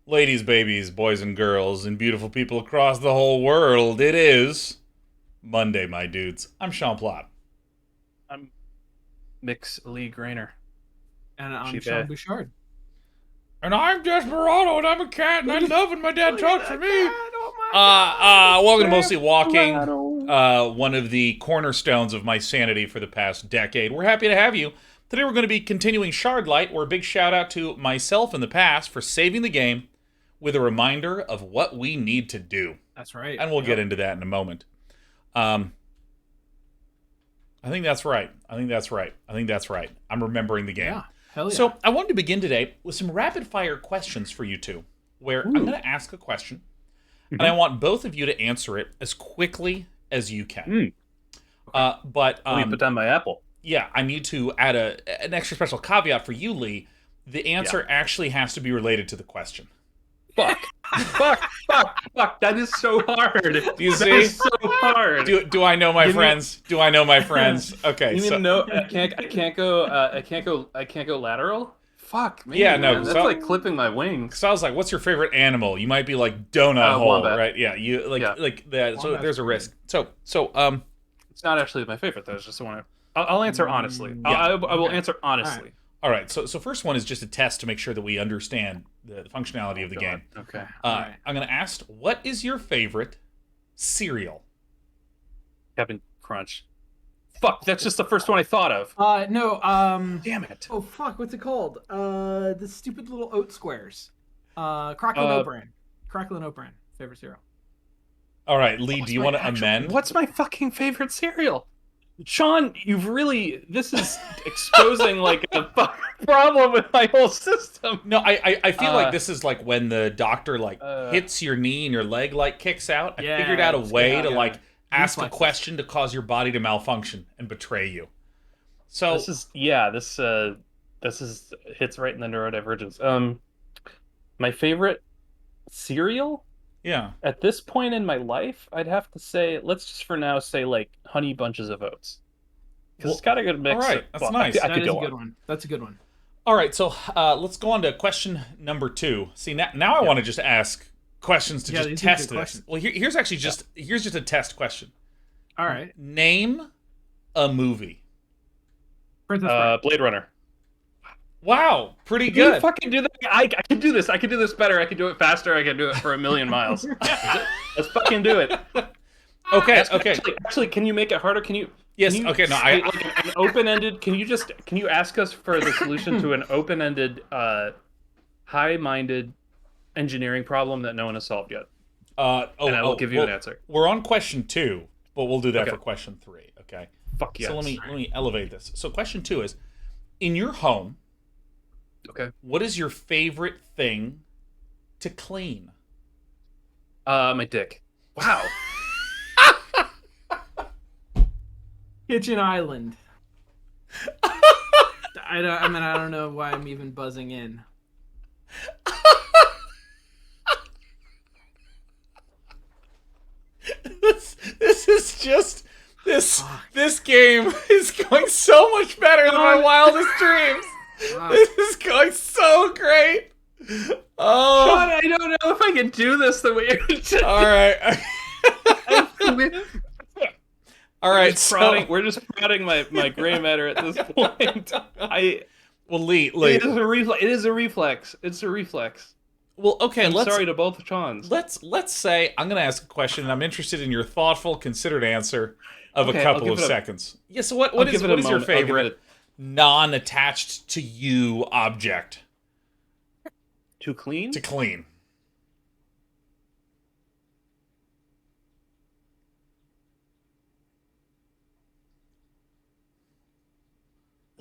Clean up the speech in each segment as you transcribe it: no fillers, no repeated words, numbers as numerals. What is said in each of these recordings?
Ladies, babies, boys and girls, and beautiful people across the whole world, it is Monday, my dudes. I'm Sean Plott. I'm Mix Lee Grainer. And I'm She Sean bad. Bouchard. And I'm Desperado, and I'm a cat, and I love when my dad talks for me. Oh my Welcome to Mostly Walking, Desperado. one of the cornerstones of my sanity for the past decade. We're happy to have you. Today we're going to be continuing Shardlight, where a big shout out to myself in the past for saving the game with a reminder of what we need to do. That's right. And we'll get into that in a moment. I think that's right. I'm remembering the game. Yeah. Hell yeah. So I wanted to begin today with some rapid fire questions for you two, where I'm going to ask a question, and I want both of you to answer it as quickly as you can. But Let me put down my apple. yeah, I need to add an extra special caveat for you, Lee. The answer actually has to be related to the question. Fuck. That is so hard. Do you That see? is so hard. Do I know my Give me- friends? Do I know my friends? Okay, you so need to know. I can't go lateral. Fuck me. Yeah, no, man. That's so- like clipping my wings. so I was like, "What's your favorite animal?" You might be like donut hole, wombat. right? Yeah, you like Yeah. like that. So Wombat's there's a great. risk. So It's not actually my favorite though. It's just the one. I'll answer honestly. Yeah. I will Okay. answer honestly. all right. So first one is just a test to make sure that we understand the functionality of the game. Okay. Alright. I'm going to ask, what is your favorite cereal? Captain Crunch. Fuck. That's just the first one I thought of. No, Damn it. oh fuck, what's it called? The stupid little oat squares. Crackling oat bran. Crackling oat bran. Favorite cereal. All right, Lee, do you want to Actually, amend? What's my fucking favorite cereal? Sean, this is exposing like a fucking problem with my whole system. No, I feel Uh, like this is like when the doctor hits your knee and your leg kicks out. I figured out a way to ask a Reflexes. question to cause your body to malfunction and betray you. So This is hits right in the neurodivergence. My favorite cereal yeah. at this point in my life, I'd have to say, let's just for now say like Honey Bunches of Oats, because it's got a good mix. all right, that's nice. I That could is a go good on. one. That's a good one. All right, so let's go on to question number 2. See, now I want to just ask questions to Yeah, just these are test good this. questions. Well, here's actually here's just a test question. All right. Name a movie. Princess Bride. Blade Runner. Wow, pretty Can you good. fucking do that? I can do this. I can do this better. I can do it faster. I can do it for 1,000,000 miles. Let's fucking do it. Okay. Actually, can you make it harder? Can you? Yes. Can you Okay. No. state, like an open-ended. Can you ask us for the solution to an open-ended, high-minded engineering problem that no one has solved yet? And I will give you an answer. We're on question 2, but we'll do that Okay. for question 3. Okay. Fuck yes. So let me elevate this. So question 2 is, in your home, Okay. what is your favorite thing to clean? My dick. Wow. Kitchen Island. I don't know why I'm even buzzing in. This is just this game is going so much better than my wildest dreams. Fuck. This is going so great. Oh, Sean, I don't know if I can do this the way you're all right. All right, We're just prodding my gray matter at this point. well, Lee. It is a reflex. It is a reflex. It's a reflex. Well, okay. I'm sorry to both Sean's. Let's say I'm going to ask a question, and I'm interested in your thoughtful, considered answer of Okay, a I'll couple give of it a- seconds. Yeah. So I'll what is give it a your moment. I'll give favorite it non-attached to you object to clean? to clean?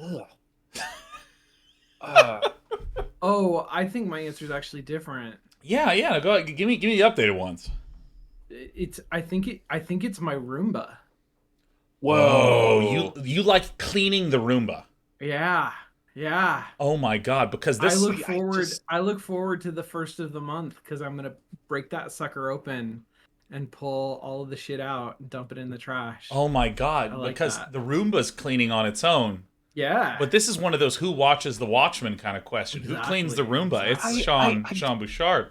Ugh. Uh, Oh, I think my answer is actually different. Yeah. Go ahead. Give me the updated ones. I think it's my Roomba. Whoa, you like cleaning the Roomba? Yeah. Oh my god! Because this I look forward to the first of the month because I'm gonna break that sucker open and pull all of the shit out and dump it in the trash. Oh my I god! like Because that. the Roomba's cleaning on its own. Yeah. But this is one of those who watches the Watchmen kind of question. Who cleans the Exactly. Roomba? It's I- Sean I- Sean Bouchard.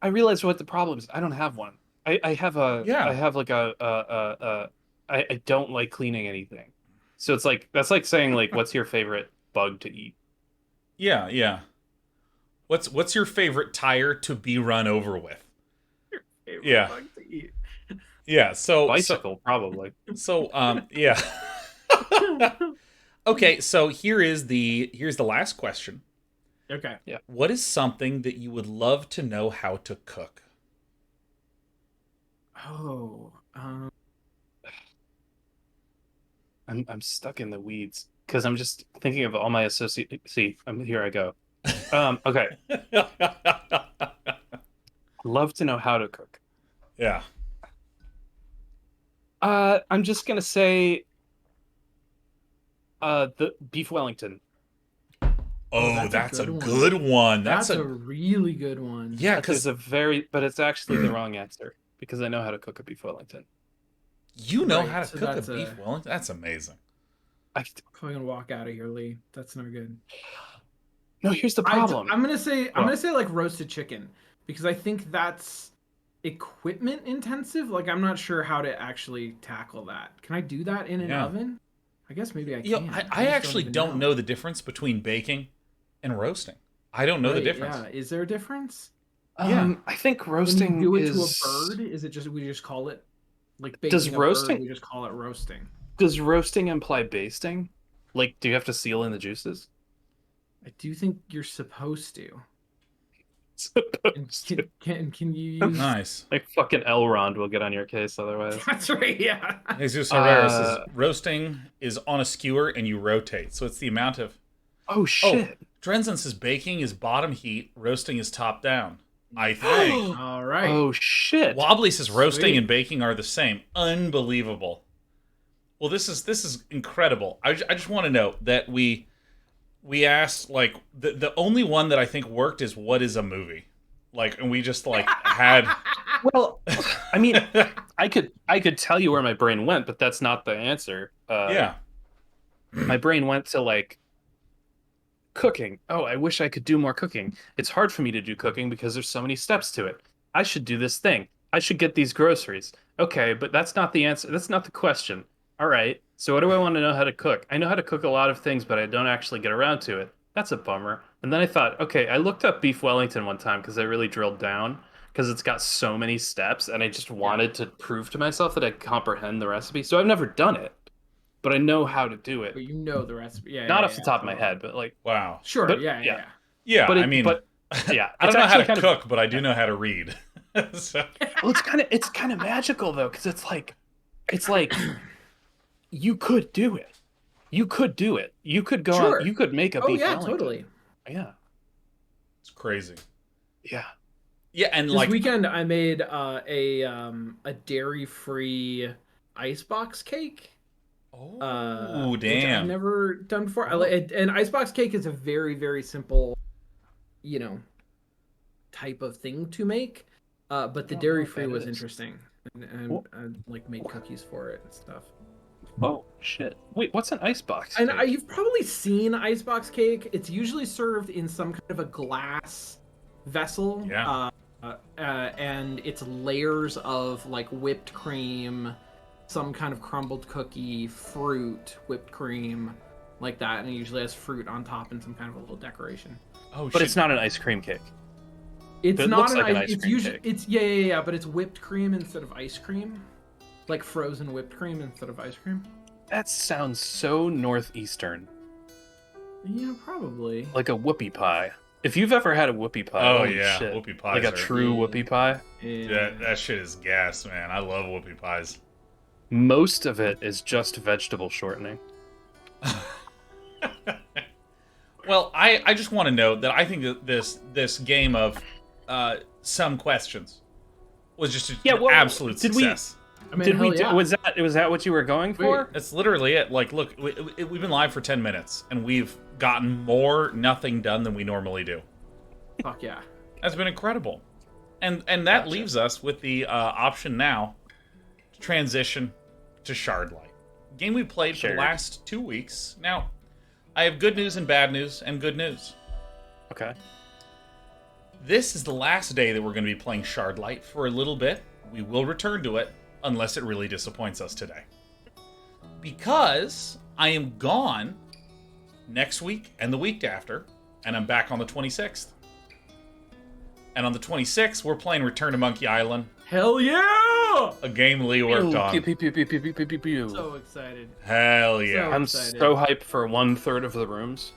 I realized what the problem is. I don't have one. I have a Yeah. I have like I don't like cleaning anything. So it's like that's like saying like what's your favorite bug to eat? Yeah, yeah. What's your favorite tire to be run over with? Favorite Yeah. bug to eat. Yeah. Bicycle, probably. Yeah. Okay, so here's the last question. Okay. Yeah. What is something that you would love to know how to cook? Oh, I'm stuck in the weeds because I'm just thinking of all my associate. See, here I go. Okay. Love to know how to cook. Yeah. I'm just gonna say the beef Wellington. Oh, that's a that's a good one. good one. That's a really good one. Yeah, But there's because but it's actually the wrong answer because I know how to cook a beef Wellington. you know Right, how to so cook a that's beef Wellington. That's amazing. I I'm gonna walk out of here, Lee. That's no good. No, here's the problem. I'm gonna say like roasted chicken because I think that's equipment intensive. Like I'm not sure how to actually tackle that. Can I do that in an Yeah. oven? I guess maybe I You can. know, I just actually even don't know the difference between baking and roasting. I don't know the Right, difference. yeah. Is there a difference? Yeah. I think When you roasting do it to a is. bird, is it just we just call it like Does baking a bird? roasting We just call it roasting. does roasting imply basting? Like, do you have to seal in the juices? I do think you're supposed to. And Supposed to. can you use? Nice. Like fucking Elrond will get on your case otherwise. That's right. Yeah. Jesus Herrera says Uh, roasting is on a skewer and you rotate. So it's the amount of. oh Oh, shit. Drenzen says baking is bottom heat, roasting is top down. I think. All right. Oh shit. Wobbly says roasting Sweet. and baking are the same. Unbelievable. Well, this is incredible. I just want to note that we asked like the only one that I think worked is what is a movie, like, and we just like had. Well, I mean, I could tell you where my brain went, but that's not the answer. Yeah. My brain went to like cooking. Oh, I wish I could do more cooking. It's hard for me to do cooking because there's so many steps to it. I should do this thing. I should get these groceries. Okay, but that's not the answer. That's not the question. All right. So what do I want to know how to cook? I know how to cook a lot of things, but I don't actually get around to it. That's a bummer. And then I thought, okay, I looked up beef Wellington one time because I really drilled down because it's got so many steps and I just wanted to prove to myself that I comprehend the recipe. So I've never done it, but I know how to do it. But you know the recipe. Yeah. Not yeah, off the yeah, top of my totally. head, but like Wow. Sure. But- yeah. yeah. Yeah. but I mean, yeah, I it's don't know how actually to kind of cook, but I do know how to read. So, well, it's kind of magical though, because it's like you could do it. You could do it. You could go Sure. on. You could make a Oh beef yeah, Wellington. totally. Yeah, it's crazy. yeah. Yeah, and This like weekend I made a dairy-free icebox cake. oh Which damn. I've never done before. Oh. An icebox cake is a very, very simple, type of thing to make. But the don't know dairy-free what that was is. interesting, and Well- I like made cookies for it and stuff. Oh shit! Wait, what's an icebox? And cake? you've probably seen icebox cake. It's usually served in some kind of a glass vessel. Yeah. And it's layers of like whipped cream, some kind of crumbled cookie, fruit, whipped cream, like that. And it usually has fruit on top and some kind of a little decoration. Oh But shit. it's not an ice cream cake. It's It not looks like an ice it's cream usually cake. it's yeah, but it's whipped cream instead of ice cream. Like frozen whipped cream instead of ice cream. That sounds so northeastern, Yeah, probably. like a whoopie pie. If you've ever had a whoopie pie, Oh holy yeah, shit. whoopie pies like a are true Yeah. whoopie pie. Yeah. that shit is gas, man. I love whoopie pies. Most of it is just vegetable shortening. Well, I just want to note that I think that this game of some questions was just an absolute did we- success. I mean, Did hell we? yeah. Was that what you were going for? That's literally it. Like, look, we've been live for 10 minutes, and we've gotten more nothing done than we normally do. Fuck yeah. That's been incredible. And that leaves us with the option now to transition to Shardlight. Game we played for the Shard. last 2 weeks. Now, I have good news and bad news and good news. Okay. This is the last day that we're going to be playing Shardlight for a little bit. We will return to it unless it really disappoints us today. Because I am gone next week and the week after, and I'm back on the 26th. And on the 26th, we're playing Return to Monkey Island, Hell yeah! a game Lee worked on. Pew, pew, pew, pew, pew, pew, pew, pew. So excited. Hell yeah. I'm excited. so hyped for 1/3 of the rooms.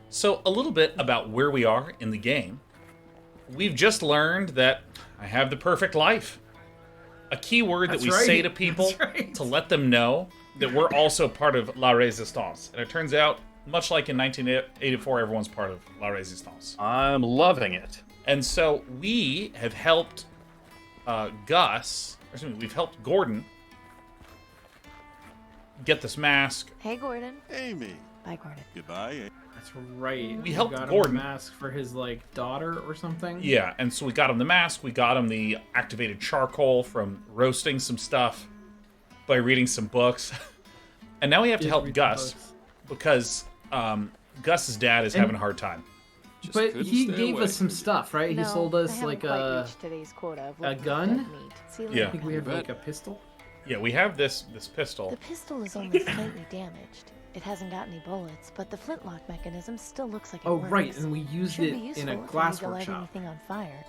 So, a little bit about where we are in the game. We've just learned that I have the perfect life. A key word that That's we right. say to people That's right. to let them know that we're also part of La Résistance. And it turns out, much like in 1984, everyone's part of La Résistance. I'm loving it. And so we have helped we've helped Gordon get this mask. Hey, Gordon. Amy. Bye, Gordon. Goodbye. That's right. We helped got him Gordon. a mask for his like daughter or something. Yeah, and so we got him the mask, we got him the activated charcoal from roasting some stuff by reading some books. And now we have to Did help read the Gus books. because Gus's dad is having a hard time. Just But couldn't he stay gave away us some from you. stuff, right? No, He sold I us haven't like quite a reached today's quota of a liquid gun? dead meat. See you Yeah. later. I think we have bet. like a pistol. Yeah, we have this pistol. The pistol is only slightly damaged. It hasn't got any bullets, but the flintlock mechanism still looks like it Oh works. right, and we used Should it be useful in a if we glass need to light workshop. anything on fire.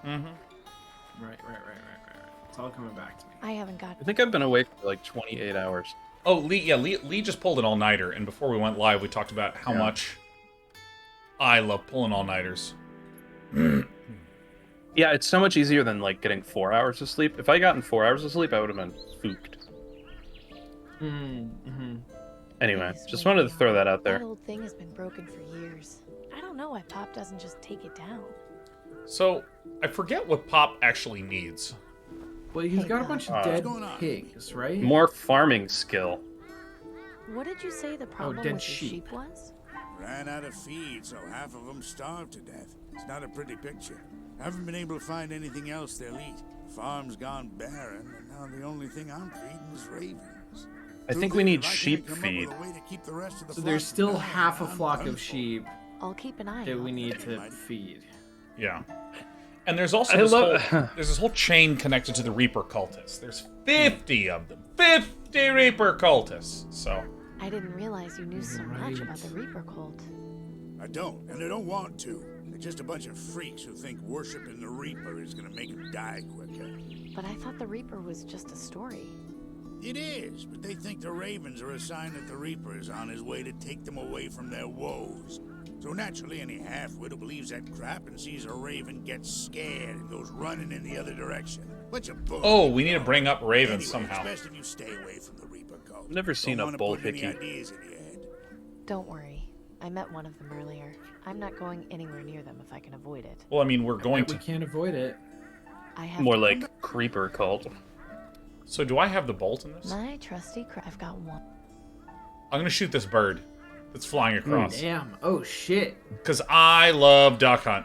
Mm-hmm. Right. It's all coming back to me. I haven't got. I think I've been awake for like 28 hours. Oh, Lee just pulled an all-nighter, and before we went live, we talked about how much I love pulling all-nighters. Yeah, it's so much easier than like getting 4 hours of sleep. If I gotten 4 hours of sleep, I would have been fooked. Mm-hmm. Anyway, Please just wake wanted me to throw up. that out there. That old thing has been broken for years. I don't know why Pop doesn't just take it down. So, I forget what Pop actually needs. Well, he's Hey, got a Pop. bunch of What's dead going on? pigs, right? More farming skill. What did you say the problem dead with the sheep. sheep was? Ran out of feed, so half of them starved to death. It's not a pretty picture. Haven't been able to find anything else they'll eat. Farm's gone barren, and now the only thing I'm feeding is ravens. I think Too we bad need if I can't sheep come up feed. with a way to keep the rest of the So flock there's still from half a dying, flock I'm of done sheep I'll keep an eye that on. we need Okay, to Mike. feed. Yeah. And there's also there's this whole chain connected to the Reaper cultists. There's 50 of them. 50 Reaper cultists. So, I didn't realize you knew so much about the Reaper cult. I don't, and I don't want to. They're just a bunch of freaks who think worshiping the Reaper is gonna make them die quicker. But I thought the Reaper was just a story. It is, but they think the Ravens are a sign that the Reaper is on his way to take them away from their woes. So naturally, any half-wit who believes that crap and sees a Raven gets scared and goes running in the other direction. Bunch of bull. oh, we need to bring up ravens Anyway, somehow. It's best if you stay away from the Reaper cult. Never seen Don't a wanna bull put any hickey. ideas in your head. Don't worry. I met one of them earlier. I'm not going anywhere near them if I can avoid it. Well, I mean, we're going We to. can't avoid it. I have More to like creeper cult. So, do I have the bolt in this? my trusty I've got one. I'm going to shoot this bird that's flying across. Damn. Oh shit. Because I love duck hunt.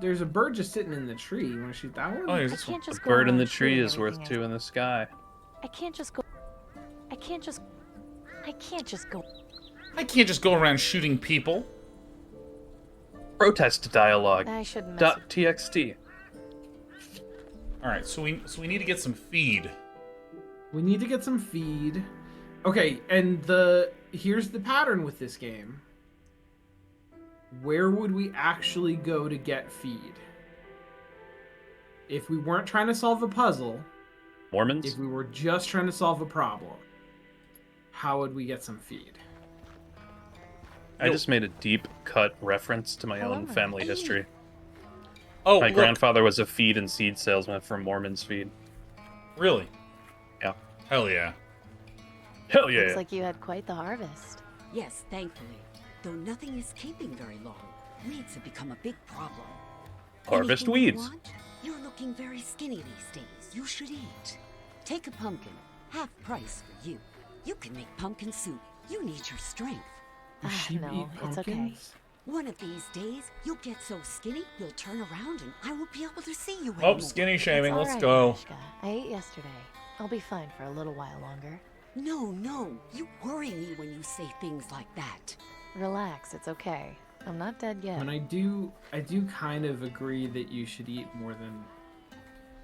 There's a bird just sitting in the tree. You want to shoot that one? Oh, here's I this one. can't just A go bird in around the tree shooting is worth everything two in the sky. I can't just go. I can't just. I can't just go. I can't just go around shooting people. Protest dialogue. I shouldn't mess Dot .txt. All right, so we need to get some feed. We need to get some feed. Okay, and here's the pattern with this game. Where would we actually go to get feed? If we weren't trying to solve a puzzle, Mormons? if we were just trying to solve a problem, how would we get some feed? I just made a deep cut reference to my Hello, own my family baby. history. Oh, My look, grandfather was a feed and seed salesman for Mormon's Feed. really? Yeah. Hell yeah. Hell yeah. Looks like you had quite the harvest. Yes, thankfully. Though nothing is keeping very long. Weeds have become a big problem. Harvest Anything you weeds. want? You're looking very skinny these days. You should eat. Take a pumpkin. Half price for you. You can make pumpkin soup. You need your strength. Does sheep no, eat it's okay. pumpkins? One of these days, you'll get so skinny, you'll turn around and I won't be able to see you Oh, anymore. skinny shaming. It's all Let's right, go. Mishka. I ate yesterday. I'll be fine for a little while longer. No. You worry me when you say things like that. Relax, it's okay. I'm not dead yet. And I do kind of agree that you should eat more than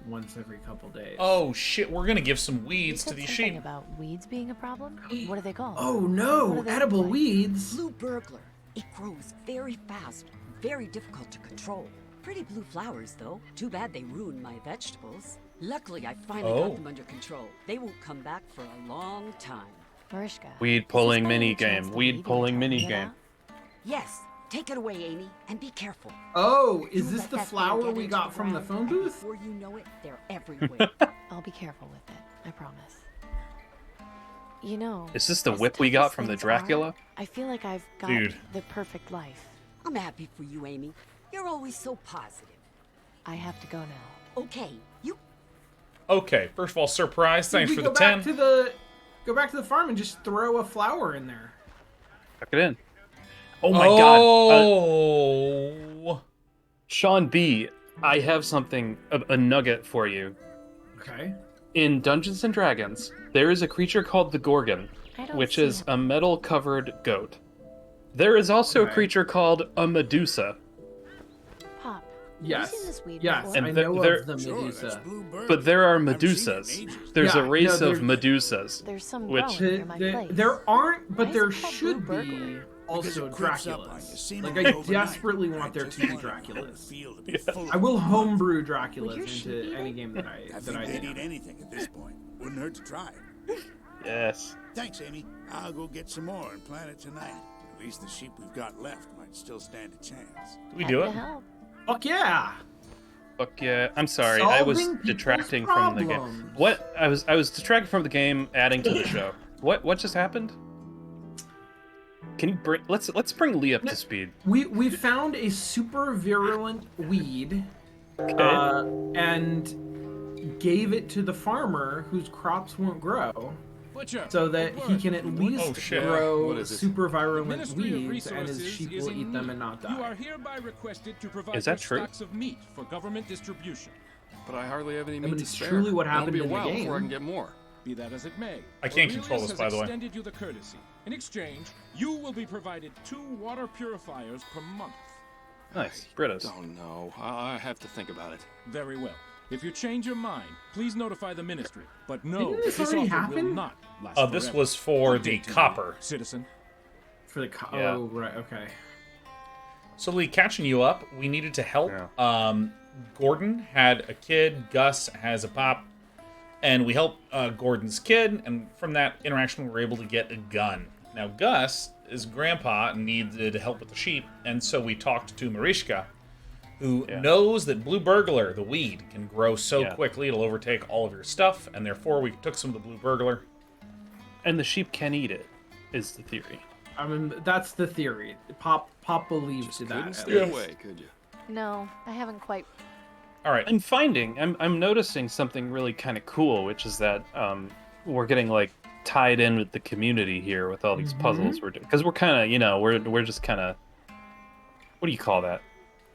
once every couple days. Oh shit, we're gonna give some You weeds to said these something sheep. about weeds being a problem? What are they called? Oh What no, do they edible look like? weeds. Blue burglar. It grows very fast, very difficult to control. Pretty blue flowers, though. Too bad they ruined my vegetables. Luckily, I finally Oh. got them under control. They won't come back for a long time. Mariska. Weed is this pulling by any mini chance game. the Weed weed you were pulling telling mini me game. about? Yes, take it away, Amy, and be careful. Oh, is You this let the that thing flower get we into got from the ground, phone and booth? Before you know it, they're everywhere. I'll be careful with it. I promise. You know, Is this the as whip we tough got as from the things Dracula? are, I feel like I've got Dude. the perfect life. I'm happy for you, Amy. You're always so positive. I have to go now. Okay, you Okay, first of all, surprise, thanks we for go the back 10. to the go back to the farm and just throw a flower in there. Tuck it in. Oh my god. Oh. Sean B, I have something, a nugget for you. Okay. In Dungeons and Dragons, there is a creature called the Gorgon, I don't which see is him. a metal-covered goat. There is also a Okay. creature called a Medusa, Pop. Yes. Have you seen this weed Yes, before? And I the- know there- of the Sure, that's Medusa. blue burglar. but there are Haven't seen it in Medusas. ages. There's Yeah, a race no, of there- Medusas. There's some Which- growing near my place. There aren't, Why but is there it called should blue be burglar? also Because it creeps up on you, Draculas. seemingly Like I overnight. desperately want there just to be want a Draculas. field to be full of I will them. homebrew Well, Draculas you're sheep into eating? any game that I that think I they'd do. eat anything at this point. Wouldn't hurt to try. Yes. Thanks, Amy. I'll go get some more and plant it tonight. At least the sheep we've got left might still stand a chance. Do we Happy do to it? help. Fuck yeah! Fuck yeah. I'm sorry, I was Solving people's detracting from the game. problems. What? I was distracted from the game, adding to the show. What just happened? Can you bring let's bring Lee up to speed. We found a super virulent weed, Okay. and gave it to the farmer whose crops won't grow, so that he can at least Oh, shit. grow What is it? super virulent Ministry of weeds, and his Resources sheep is will in eat them need. and not You are die. hereby requested to provide Is that your true? stocks of meat for government distribution. But I hardly have any I meat mean, to it's spare. truly what And happened It'll in be the a while before I game. can get more. Be that as it may, I can't Aurelius control this, has by the way. extended you the courtesy. In exchange, you will be provided 2 water purifiers per month. Nice. Britus. Oh no, I have to think about it. Very well. If you change your mind, please notify the ministry. But no, Didn't this this already offer will happen? not last This forever. was for the Update to you, copper. citizen. For the Yeah. oh right, okay. So Lee, catching you up, we needed to help. Yeah. Gordon had a kid, Gus has a pop, and we helped Gordon's kid, and from that interaction we were able to get a gun. Now Gus, his grandpa, needed help with the sheep, and so we talked to Mariska, who Yeah. knows that Blue Burglar, the weed, can grow so Yeah. quickly it'll overtake all of your stuff, and therefore we took some of the Blue Burglar. And the sheep can eat it, is the theory. I mean, that's the theory. Pop believes Just that. couldn't at stay least. away, could you? No, I haven't quite. All right. I'm noticing something really kind of cool, which is that we're getting like tied in with the community here with all these puzzles we're doing, because we're kind of we're just kind of, what do you call that,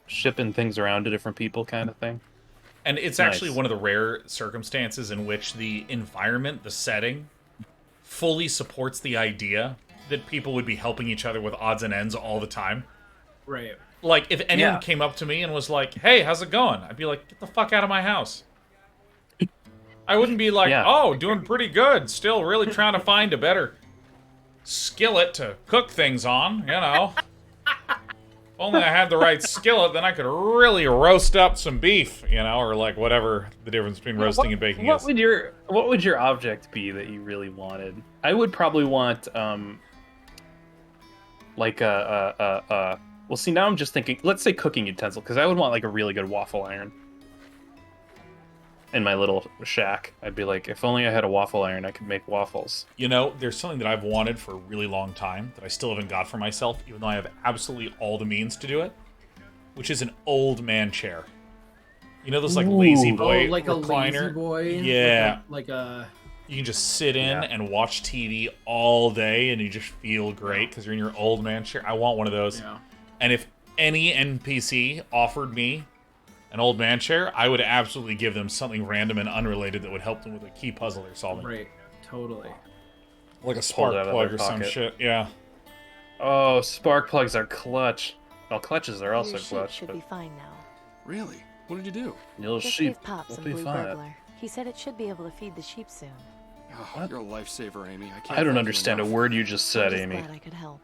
shipping things around to different people kind of thing. And it's Nice. actually one of the rare circumstances in which the environment, the setting, fully supports the idea that people would be helping each other with odds and ends all the time. Right. Like, if anyone Yeah. came up to me and was like, hey, how's it going? I'd be like, get the fuck out of my house. I wouldn't be like, Yeah. oh, doing pretty good. Still really trying to find a better skillet to cook things on, you know. If only I had the right skillet, then I could really roast up some beef, you know, or like whatever the difference between roasting and baking what is. would your object be that you really wanted? I would probably want like well, see, now I'm just thinking, let's say cooking utensil, because I would want like a really good waffle iron in my little shack. I'd be like, if only I had a waffle iron, I could make waffles. You know, there's something that I've wanted for a really long time that I still haven't got for myself, even though I have absolutely all the means to do it, which is an old man chair. You know those like lazy boy Oh, like recliner? a lazy boy. Yeah. Like a. You can just sit in Yeah. and watch TV all day and you just feel great because you're in your old man chair. I want one of those. Yeah. And if any NPC offered me an old man chair, I would absolutely give them something random and unrelated that would help them with a key puzzle they're solving. Right. Totally. Like a Pulled spark out of plug their or some pocket. shit. Yeah. Oh, spark plugs are clutch. Well, clutches are also Your sheep clutch, should but be fine now. Really? What did you do? little Just sheep gave Pop will some be blue fine. burglar. He said it should be able to feed the sheep soon. Oh, What? you're a lifesaver, Amy. I can't I thank don't you understand a enough. word you just I'm said, just Amy. glad I could help.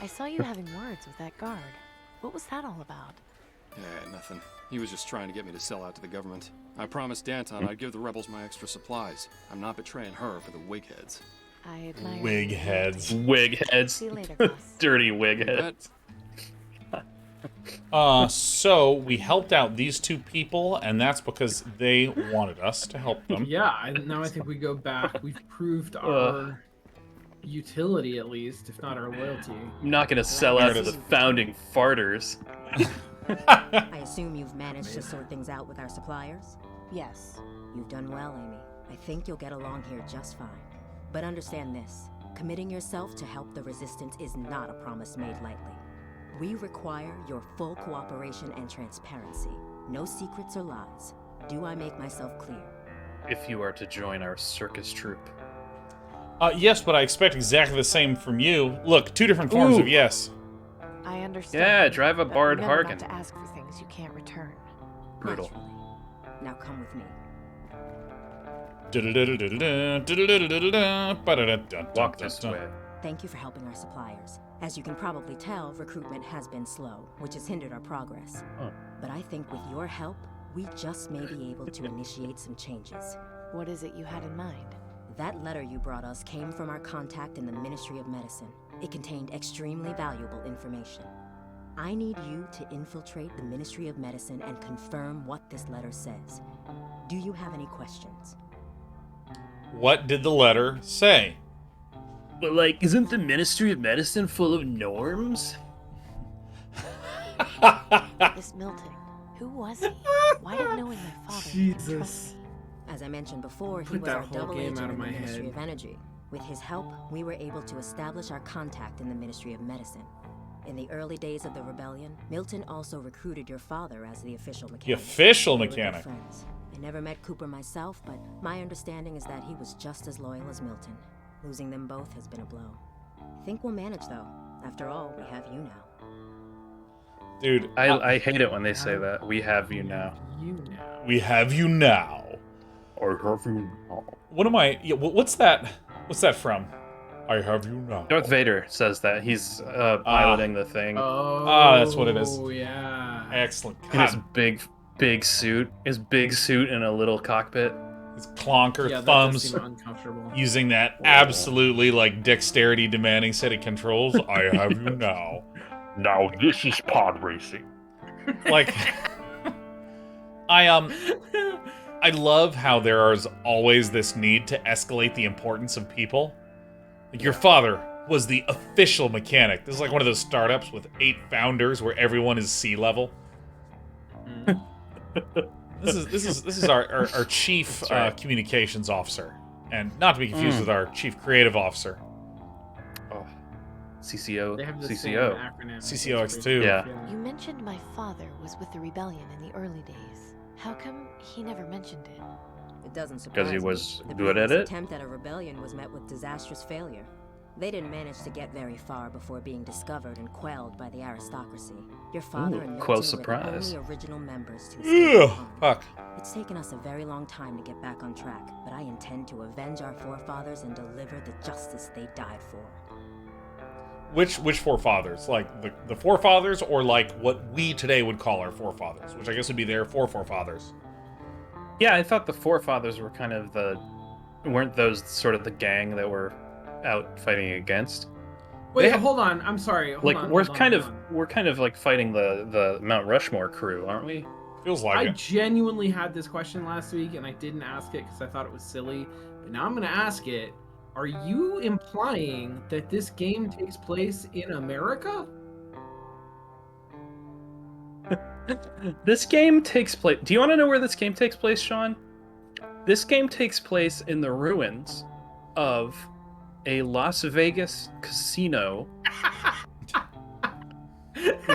I saw you having words with that guard. What was that all about? Yeah, nothing. He was just trying to get me to sell out to the government. I promised Danton I'd give the rebels my extra supplies. I'm not betraying her for the wigheads. I admire Wig your heads. loyalty. Wig heads. See you later, boss. Dirty wig You bet. heads. So we helped out these two people, and that's because they wanted us to help them. Yeah, now I think we go back. We've proved our utility, at least, if not our loyalty. I'm not gonna sell out to the founding farters. I assume you've managed to sort things out with our suppliers? Yes. You've done well, Amy. I think you'll get along here just fine. But understand this. Committing yourself to help the Resistance is not a promise made lightly. We require your full cooperation and transparency. No secrets or lies. Do I make myself clear? If you are to join our circus troupe. Yes, but I expect exactly the same from you. Look, two different forms Ooh. of yes. I understand. Yeah, drive a but Bard remember Hargan. not to ask for things you can't return. Brutal. Naturally. Now come with me. Walk this way. Thank you for helping our suppliers. As you can probably tell, recruitment has been slow, which has hindered our progress. Huh. But I think with your help, we just may be able to initiate some changes. What is it you had in mind? That letter you brought us came from our contact in the Ministry of Medicine. It contained extremely valuable information. I need you to infiltrate the Ministry of Medicine and confirm what this letter says. Do you have any questions? What did the letter say? But, like, isn't the Ministry of Medicine full of norms? This Milton. Who was he? Why did knowing my father make him trust Jesus. me? As I mentioned before, he Put was that our whole double game agent out of in the my Ministry head. of Energy. With his help, we were able to establish our contact in the Ministry of Medicine. In the early days of the rebellion, Milton also recruited your father as the official The mechanic. official They were good mechanic. friends. I never met Cooper myself, but my understanding is that he was just as loyal as Milton. Losing them both has been a blow. I think we'll manage, though. After all, we have you now. Dude, I hate it when they say that. We have you now. You know. we have you now. I have you now. What am I? Yeah, what's that? What's that from? I have you now. Darth Vader says that. He's piloting the thing. Oh, that's what it is. Yeah. Excellent. in his God, big suit. His big suit in a little cockpit. his clonker Yeah, that does thumbs seem uncomfortable. using that absolutely like dexterity demanding set of controls. I have you now. Now this is pod racing. Like, I love how there is always this need to escalate the importance of people. Like, your father was the official mechanic. This is like one of those startups with 8 founders where everyone is C-level. This is our chief That's right. communications officer, and not to be confused with our chief creative officer. Oh. CCO. They have the same CCO. acronym. CCOX2. Yeah. You mentioned my father was with the rebellion in the early days. How come he never mentioned it? It doesn't surprise he me. was The good at previous it? attempt at a rebellion was met with disastrous failure. They didn't manage to get very far before being discovered and quelled by the aristocracy. Your father Ooh, and quell Milton were the surprise. only original members to escape Ugh, harm. fuck. It's taken us a very long time to get back on track, but I intend to avenge our forefathers and deliver the justice they died for. Which forefathers? Like the forefathers, or like what we today would call our forefathers, which I guess would be their forefathers. Yeah, I thought the forefathers were kind of weren't those sort of the gang that were out fighting against? Wait, They have- hold on. I'm sorry. Hold on, we're hold on, kind hold of on. we're kind of like fighting the Mount Rushmore crew, aren't we? Feels like I it. genuinely had this question last week and I didn't ask it because I thought it was silly. But now I'm going to ask it. Are you implying that this game takes place in America? This game takes place. Do you want to know where this game takes place, Sean? This game takes place in the ruins of a Las Vegas casino,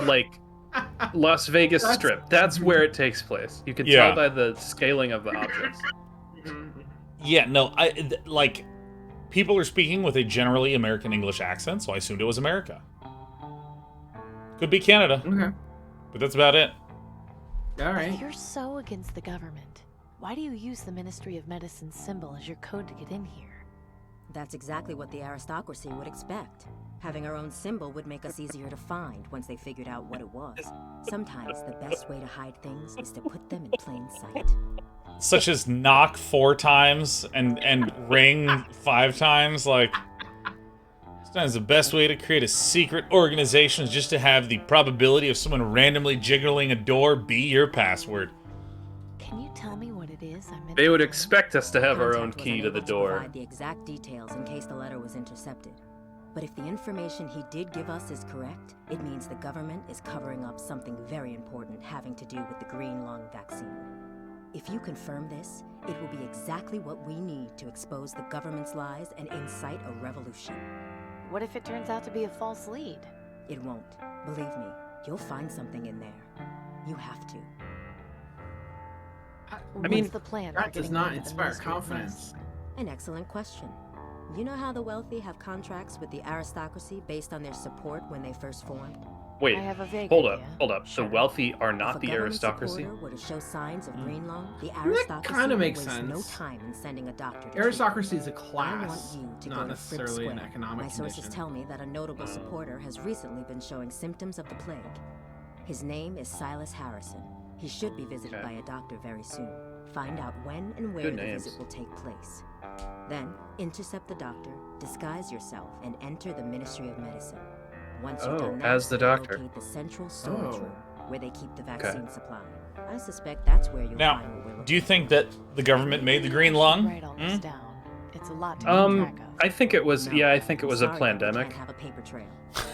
like Las Vegas That's- Strip. That's where it takes place. You can Yeah. tell by the scaling of the objects. Yeah, no, like People are speaking with a generally American English accent, so I assumed it was America. Could be Canada, Okay. but that's about it. All right. If you're so against the government, why do you use the Ministry of Medicine's symbol as your code to get in here? That's exactly what the aristocracy would expect. Having our own symbol would make us easier to find once they figured out what it was. Sometimes the best way to hide things is to put them in plain sight. Such as knock 4 times and ring 5 times. Like, sometimes the best way to create a secret organization is just to have the probability of someone randomly jiggling a door be your password. Can you tell me what it is I'm They would missing? expect us to have our own Contact was key to the unable door. provide the exact details in case the letter was intercepted. But if the information he did give us is correct, it means the government is covering up something very important having to do with the green lung vaccine. If you confirm this, it will be exactly what we need to expose the government's lies and incite a revolution. What if it turns out to be a false lead? It won't. Believe me, you'll find something in there. You have to. What's the plan? for That does getting not rid of the inspire Ministry of confidence. Medicine? An excellent question. You know how the wealthy have contracts with the aristocracy based on their support when they first formed? Wait, I have a vague hold idea. up. Sure. The wealthy are If not a the government aristocracy? supporter were to show signs of green lung, the That aristocracy kinda will makes waste sense. no time in sending a doctor to treat Aristocracy is a you. I want class, you to not go to Fripp necessarily an Square. economic My sources condition. tell me that a notable supporter has recently been showing symptoms of the plague. His name is Silas Harrison. He should be visited Okay. by a doctor very soon. Find out when and where Good the names. visit will take place. Then, intercept the doctor, disguise yourself, and enter the Ministry of Medicine. Once you've Oh, done that, as the doctor. locate the central storage Oh. room where they keep the vaccine supply. I suspect that's where you'll Now, find what we're looking do you for. think that the government made the green I should lung? Write all this Hmm? down. It's a lot to keep track of. I think it was. No, Yeah, I think it I'm was a sorry that we pandemic. can't have a paper trail.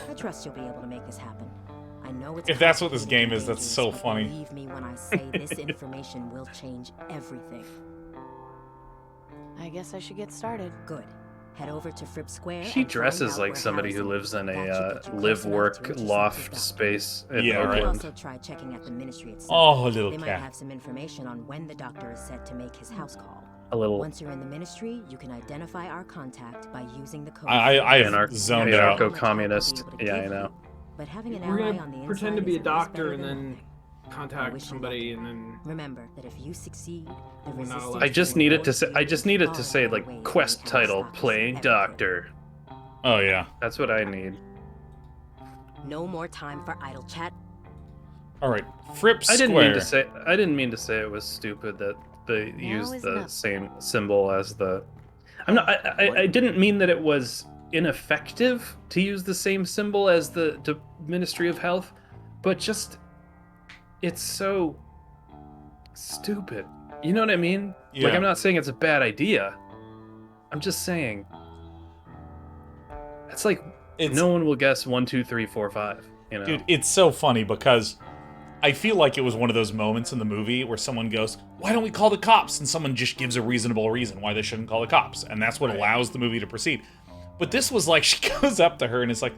I trust you'll be able to make this happen. I know it's If that's what this complicated game and is, that's dangerous, so but funny. Believe me when I say this information will change everything. I guess I should get started. Good. Head over to Fripp Square. She and find dresses out like where somebody who Harrison lives in is. That should a get you close live enough to work intercept his loft doctor. space in Yeah, You right. could Oakland. also try checking at the ministry itself. Oh, little They might cat. have some information on when the doctor is set to make his house call. A little Once you're in the ministry, you can identify our contact by using the code. I Anarch- zoned out. anarcho-communist. Yeah, I know. But having an We're ally gonna on the pretend to inside be a is always doctor better and than then nothing. I contact wish you somebody luck. and then Remember that if you succeed, the We're not resistance allowed I just will needed to reward say. you I just needed to far say outweigh like any quest title, aristocracy playing ever could. doctor. Oh, yeah. That's what I need. No more time for idle chat. All right. Fripp I Square. didn't mean to say. I didn't mean to say it was stupid that they Now used is the nothing. same symbol as the. I'm not. I didn't mean that it was ineffective to use the same symbol as the Ministry of Health, but just it's so stupid. You know what I mean? Like, Yeah. I'm not saying it's a bad idea. I'm just saying it's like It's- no one will guess 1, 2, 3, 4, 5. You know, Dude, it's so funny because I feel like it was one of those moments in the movie where someone goes, "Why don't we call the cops?" And someone just gives a reasonable reason why they shouldn't call the cops. And that's what allows the movie to proceed. But this was like, she goes up to her and is like,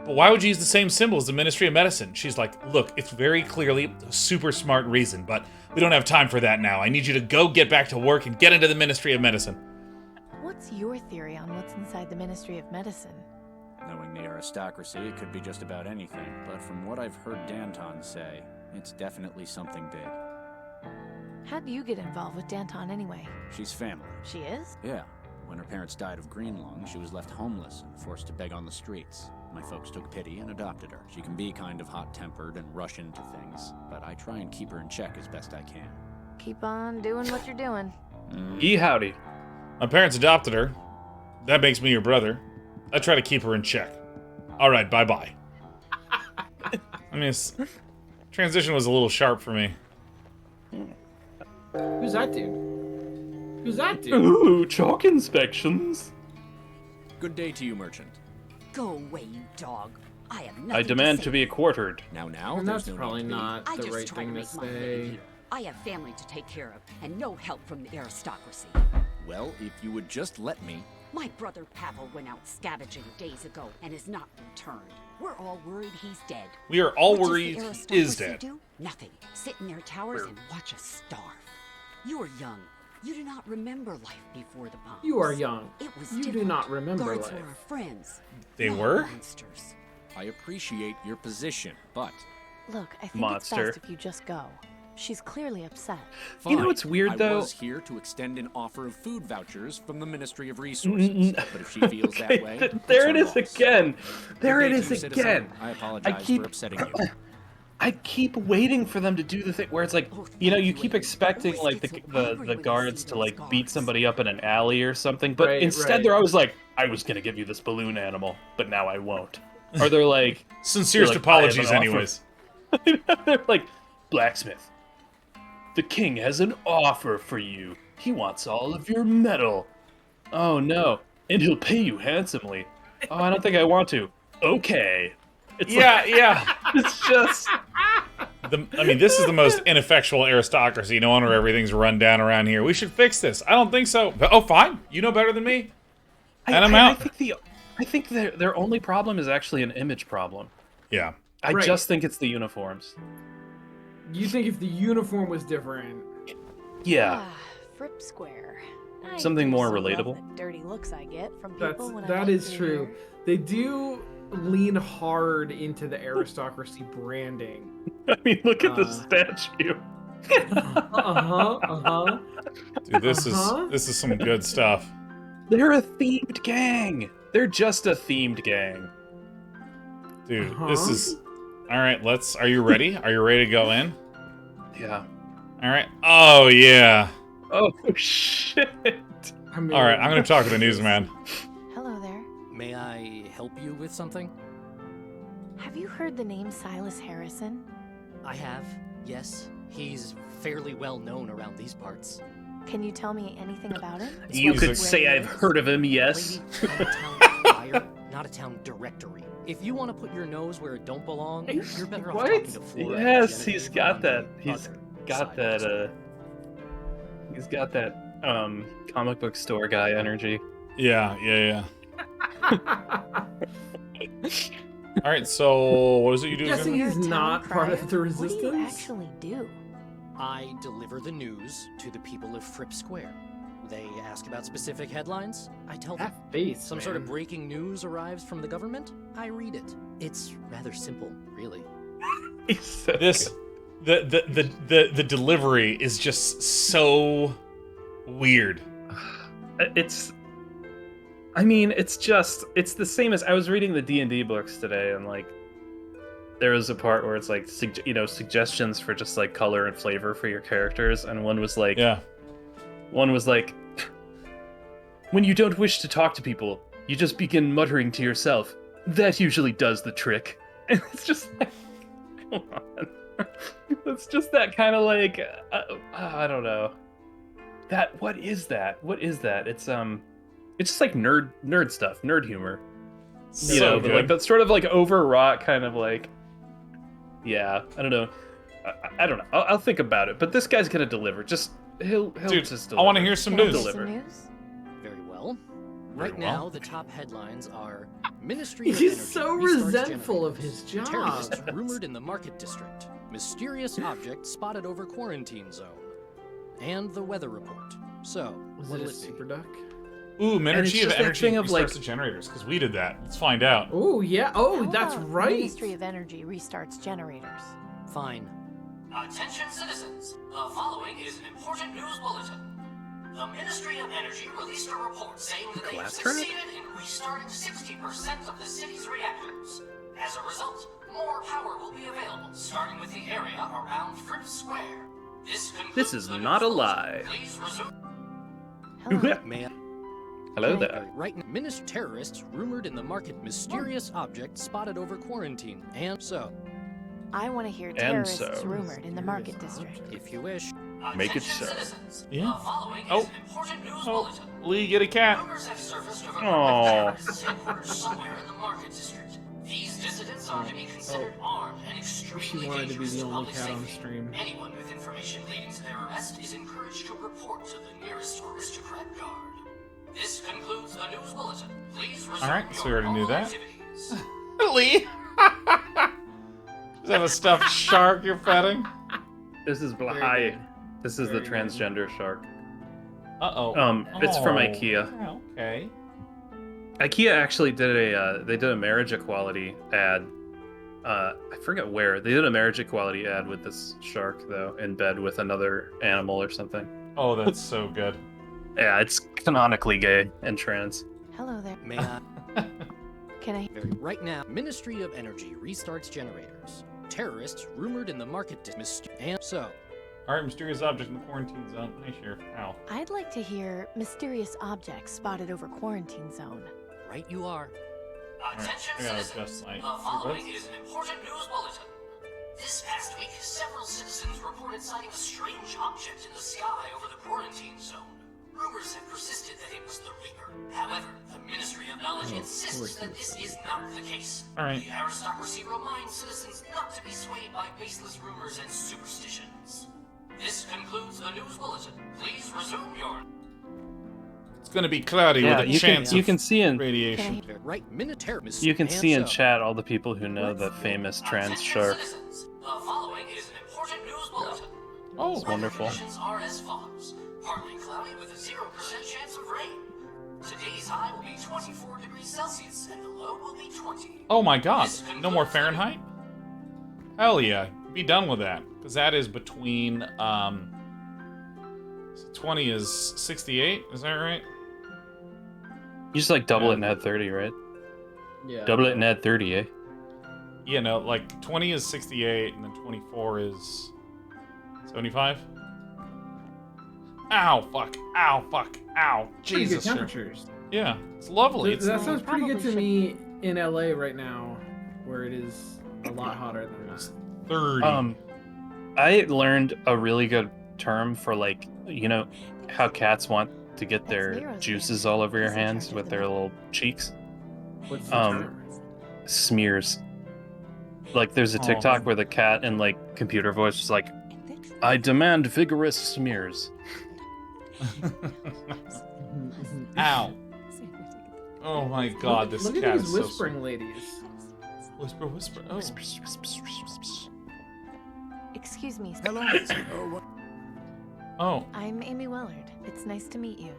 "But why would you use the same symbol as the Ministry of Medicine?" She's like, "Look, it's very clearly a super smart reason, but we don't have time for that now. I need you to go get back to work and get into the Ministry of Medicine." What's your theory on what's inside the Ministry of Medicine? Knowing the aristocracy, it could be just about anything, but from what I've heard Danton say, it's definitely something big. How do you get involved with Danton anyway? She's family. She is? Yeah. When her parents died of green lung, she was left homeless and forced to beg on the streets. My folks took pity and adopted her. She can be kind of hot-tempered and rush into things, but I try and keep her in check as best I can. Keep on doing what you're doing. Yee howdy. My parents adopted her. That makes me your brother. I try to keep her in check. All right, bye-bye. I mean, transition was a little sharp for me. who's that dude? Who's that dude? Ooh, chalk inspections. Good day to you, merchant. Go away, you dog. I have nothing I demand say. to be quartered. Now, And there's that's no need probably to be. not I the just right try thing to to make my living say. here. I have family to take care of, and no help from the aristocracy. Well, if you would just let me. My brother Pavel went out scavenging days ago and has not returned. We're all worried he's dead. We are all What does the worried he is aristocracy dead. do? Nothing. Sit in their towers and watch us starve. You're young. You do not remember life before the bombs. You are young. It was You do different. not remember Guards life. were our friends. They not were? monsters. I appreciate your position, but Look, I think Monster. it's best if you just go. She's clearly upset. fine. You know what's weird, I though? was here to extend an offer of food vouchers from the Ministry of Resources. But if she feels that way, there it it's her is loss. again. There Good it day is to you, citizen. again. I apologize keep- for upsetting you. I keep waiting for them to do the thing where it's like, you know, you keep expecting like the guards to like beat somebody up in an alley or something, but Right, instead right. they're always like, I was gonna give you this balloon animal, but now I won't. Or they're like, Sincerest They're like, "I have apologies, an offer." anyways. they're like, blacksmith, the king has an offer for you. He wants all of your metal. Oh no, and he'll pay you handsomely. Oh, I don't think I want to. Okay. It's Yeah, yeah. it's just. I mean, this is the most ineffectual aristocracy. No wonder everything's run down around here. We should fix this. I don't think so. But, oh, fine. You know better than me. And I'm out. I think their only problem is actually an image problem. Yeah. I Right. just think it's the uniforms. You think if the uniform was different? Yeah. Ah, Fripp Square. I Something do more so love relatable. the dirty looks I get from people when I That walk is through true. here. They do lean hard into the aristocracy branding. I mean, look at the Uh. statue. Uh-huh. Dude, this Uh-huh. is some good stuff. They're a themed gang. They're just a themed gang. Dude, Uh-huh. this is... All right, are you ready? Are you ready to go in? Yeah. All right. Oh, yeah. Oh shit. I mean, All right, I'm going to talk to the newsman. Hello there. May I help you with something? Have you heard the name Silas Harrison? I have, yes. He's fairly well known around these parts. Can you tell me anything about him? You He's could a- say I've heard of him, yes. Lady, I'm a town crier, not a town directory. If you want to put your nose where it don't belong, you're better off What? talking to Flora. Yes, Genevieve he's got on that. the He's other got side that. of He's got that. Comic book store guy energy. Yeah. All right, so what is it you do Guessing again? he's You're a town not part of the crier? What do you resistance? actually do? I deliver the news to the people of Fripp Square. They ask about specific headlines. I tell them. That face, Some sort of man. breaking news arrives from the government. I read it. It's rather simple, really. He's so This the delivery is just so weird. It's I mean, it's the same as I was reading the D&D books today, and like there was a part where it's like suggestions for just like color and flavor for your characters, and one was like when you don't wish to talk to people, you just begin muttering to yourself. That usually does the trick. And it's just like, come on. It's just that kind of like I don't know. What is that? It's just like nerd stuff, nerd humor. You know, but like that's sort of like overwrought kind of like, yeah, I don't know. I don't know. I'll think about it. But this guy's gonna deliver. He'll Dude, just I deliver. want to hear some Can I news. get some Deliver. news? Very well. Very Right well. now, the top headlines are Ministry of He's Energy so restarts resentful of generators. his job. Terrorists rumored in the market district. Mysterious object spotted over quarantine zone. And the weather report. So, Was it what'll a it be? super duck? Ooh, it's Energy of just that Energy thing of, restarts like- the generators, because we did that. Let's find out. Oh yeah. Oh, How that's about right. Ministry of Energy restarts generators. Fine. Attention citizens, the following is an important news bulletin. The Ministry of Energy released a report saying that they have Class trap? succeeded in restarting 60% of the city's reactors. As a result, more power will be available, starting with the area around Fripp Square. This is not a lie. Please resume. Hello. May I? Hello Right, there. right now, Minister terrorists rumored in the market mysterious object spotted over quarantine. And so, I want to hear And terrorists so. rumored in the market district. if you wish, Make it Attention so. citizens, Yeah. the following Oh. is an important news Oh, bulletin. Lee, get a cat. Rumors have surfaced of a group Aw. of terrorists headquarters somewhere in the market district. These dissidents are to be considered armed and extremely She wanted to be dangerous the to only public cat on the safety. stream. Anyone with information leading to their arrest is encouraged to report to the nearest aristocrat guard. This concludes the news bulletin. Please resume Alright, so we your already knew normal that. activities. Lee! Is that a stuffed shark you're petting? This is Very hi. good. This is Very the good. transgender shark. Uh-oh. It's from Oh, IKEA. Okay. IKEA actually did a marriage equality ad. I forget where. They did a marriage equality ad with this shark though in bed with another animal or something. Oh, that's so good. Yeah, it's canonically gay and trans. Hello there. May I? Can I? Right now, Ministry of Energy restarts generators. Terrorists rumored in the market and so. Alright, mysterious object in the quarantine zone. Hi, Sheriff. Ow. I'd like to hear mysterious objects spotted over quarantine zone. Right you are. Attention I gotta citizens, adjust my the following earbuds. is an important news bulletin. This past week, several citizens reported sighting a strange object in the sky over the quarantine zone. Rumors have persisted that it was the Reaper. However, the Ministry of Knowledge insists that this is not the case. Alright. The aristocracy reminds citizens not to be swayed by baseless rumors and superstitions. This concludes the news bulletin. Please resume your... It's gonna be cloudy with a chance you can see in radiation. Right, you can see in chat all the people who know the famous trans shark. Citizens, the following is an important news bulletin. Oh, it's wonderful. Conditions are as follows. Partly cloudy with a 0% chance of rain. Today's high will be 24 degrees Celsius and the low will be 20. Oh my god. No more Fahrenheit? Hell yeah. Be done with that. Because that is between 20 is 68, is that right? You just like double it and add 30, right? Yeah. Double it and add 30, eh? Yeah, no, like 20 is 68 and then 24 is 75. Ow, fuck. Ow, fuck. Ow. Pretty Jesus. good temperatures. Yeah, it's lovely. It's That sounds pretty good to me in LA right now, where it is a lot hotter than that. 30. I learned a really good term for like, you know, how cats want to get their juices all over your hands with their little cheeks. What's the term? Smears. Like there's a TikTok where the cat in like computer voice is like, I demand vigorous smears. Ow. Oh my god, this Look cat at is these so whispering sweet. ladies. Whisper, whisper. Oh. Excuse me. Hello. Oh. I'm Amy Willard. It's nice to meet you.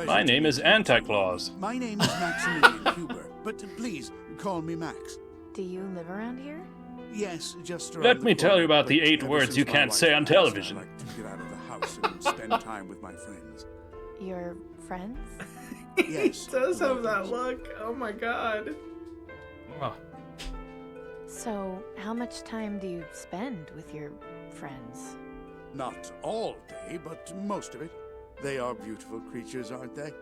My name is Anti-Claus. My name is Maximilian Huber, but please call me Max. Do you live around here? Yes, just around Let the me tell corner, you about the but 8 ever words since you my can't wife say on passed, I television. like to get out of the house and spend time with my friends. Your friends? Yes. He does have that look. Oh my god. Oh. So, how much time do you spend with your friends? Not all day, but most of it. They are beautiful creatures, aren't they?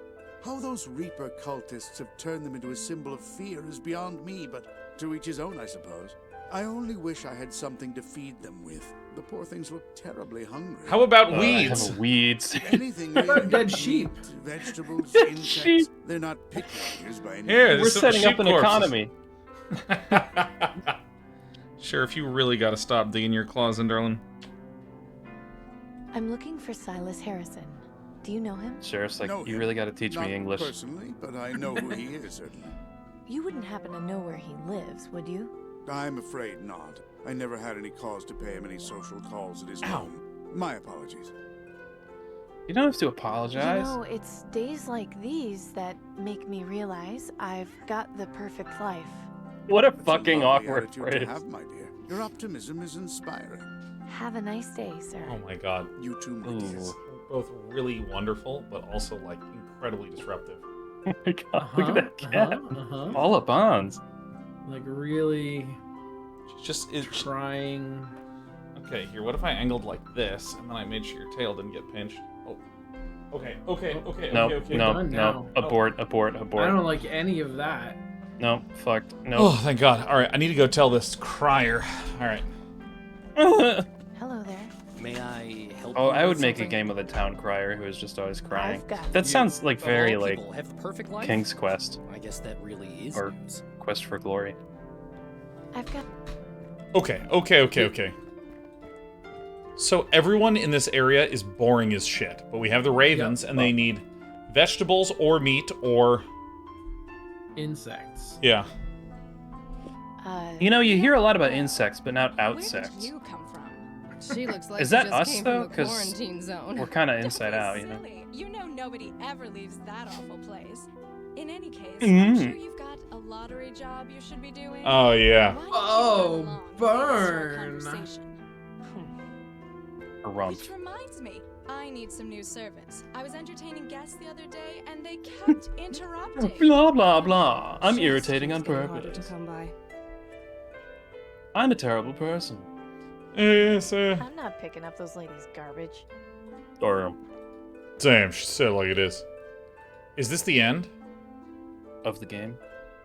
How those Reaper cultists have turned them into a symbol of fear is beyond me, but to each his own, I suppose. I only wish I had something to feed them with. The poor things look terribly hungry. How about I weeds? have weeds. Anything What about really. dead sheep? Meat, vegetables, Dead insects. sheep. They're not picky eaters by any Here, means. We're there's some setting up sheep an corpses. economy. Sheriff, you really gotta stop digging your claws in, darling. I'm looking for Silas Harrison. Do you know him? Sheriff's like, Know you him. really got to teach Not me English. personally, but I know who he is, certainly. You wouldn't happen to know where he lives, would you? I'm afraid not. I never had any cause to pay him any social calls at his home. My apologies. You don't have to apologize. You know, it's days like these that make me realize I've got the perfect life. What a That's fucking lovely awkward attitude phrase. to have, my dear. Your optimism is inspiring. Have a nice day, sir. Oh my god. You too, my dear. Ooh. Both really wonderful, but also like incredibly disruptive. Oh my god, look at that cat. All up ons. Like really She's just is trying. okay. Here, what if I angled like this, and then I made sure your tail didn't get pinched? Oh. Okay. Okay. Okay. No, okay. Okay. no, Done no. now. Abort, abort, I abort. don't like any of that. No, fucked. Oh, No. thank God. All right, I need to go tell this crier. All right. Hello there. May I help Oh, you I with would make a something? game with a town crier who is just always crying. I've got That you. sounds like Of very all like people, have the perfect life? King's Quest I guess that really is or news. Quest for Glory. I've got. Okay. Okay. Okay. Okay. So everyone in this area is boring as shit, but we have the ravens, and they need vegetables or meat or Insects. yeah. You know, you hear a lot about insects, but not Where did outsects. you come from? She looks like Is she that just us came though? from the 'Cause quarantine zone. we're kind of Don't inside be out, you know. silly. You know nobody ever leaves that awful place. In any case, Mm. I'm sure you've got a lottery job you should be doing. Oh, yeah. Why don't you Oh, run along and start a burn. conversation? A rump. Which reminds me, I need some new servants. I was entertaining guests the other day, and they kept interrupting. Blah blah blah. I'm Just irritating on keeps getting harder to purpose. come by. I'm a terrible person. Yes, I'm not picking up those ladies' garbage. Or damn, she said it like it is. Is this the end? of the game,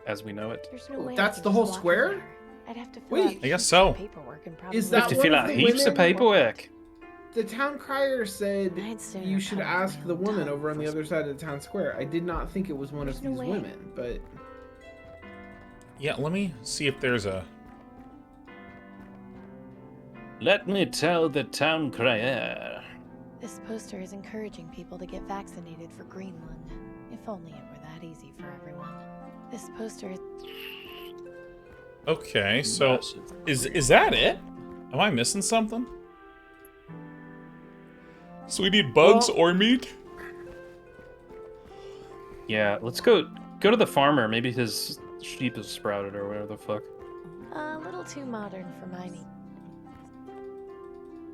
as we know it. There's no way I That's can the just whole walk in square? there. I'd have to fill Wait. out I guess so. paperwork and probably Is You have that to one fill of out the heaps of women? paperwork. The town crier said I'd sooner you should cut off ask my the own woman tongue over on the first. other side of the town square. I did not think it was one of There's no these way. women, but Yeah, let me see if there's a... Let me tell the town crier. This poster is encouraging people to get vaccinated for Greenland. If only it were that easy for everyone. This poster is... Okay, so is that it? Am I missing something? So we need bugs or meat? Yeah, let's go to the farmer. Maybe his sheep is sprouted or whatever the fuck. a little too modern for my needs.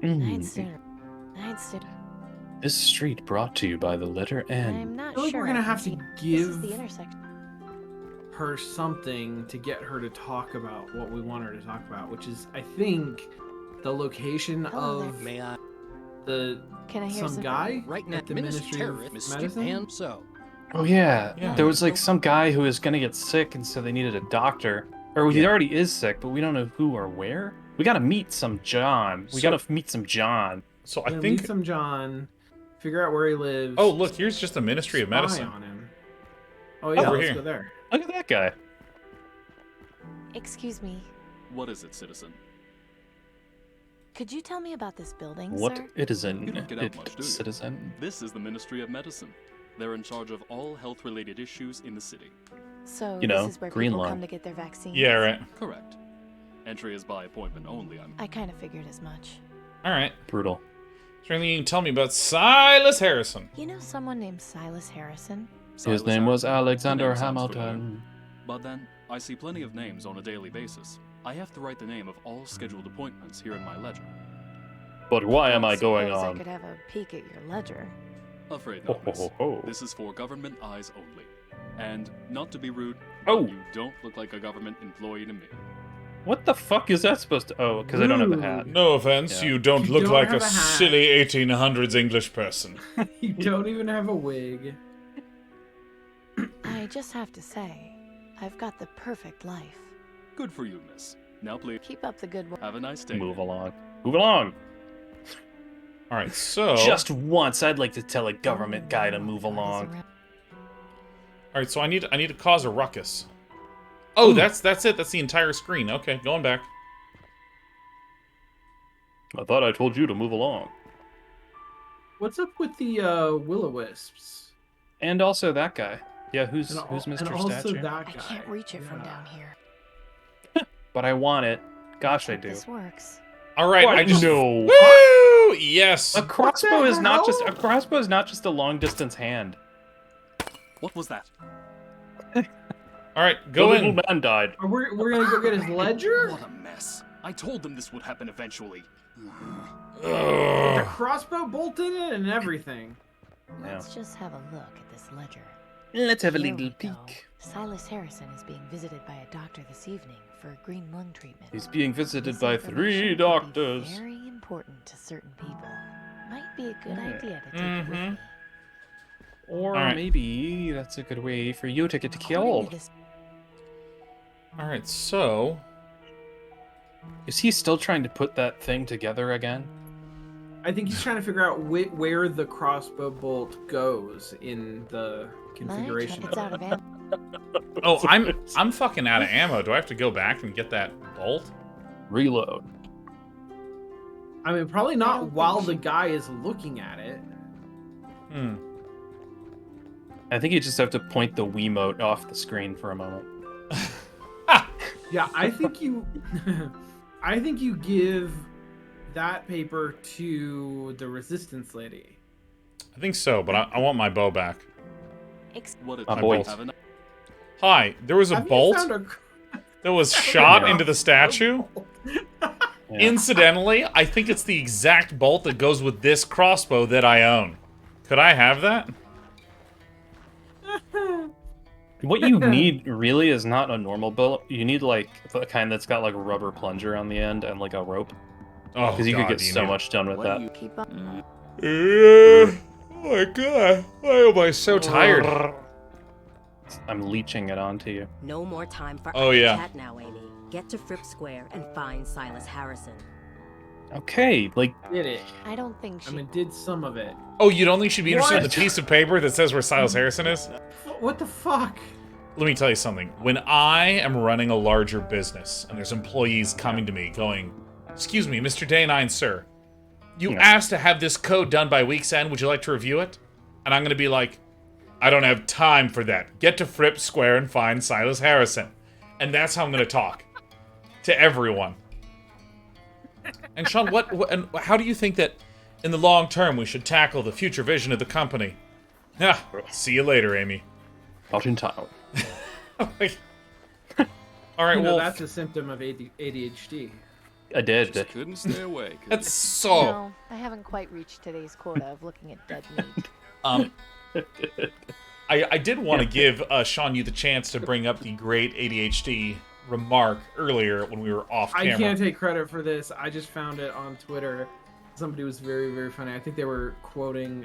Mm. I'd sooner. This street brought to you by the letter N. I'm not I feel like sure we're gonna I can have to see- This is give the intersection. her something to get her to talk about what we want her to talk about, which is, I think, the location Hello of there. May I? the Can I hear some something? guy Right now, at the Ministry of Terrorist Medicine. and so. Oh yeah. Yeah. There was like some guy who was gonna get sick, and so they needed a doctor. Or he Yeah. already is sick, but we don't know who or where. We gotta meet some John. We So- gotta meet some John. So I Yeah, think... meet some John, figure out where he lives. Oh, look, here's just the Ministry of spy Medicine. on him. Oh yeah, Over let's here. go there. Look at that guy. Excuse me. What is it, citizen? Could you tell me about this building, What sir? it is You an don't get out much, do you? citizen. This is the Ministry of Medicine. They're in charge of all health-related issues in the city. So You know, this is where green people line. come to get their vaccines. Yeah, right. Correct. Entry is by appointment only. I kind of figured as much. All right. Brutal. Is there anything you can tell me about Silas Harrison? You know someone named Silas Harrison? His Silas name was Harrison. Alexander The name sounds Hamilton. familiar. But then, I see plenty of names on a daily basis. I have to write the name of all scheduled appointments here in my ledger. But why am I going Suppose I on? could have a peek at your ledger. Afraid Ho, not, ho, miss. ho, ho. This is for government eyes only. And not to be rude, Oh. you don't look like a government employee to me. What the fuck is that supposed to? Oh, because I don't have a hat. No offense, Yeah. you don't You look don't like have a a hat. silly 1800s English person. You don't even have a wig. I just have to say, I've got the perfect life. Good for you, miss. Now please, Keep up the good work. have a nice day. Move along. Move along. All right, so... Just once, I'd like to tell a government guy to move along. All right, so I need to cause a ruckus. Oh, that's it. That's the entire screen. Okay, going back. I thought I told you to move along. What's up with the will-o-wisps? And also that guy. Yeah, who's And Mr. also Statue? that I guy. can't reach it from Yeah. down here. But I want it. Gosh, I do. This works. All right, What? I just... No. Woo! Yes! A crossbow is not just hell? a crossbow is not just a long distance hand. What was that? All right, The go little in. man died. We're gonna go get his ledger? What a mess. I told them this would happen eventually. The Ugh. crossbow bolt in it and everything. Let's just have a look at this ledger. Let's have a Here little we go. peek. Silas Harrison is being visited by a doctor this evening for green lung treatment. He's being visited This by information 3 could be doctors. Very important to certain people. Might be a good Yeah. idea to take it with me. Or Alright. maybe that's a good way for you to get According killed. to this All right, so... Is he still trying to put that thing together again? I think he's trying to figure out where the crossbow bolt goes in the configuration. It's out of ammo. Oh, I'm fucking out of ammo. Do I have to go back and get that bolt? Reload. I mean, probably I not don't while think the she- guy is looking at it. Hmm. I think you just have to point the Wiimote off the screen for a moment. Yeah, I think you, I think you give that paper to the resistance lady. I think so, but I want my bow back. What a My bolt. bolt. Hi, there was a Have you bolt found a- that was shot into the a statue. Incidentally, I think it's the exact bolt that goes with this crossbow that I own. Could I have that? What you need really is not a normal bullet. You need like the kind that's got like a rubber plunger on the end and like a rope. Oh, because you could God, get you so need- much done with What do that. you keep up? Oh my god. Why am I so tired? I'm leeching it onto you. No more time for Oh, idle yeah. chat now, Amy. Get to Fripp Square and find Silas Harrison. Okay, like Did it? I don't think she. I mean, did some of it. Oh, you don't think she'd be interested in the What? piece of paper that says where Silas Harrison is? What the fuck? Let me tell you something. When I am running a larger business and there's employees coming to me going, "Excuse me, Mr. Day 9, sir. You asked to have this code done by week's end. Would you like to review it?" And I'm going to be like, "I don't have time for that. Get to Fripp Square and find Silas Harrison." And that's how I'm going to talk to everyone. And Sean, and how do you think that in the long term we should tackle the future vision of the company? See you later, Amy. Out in town. All right, You know, well, that's a symptom of ADHD. I did. Just couldn't stay away. could that's you? so. No, I haven't quite reached today's quota of looking at dead meat. I did want to give Sean you the chance to bring up the great ADHD remark earlier when we were off camera. I can't take credit for this. I just found it on Twitter. Somebody was very, very funny. I think they were quoting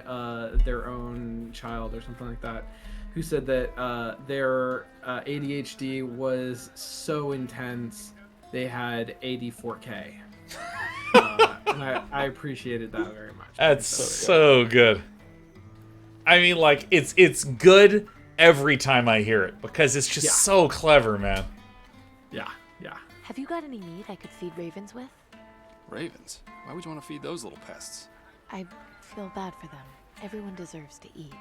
their own child or something like that, who said that their ADHD was so intense they had 84K. And I appreciated that very much. That's so good. I mean, like, it's good every time I hear it because it's just so clever, man. Yeah, yeah. Have you got any meat I could feed ravens with? Ravens? Why would you want to feed those little pests? I feel bad for them. Everyone deserves to eat.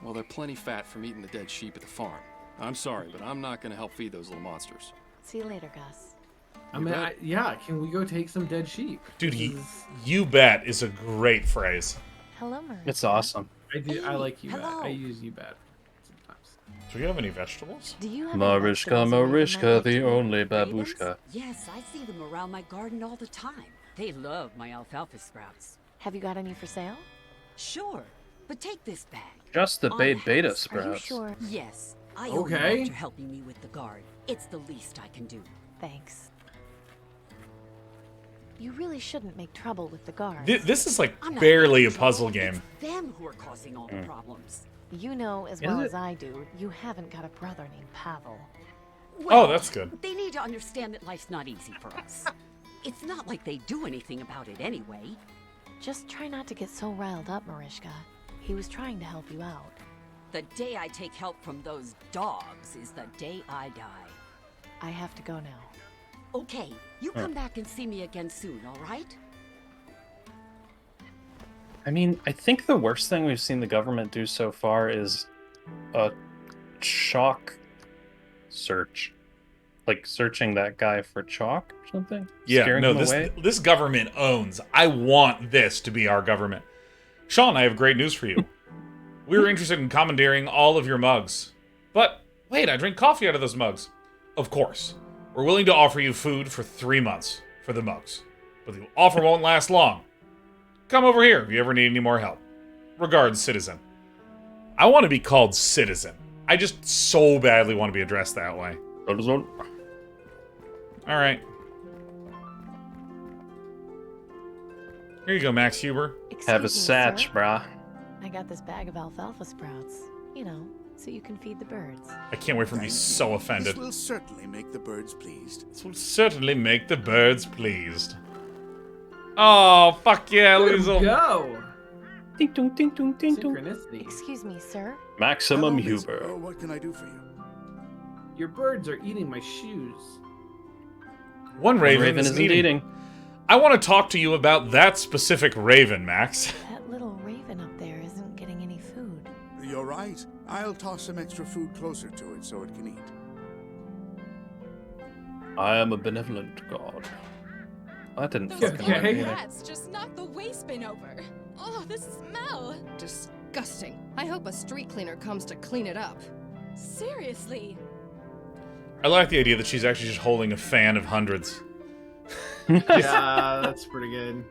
Well, they're plenty fat from eating the dead sheep at the farm. I'm sorry, but I'm not going to help feed those little monsters. See you later, Gus. I mean, can we go take some dead sheep? Dude, you bet is a great phrase. Hello, Marie. It's awesome. I like you bet. Hello. I use you bet sometimes. Do you have any vegetables? Do you have Marishka, Marishka, the only babushka. Yes, I see them around my garden all the time. They love my alfalfa sprouts. Have you got any for sale? Sure, but take this bag. Just the On beta house. sprouts. Are you sure? Yes, I owe you Okay. after helping me with the guard. It's the least I can do. Thanks. You really shouldn't make trouble with the guards. This is like I'm not barely a making puzzle trouble. game. It's them who are causing all the problems. You know as Is well it? as I do, you haven't got a brother named Pavel. Well, that's good. They need to understand that life's not easy for us. It's not like they do anything about it anyway. Just try not to get so riled up, Marishka. He was trying to help you out. The day I take help from those dogs is the day I die. I have to go now. Okay, you come back and see me again soon, all right? I mean, I think the worst thing we've seen the government do so far is a chalk search. Like searching that guy for chalk or something? Yeah, Scaring no, him away? this government owns. I want this to be our government. Sean, I have great news for you. We were interested in commandeering all of your mugs. But, wait, I drink coffee out of those mugs. Of course. We're willing to offer you food for 3 months for the mugs. But the offer won't last long. Come over here if you ever need any more help. Regards, Citizen. I want to be called Citizen. I just so badly want to be addressed that way. Alright. Here you go, Max Huber. Have a Excuse me, satch, sir. brah. I got this bag of alfalfa sprouts. You know, so you can feed the birds. I can't wait for him to be so offended. This will certainly make the birds pleased. This will certainly make the birds pleased. Oh, fuck yeah, look at his little... Go! Ding dong, ding dong, ding dong. Synchronicity. Excuse me, sir. Maximum Hello, miss. Huber. Oh, what can I do for you? Your birds are eating my shoes. One raven, Raven is isn't eating. eating. I want to talk to you about that specific raven, Max. That little raven up there isn't getting any food. You're right. I'll toss some extra food closer to it so it can eat. I am a benevolent god. That didn't Those fucking work Okay. either. rats just knocked the waste bin over. Oh, the smell. Disgusting. I hope a street cleaner comes to clean it up. Seriously. I like the idea that she's actually just holding a fan of hundreds. Yeah, that's pretty good.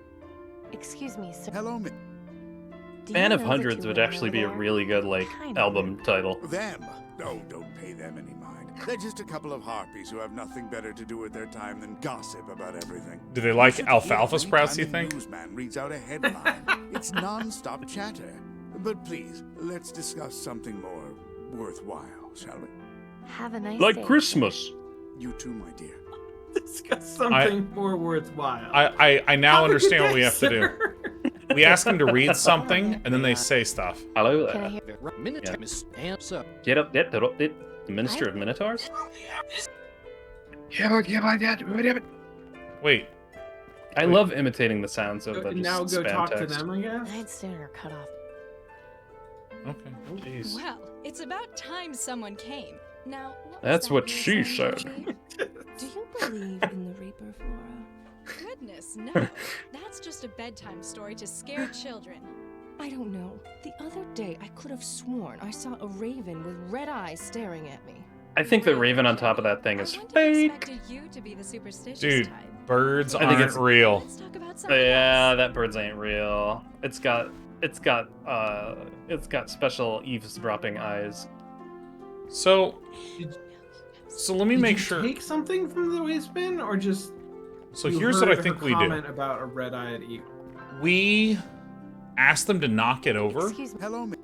Excuse me, sir. Hello, Do you Fan of know the Hundreds two would women actually over be a there? really good, like, Kinda album title. Them? Oh, don't pay them any mind. They're just a couple of harpies who have nothing better to do with their time than gossip about everything. Do they like You should alfalfa hear sprouts, you anytime think? the newsman reads out a headline. It's non-stop chatter. But please, let's discuss something more worthwhile, shall we? Have a nice Like day. Christmas. You too, my dear. Discuss something more worthwhile. I now Have a understand good what we day, have to do. sir. We ask them to read something, and then they say stuff. Hello Can I there. hear? Minute Miss and so. Get up, get up, the Minister of Minotaurs? Wait, I love imitating the sounds of the Now just go spam talk text. to them, I guess. I'd sooner cut off. okay. Jeez. Well, it's about time someone came. Now, what was That's that what you she were said. saying, Eugene? Do you believe in the Reaper, Flora? Goodness, no. That's just a bedtime story to scare children. I don't know. The other day, I could have sworn I saw a raven with red eyes staring at me. I think the raven on top of that thing I is wouldn't have fake. expected you to be the superstitious Dude, type. birds I think aren't it's- real. Let's talk about something Yeah, else. that bird's ain't real. It's got special eavesdropping eyes. So let me Did make you sure. Take something from the waste bin, or just. So you here's what I heard think her we do. comment about a red-eyed eagle. We ask them to knock it over. Excuse me. Hello, mi-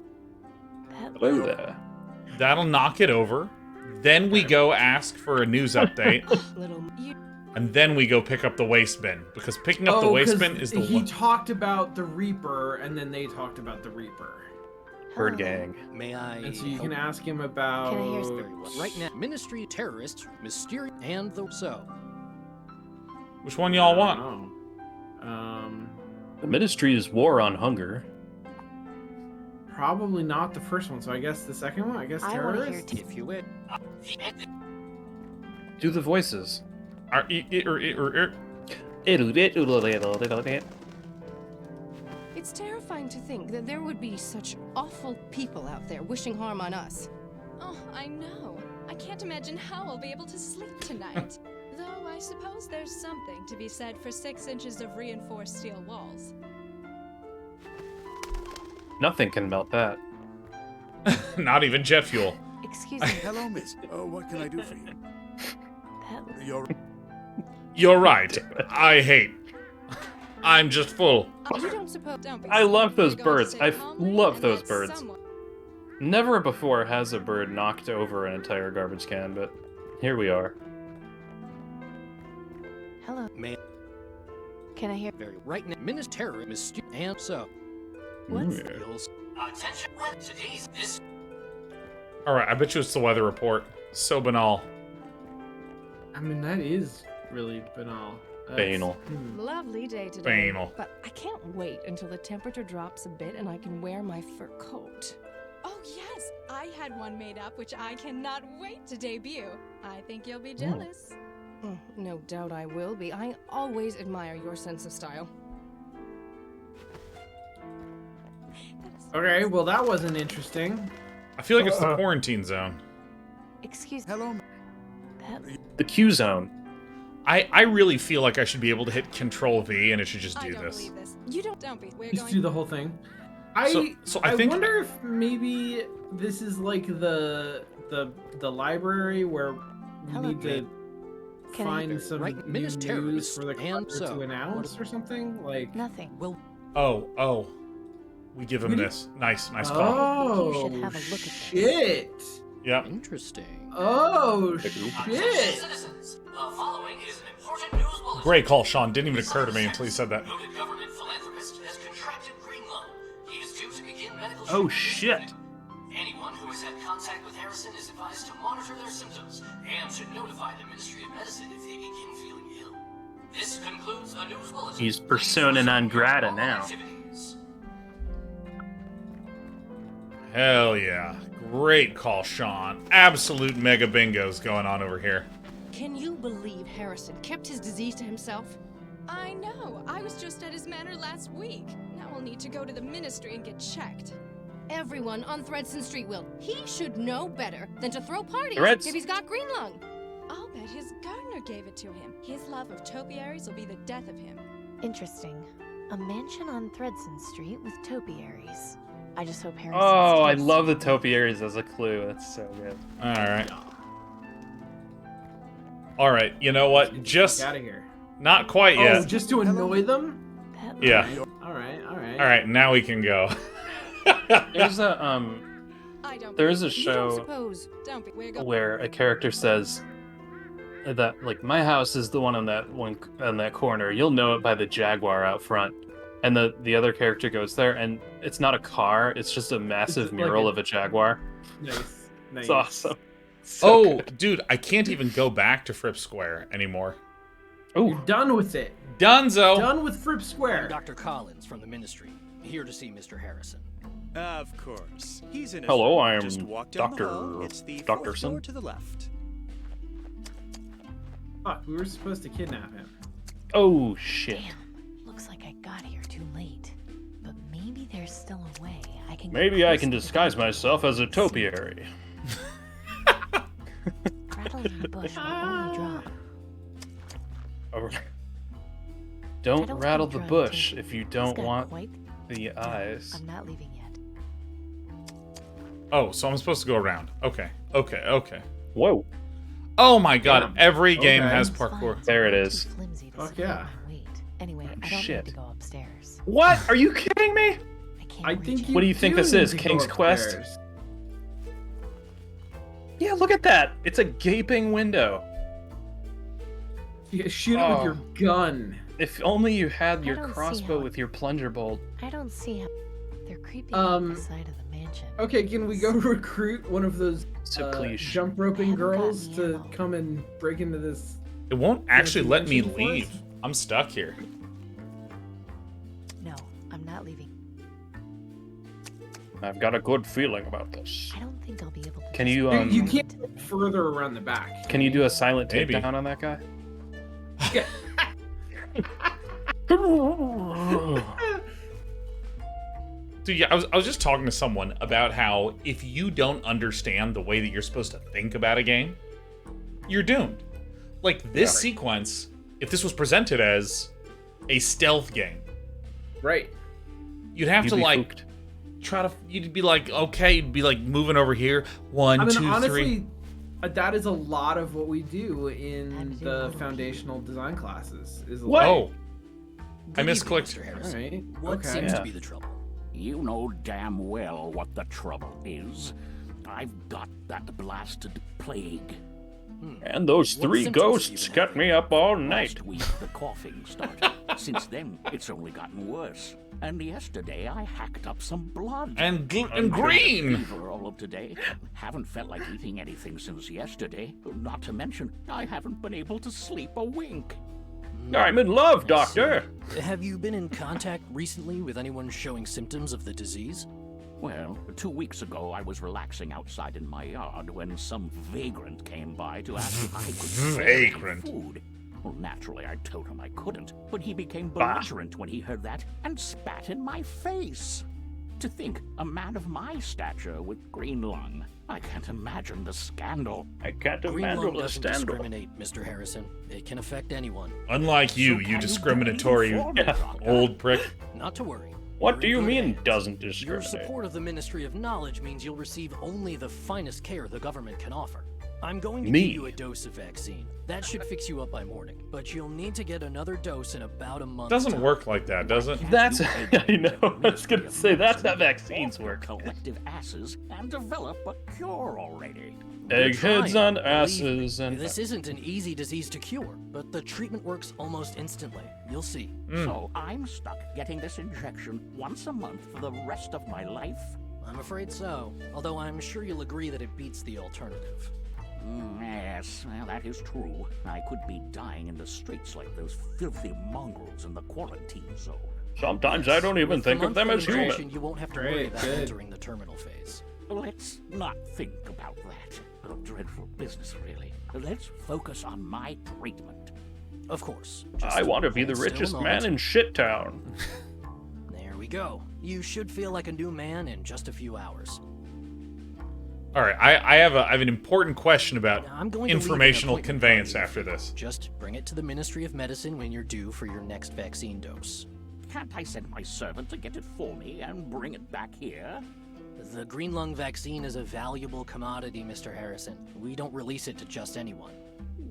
Hello there. That'll knock it over. Then we go ask for a news update, Little. and then we go pick up the waste bin, because picking up the waste 'cause bin is the he one. talked about the Reaper, and then they talked about the Reaper. Bird Hello. gang. May I? And so you help? can ask him about. Can I hear Very well. Right now, Ministry terrorists, mysterious, and the so. Which one y'all want? The Ministry's war on hunger. Probably not the first one, so I guess the second one. I guess I wanna hear terrorist. If you wish. Do the voices. It's terrifying to think that there would be such awful people out there wishing harm on us. Oh, I know. I can't imagine how I'll be able to sleep tonight. Though I suppose there's something to be said for 6 inches of reinforced steel walls. Nothing can melt that. Not even jet fuel. Excuse me. hello, miss. What can I do for you? That You're You're right. I hate. I'm just full. You don't suppose. Don't be I love silly. those You're going to birds. sit I calmly love and those let birds. someone- Never before has a bird knocked over an entire garbage can, but here we are. hello. May Can I hear? very right now, Ministry terrorist, mysterious, and so. What's Yeah. Feels Attention, today's this All right, I bet you it's the weather report. So banal. I mean, that is really banal. Banal. Lovely day today. Banal. But I can't wait until the temperature drops a bit and I can wear my fur coat. Oh, yes! I had one made up which I cannot wait to debut. I think you'll be jealous. No doubt I will be. I always admire your sense of style. Okay, well that wasn't interesting. I feel like it's the quarantine zone. Excuse me. hello. That The Q zone. I really feel like I should be able to hit Control V and it should just I do don't this. believe this. You don't be. We're Just going. do the whole thing. So I think- wonder if maybe this is like the library where we Hello. need to Can I- find some Right, new Minister news for the and Carter so, to announce or something. Like, nothing. well. Oh. We give him We this. Nice call. oh, You should have a look at this. shit! Yep. Interesting. Oh Attention, shit! citizens. The following is an important news bulletin. Great call, Sean. Didn't even occur to me until you said that. Noted government philanthropist has contracted green lung. He is due to begin medical Oh, treatment. shit. Anyone who has had contact with Harrison is advised to monitor their symptoms and should notify the Ministry of Medicine if they begin feeling ill. This concludes the news bulletin. He's persona non grata All now. activities. Hell yeah. Great call, Sean. Absolute mega bingos going on over here. Can you believe Harrison kept his disease to himself? I know. I was just at his manor last week. Now I'll need to go to the ministry and get checked. Everyone on Thredson Street will. He should know better than to throw parties Threads. if he's got green lung. I'll bet his gardener gave it to him. His love of topiaries will be the death of him. Interesting. A mansion on Thredson Street with topiaries. I just hope Harry. Oh, I love the topiaries as a clue. That's so good. All right. All right. You know what? Just out of here. Not quite yet. Oh, just to annoy them? Yeah. All right. All right. Now we can go. There's a there's a You don't show suppose. Don't be. We're where a character says that like my house is the one on that corner. You'll know it by the Jaguar out front. And the other character goes there, and it's not a car. It's just a massive mural of a Jaguar. Nice. It's awesome. Dude, I can't even go back to Fripp Square anymore. Oh, you're done with it. Donezo. Done with Fripp Square. I'm Dr. Collins from the Ministry, here to see Mr. Harrison. Of course. He's in his Hello, room. I am Just walk down the Dr. hall. It's the Doctorson. fourth door to the left. Fuck, we were supposed to kidnap him. Oh shit. Looks like I got here too late. But maybe there's still a way I can. Maybe I can disguise myself as a topiary. Rattling the bush will only draw. Don't don't rattle think the drawing bush teeth if you is don't gonna want quite- the eyes. I'm not leaving yet. Oh, so I'm supposed to go around. Okay. Whoa. Oh my god, Damn. every game Okay. has It's parkour. fine. There it It's is. too flimsy to Fuck support yeah. my weight. Anyway, I don't Shit. need to go upstairs. What? Are you kidding me? I can't I reach think it. you What do you think this need is, to go King's Quest? upstairs. Yeah, look at that. It's a gaping window. You shoot it with Oh. your gun. If only you had your don't see crossbow how- with your plunger bolt. I don't see how they're creeping up the side of the mansion. Okay, can we go recruit one of those So please. jump roping Haven't gotten girls the to ammo. come and break into this? It won't actually let me dimension for us? leave. I'm stuck here. No, I'm not leaving. I've got a good feeling about this. I don't think I'll be able to. Can you You can't go further around the back. Can you do a silent Maybe. takedown on that guy? Dude, yeah, I was just talking to someone about how if you don't understand the way that you're supposed to think about a game, you're doomed. Like this sequence, if this was presented as a stealth game, Right. you'd have to be like spooked. try to. You'd be like, okay, you'd be like moving over here. One, I mean, two, honestly, three. that is a lot of what we do in the foundational design classes. Is What? Oh, I Good misclicked. evening, Mr. Harrison. Alright, What okay. seems Yeah. to be the trouble? You know damn well what the trouble is. I've got that blasted plague. And those What three symptoms have you ghosts been kept me up all night. Last week the coughing started. Since then, it's only gotten worse. And yesterday I hacked up some blood. And I've got green. fever all of today. Haven't felt like eating anything since yesterday. Not to mention, I haven't been able to sleep a wink. I'm in love, Doctor. Have you been in contact recently with anyone showing symptoms of the disease? Well, 2 weeks ago I was relaxing outside in my yard when some vagrant came by to ask if I could spare him Vagrant. food. Well, naturally I told him I couldn't, but he became belligerent when he heard that and spat in my face. To think, a man of my stature with green lung. I can't imagine the scandal. I can't Green imagine lung the doesn't scandal. discriminate, Mr. Harrison. It can affect anyone. Unlike you, So you can discriminatory do anything for me, Doctor? old prick. Not to worry. What You're do in you good mean hands. doesn't Your discriminate? support of the Ministry of Knowledge means you'll receive only the finest care the government can offer. I'm going to Me? give you a dose of vaccine. That should fix you up by morning, but you'll need to get another dose in about a month. Doesn't work like that, does it? That's I know. I was gonna say that's how vaccines Their work. collective asses and develop a cure already. Eggheads Trying, on believe me. asses and This isn't an easy disease to cure, but the treatment works almost instantly. You'll see. So I'm stuck getting this injection once a month for the rest of my life? I'm afraid so, although I'm sure you'll agree that it beats the alternative. Yes, well, that is true. I could be dying in the streets like those filthy mongrels in the quarantine zone. sometimes I don't even With think the of them monthly as human. injection, You won't have to worry Great, about good. entering the terminal phase. Let's not think about that. A dreadful business, really. Let's focus on my treatment. Of course. I want to be the hold still a richest man moment. in Shittown. There we go. You should feel like a new man in just a few hours. All right, I have an important question about I'm going to leave an informational appointment conveyance party. after this. Just bring it to the Ministry of Medicine when you're due for your next vaccine dose. Can't I send my servant to get it for me and bring it back here? The green lung vaccine is a valuable commodity, Mr. Harrison. We don't release it to just anyone.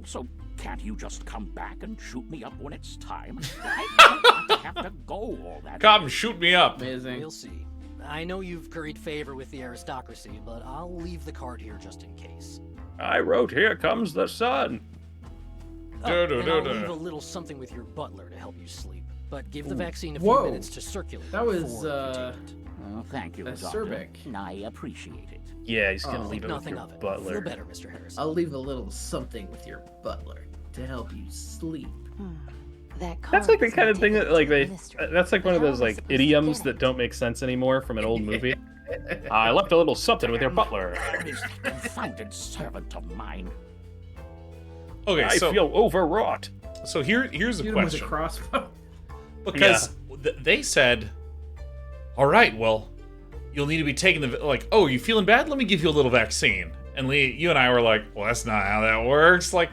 So can't you just come back and shoot me up when it's time? I don't want to have to go all that. Come shoot me up. Amazing. We'll see. I know you've curried favor with the aristocracy, but I'll leave the card here just in case. I wrote, "Here comes the sun." Oh, and I'll leave a little something with your butler to help you sleep. But give the vaccine a few minutes to circulate. That was, before you take it. Oh, thank you, acerbic. Doctor. I appreciate it. Yeah, he's gonna Oh, leave it with Nothing your of it. butler. Feel better, Mr. Harrison. I'll leave a little something with your butler to help you sleep. That's like the kind of thing that like that's like one of those like idioms that don't make sense anymore from an old movie. I left a little something with your butler. Where is that confounded servant of mine? Okay, I so feel overwrought. So here's a Shoot him with a question. crossbow. Because they said, all right, well, you'll need to be taking the, like, oh, are you feeling bad? Let me give you a little vaccine. And Lee, you and I were like, well, that's not how that works. Like,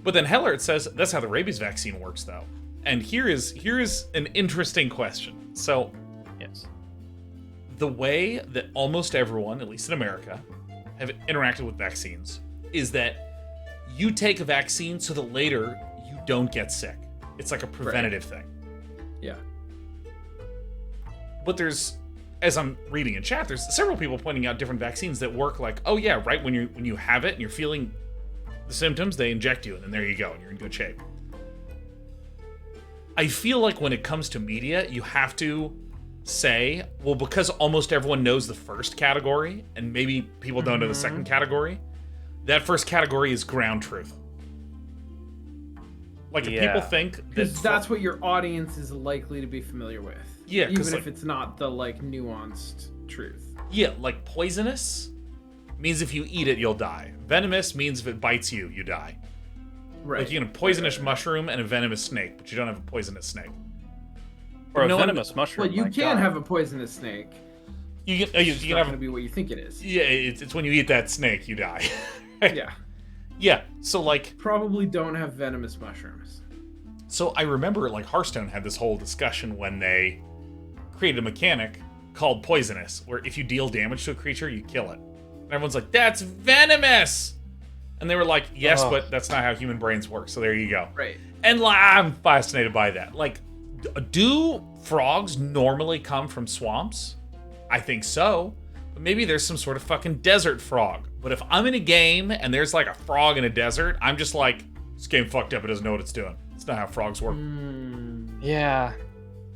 but then Heller, it says that's how the rabies vaccine works, though. And here is an interesting question. So, yes, the way that almost everyone, at least in America, have interacted with vaccines is that you take a vaccine so that later you don't get sick. It's like a preventative thing. Yeah. But there's, as I'm reading in chat, there's several people pointing out different vaccines that work like, oh yeah, right when you have it and you're feeling the symptoms, they inject you and then there you go and you're in good shape. I feel like when it comes to media, you have to say, well, because almost everyone knows the first category and maybe people don't know the second category, that first category is ground truth. Like if people think that because that's what your audience is likely to be familiar with. Yeah, even like, if it's not the like nuanced truth. Yeah, like poisonous means if you eat it, you'll die. Venomous means if it bites you, you die. Right. Like you get a poisonous mushroom and a venomous snake, but you don't have a poisonous snake. Or a venomous mushroom. Well, you can have a poisonous snake. You can It's have not going to be what you think it is. Yeah, it's when you eat that snake, you die. Yeah. Yeah, so like probably don't have venomous mushrooms. So I remember like Hearthstone had this whole discussion when they created a mechanic called poisonous, where if you deal damage to a creature, you kill it. And everyone's like, that's venomous! And they were like, yes, but that's not how human brains work, so there you go. Right. And I'm fascinated by that. Like, do frogs normally come from swamps? I think so. But maybe there's some sort of fucking desert frog. But if I'm in a game and there's like a frog in a desert, I'm just like, this game fucked up, it doesn't know what it's doing. It's not how frogs work. Yeah.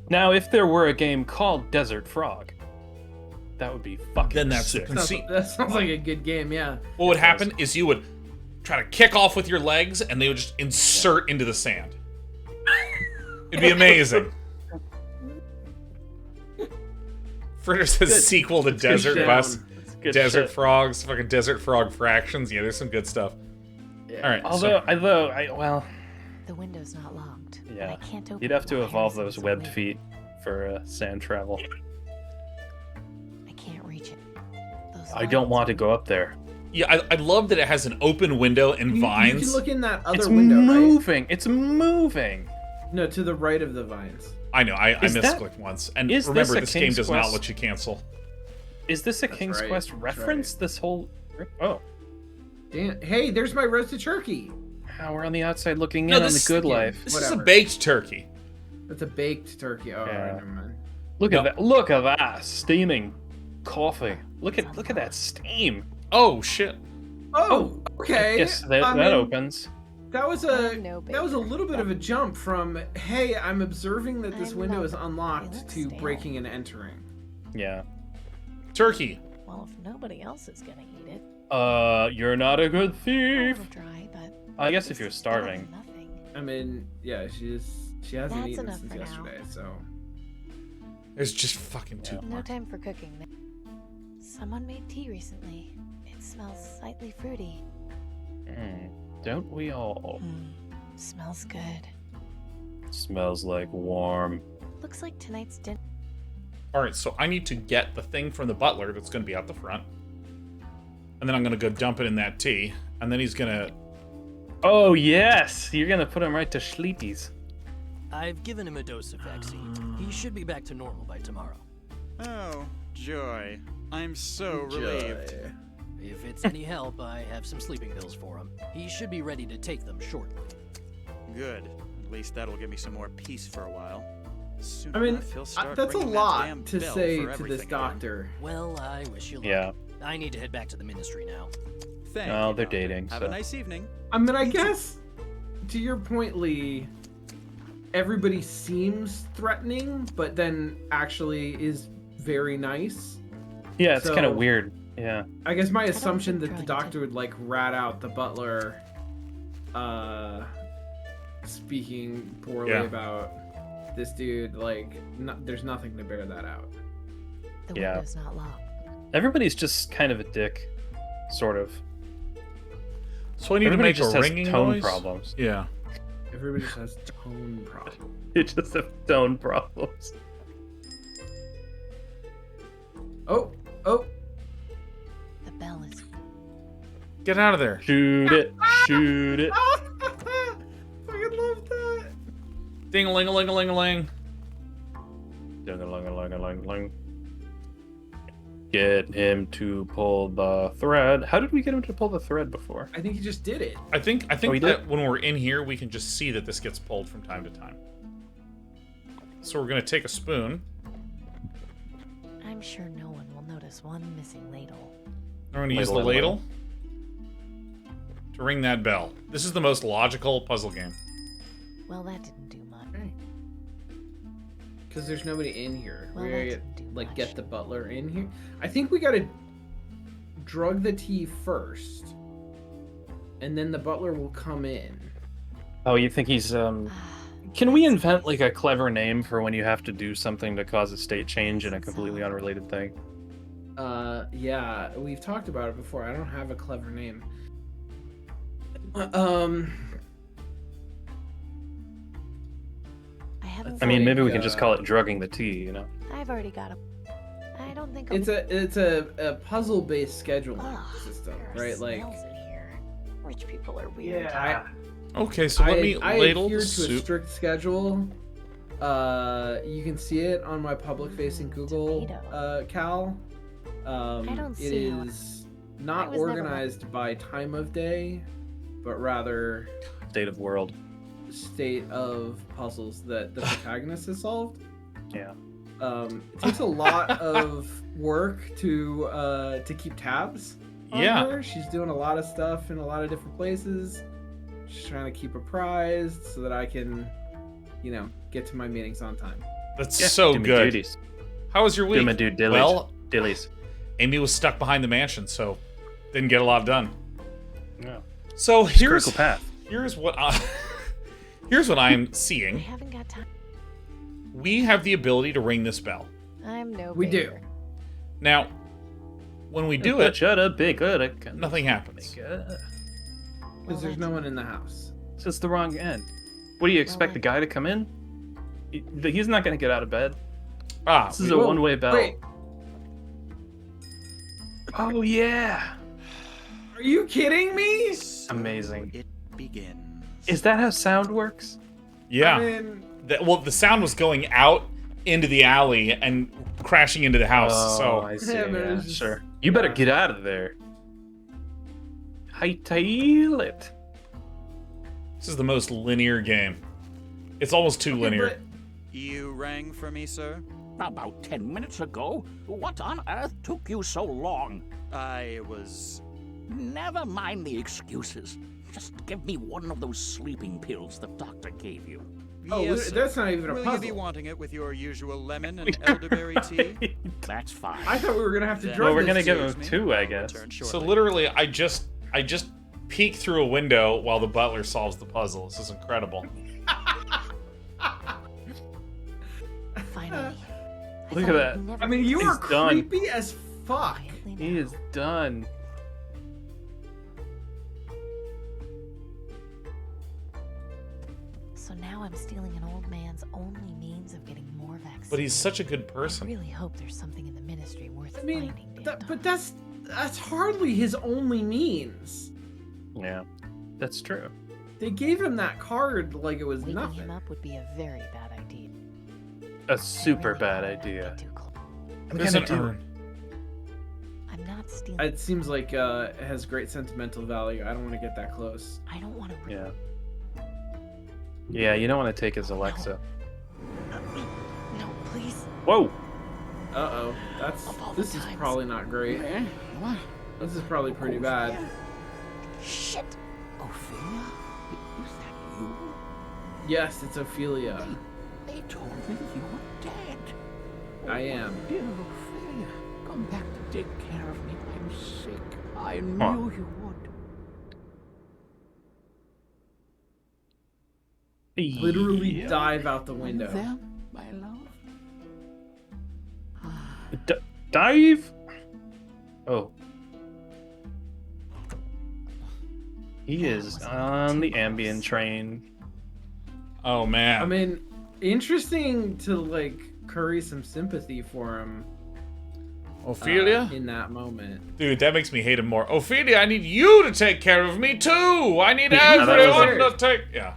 Now, if there were a game called Desert Frog, that would be fucking Then that's sick. the conceit. That sounds like a good game, yeah. What would happen is you would try to kick off with your legs and they would just insert into the sand. It'd be amazing. Fritter says sequel to Desert Bus. Desert shit. Frogs, fucking Desert Frog Fractions. Yeah, there's some good stuff. Yeah. All right. Although, The window's not locked. and yeah, I can't open you'd have to it. evolve Harrison's those webbed away. feet for sand travel. I can't reach it. Those I don't want to go up there. Yeah, I love that it has an open window and You vines. can look in that other It's window, moving. right? It's moving. No, to the right of the vines. I know, I Is that- misclicked once. And is remember, this a this game King's does not Quest? let you cancel. Is this a King's right, Quest that's reference? This whole... Oh. Dan, hey, there's my roasted turkey. How we're on the outside looking No, in on the this- good life. This is a Whatever. baked turkey. It's a baked turkey. Oh, Yeah. right, never mind. Look at that! Look at that steaming coffee. Look at that steam. Oh shit! Oh, okay. Yes, that I mean, opens. That was I'm no that was a little bit of a jump from hey, I'm observing that this I'm window not- is unlocked They look to stale. breaking and entering. Yeah. Turkey. Well, if nobody else is gonna eat it, You're not a good a thief. little dry, but I guess if you're it's better starving. than nothing. I mean, yeah, she hasn't That's eaten enough since for now. yesterday, so There's just fucking too No much. time for cooking. Someone made tea recently. It smells slightly fruity. Don't we all? Smells good. Smells like warm. Looks like tonight's dinner. Alright, so I need to get the thing from the butler that's going to be out the front. And then I'm going to go dump it in that tea. And then he's going to... Oh, yes! You're going to put him right to sleepies. I've given him a dose of vaccine. He should be back to normal by tomorrow. Oh, joy. I'm so relieved. If it's any help, I have some sleeping pills for him. He should be ready to take them shortly. Good. At least that'll give me some more peace for a while. Soon I mean, enough, he'll start that's a ringing that lot damn to bell say for to this everything doctor. Well, I wish you luck. Yeah. I need to head back to the ministry now. Thank Oh, you, they're Doctor. dating. Have so. a nice evening. I mean, I guess, to your point, Lee, everybody seems threatening, but then actually is very nice. Yeah, it's So, kind of weird. Yeah. I guess my assumption that the doctor would, like, rat out the butler, speaking poorly about this dude, like, there's nothing to bear that out. The Yeah. window's not locked. Everybody's just kind of a dick, sort of. So I need Everybody to just make a has ringing tone noise? problems. Yeah. Everybody just has tone problems. It just have tone problems. Oh, The bell is. Get out of there. Shoot it. Shoot it. Fucking love that. Ding-a-ling-a-ling-a-ling-a-ling. Ding-a-ling-a-ling-a-ling-a-ling. Get him to pull the thread. How did we get him to pull the thread before? I think he just did it. I think Oh, he that did? when we're in here, we can just see that this gets pulled from time to time. So we're going to take a spoon. I'm sure no one will notice one missing ladle. We're going to use the ladle to ring that bell. This is the most logical puzzle game. Well, that didn't do much. Because there's nobody in here. Well, We that gotta didn't do like much. get the butler in here. I think we gotta drug the tea first, and then the butler will come in. Oh, you think he's Can we invent like a clever name for when you have to do something to cause a state change in a completely unrelated thing? Yeah, we've talked about it before. I don't have a clever name. I mean, maybe we can just call it drugging the tea, you know? I've already got a. I don't think. It's a puzzle-based scheduling Ugh, system, there are right? Like, smells in here. Rich people are weird. yeah. Okay, so let me I ladle adhere the to a soup. strict schedule. You can see it on my public-facing Google Cal. I don't It see how- is not I was never- organized by time of day, but rather State of world. state of puzzles that the protagonist has solved. Yeah. It takes a lot of work to keep tabs on Yeah. her. She's doing a lot of stuff in a lot of different places. She's trying to keep apprised so that I can, get to my meetings on time. That's Yeah, so do my good. duties. How was your week? Do my due diligence. Well, Dillies. Amy was stuck behind the mansion, so didn't get a lot done. Yeah. So It's here's critical path. here's what here's what I'm I seeing. haven't got time. We have the ability to ring this bell. I'm no. We do. baker. Now, when we do it, Shut up, big good. nothing happens. Because there's no one in the house. It's just the wrong end. What do you expect the guy to come in? He's not going to get out of bed. Ah, This is a one-way bell. Wait, Oh yeah. are you kidding me? Amazing. It begins. Is that how sound works? Yeah. I mean, The sound was going out into the alley and crashing into the house. Oh, so I see. Yeah, but Yeah, it's just- sure. You better get out of there. Hightail it. this is the most linear game. It's almost too linear. You rang for me, sir? About 10 minutes ago. What on earth took you so long? I was... Never mind the excuses. Just give me one of those sleeping pills the doctor gave you. Oh, Yes, sir. that's not even a Will puzzle. you be wanting it with your usual lemon and elderberry tea? That's fine. I thought we were gonna have to Well, drug we're this gonna give dude. him two, I guess. Return So shortly. literally, I just peek through a window while the butler solves the puzzle. This is incredible. Finally. Look at that. I mean, you He's are done. creepy as fuck. He is done. So now I'm stealing an old man's only means of getting more vaccines. But he's such a good I person. really hope there's something in the ministry worth I mean, finding. but that's hardly his only means. Yeah, that's true. They gave him that card like it was Waking nothing. him up would be a very bad idea. A super bad idea. There's an urn. I'm not stealing. It seems like it has great sentimental value. I don't want to get that close. I don't want to. Yeah. Yeah, you don't want to take his Alexa. No, please. Whoa! Uh-oh. This is probably not great. What? This is probably pretty bad. Shit. Ophelia? Is that you? Yes, it's Ophelia. They told me you were dead. I am. Dear Ophelia, come back to take care of me. I'm sick. I knew you would. Literally dive out the window. Them, my love. Dive? Oh. He is on the Ambien train. Oh, man. I mean, interesting to, like, curry some sympathy for him. Ophelia? In that moment. Dude, that makes me hate him more. Ophelia, I need you to take care of me, too! I need Yeah, that everyone was to take... Yeah.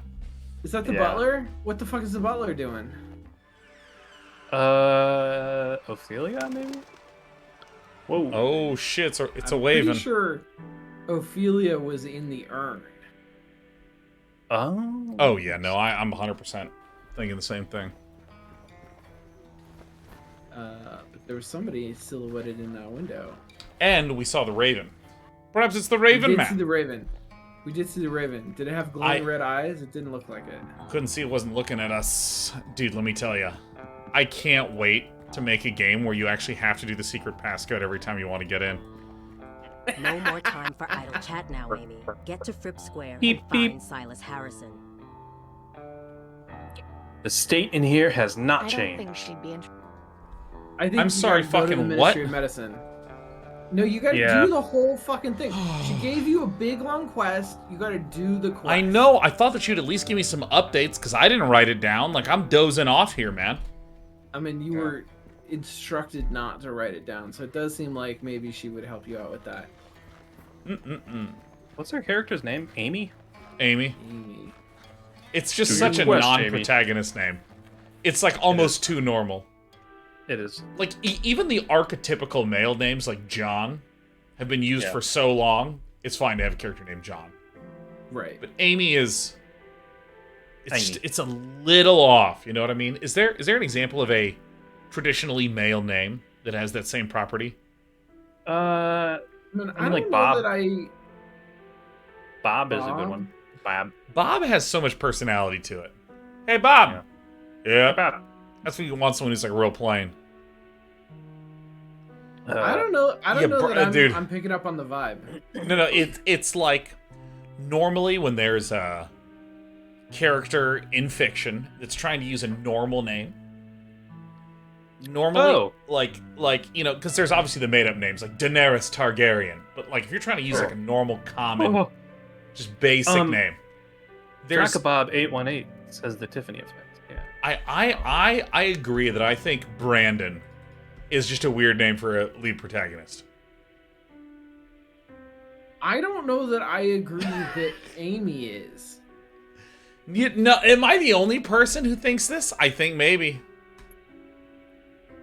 Is that the Yeah. butler? What the fuck is the butler doing? Ophelia, maybe? Whoa. Oh, shit, it's a I'm Waven. pretty sure Ophelia was in the urn. Oh. Oh, yeah, no, I'm 100% thinking the same thing. But there was somebody silhouetted in that window. And we saw the Raven. Perhaps it's the We Raven did man. see the Raven. We did see the Raven. Did it have glowing red eyes? It didn't look like it. Couldn't see it wasn't looking at us. Dude, let me tell you. I can't wait to make a game where you actually have to do the secret passcode every time you want to get in. No more time for idle chat now, Amy. Get to Fripp Square Beep, and beep. find Silas Harrison. The state in here has not I don't changed. think she'd be interested. I think I'm you sorry, gotta go to the fucking Ministry what? of Medicine. No, you gotta Yeah. do the whole fucking thing. She gave you a big long quest. You gotta do the quest. I know. I thought that you'd at least give me some updates because I didn't write it down. Like, I'm dozing off here, man. I mean, you were instructed not to write it down, so it does seem like maybe she would help you out with that. What's her character's name? Amy? Amy. Amy. It's just Do such your a quest, Amy. non-protagonist name. It's like almost too normal. It is. Like, even the archetypical male names like John have been used Yeah. for so long, it's fine to have a character named John. Right. But Amy is... It's, Amy. just, it's a little off, you know what I mean? Is there an example of a traditionally male name that has that same property? I mean, I don't like know Bob. that Bob is a good Bob? one. Bob. Bob has so much personality to it. Hey, Bob! Yeah. Bob. That's when you want someone who's like real plain. I don't know. I don't yeah, know that dude. I'm picking up on the vibe. No, it's like normally when there's a character in fiction that's trying to use a normal name. Normally, like you know, because there's obviously the made-up names like Daenerys Targaryen, but like if you're trying to use like a normal, common, just basic name, there's Dracobob 818 says the Tiffany effect. Yeah. I agree that I think Brandon is just a weird name for a lead protagonist. I don't know that I agree that Amy is. No, am I the only person who thinks this? I think maybe.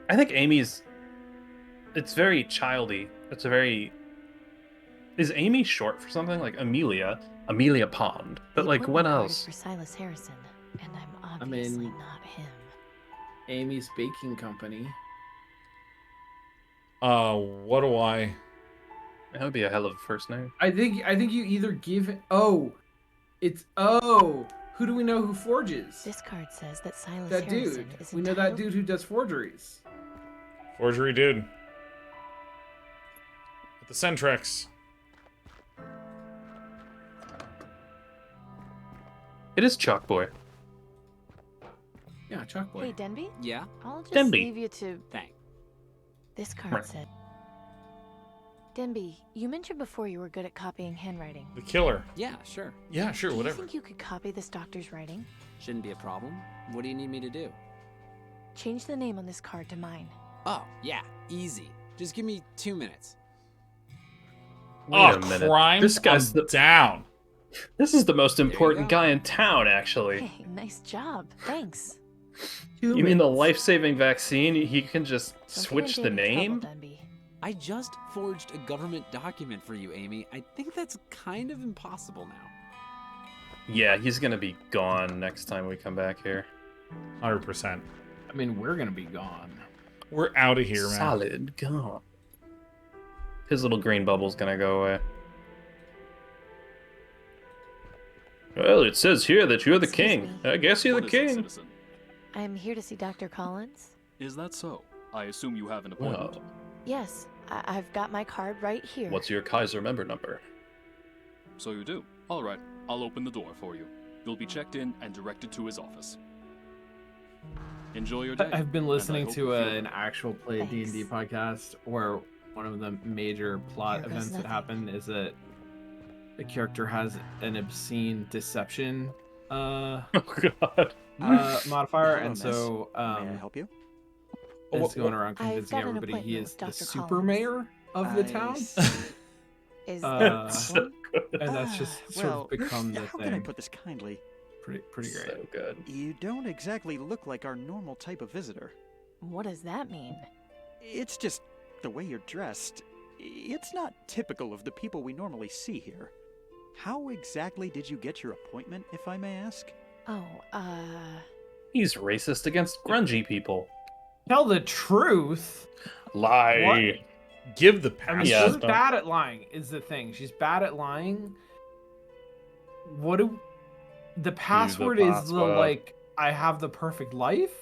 I think Amy's. It's very childy. It's a very. Is Amy short for something like Amelia? Amelia Pond. But The like, what appointment card else? is for Silas Harrison, and I'm obviously not him. Amy's Baking Company. What do I? That would be a hell of a first name. I think you either give it. Who do we know who forges? This card says that Silas That Harrison dude. is We know that dude who does forgeries. Forgery dude. With the Centrex. It is Chalk Boy. Yeah, Chalk Boy. Hey, Denby? Yeah? I'll just Denby. leave you to... Thanks. This card said... Denby, you mentioned before you were good at copying handwriting. The killer. Yeah, sure. Yeah, sure, Do you whatever. think you could copy this doctor's writing? Shouldn't be a problem. What do you need me to do? Change the name on this card to mine. Oh, yeah, easy. Just give me 2 minutes. Wait a minute. Crime? This guy's down. This is the most important guy in town, actually. Hey, nice job. Thanks. You mean the life-saving vaccine? He can just switch the name? I just forged a government document for you, Amy. I think that's kind of impossible now. Yeah, he's gonna be gone next time we come back here. 100%. I mean, we're gonna be gone. We're out of here, man. Solid gone. His little green bubble's gonna go away. Well, it says here that you're the king. I guess you're the king. I'm here to see Dr. Collins. Is that so? I assume you have an appointment. Well, Yes, I've got my card right here. what's your Kaiser member number? So you do. All right, I'll open the door for you. You'll be checked in and directed to his office. Enjoy your day. I've been listening and I hope to you feel an actual play D&D podcast where one of the major plot Here goes events that nothing. happen is that the character has an obscene deception modifier, Hello, and so May I help you? it's going around I've convincing got an everybody he appointment is with the Dr. super Collins. mayor of the I town. Is Uh, So good. and that's just sort Well, of become the how thing. can I put this kindly? Pretty great. So good. You don't exactly look like our normal type of visitor. What does that mean? It's just the way you're dressed. It's not typical of the people we normally see here. How exactly did you get your appointment, if I may ask? Oh, He's racist against grungy people. Tell the truth. Lie. Give the I mean, Yeah, she's but- bad at lying. Is the thing. She's bad at lying. What do the password is? The password. like I have the perfect life.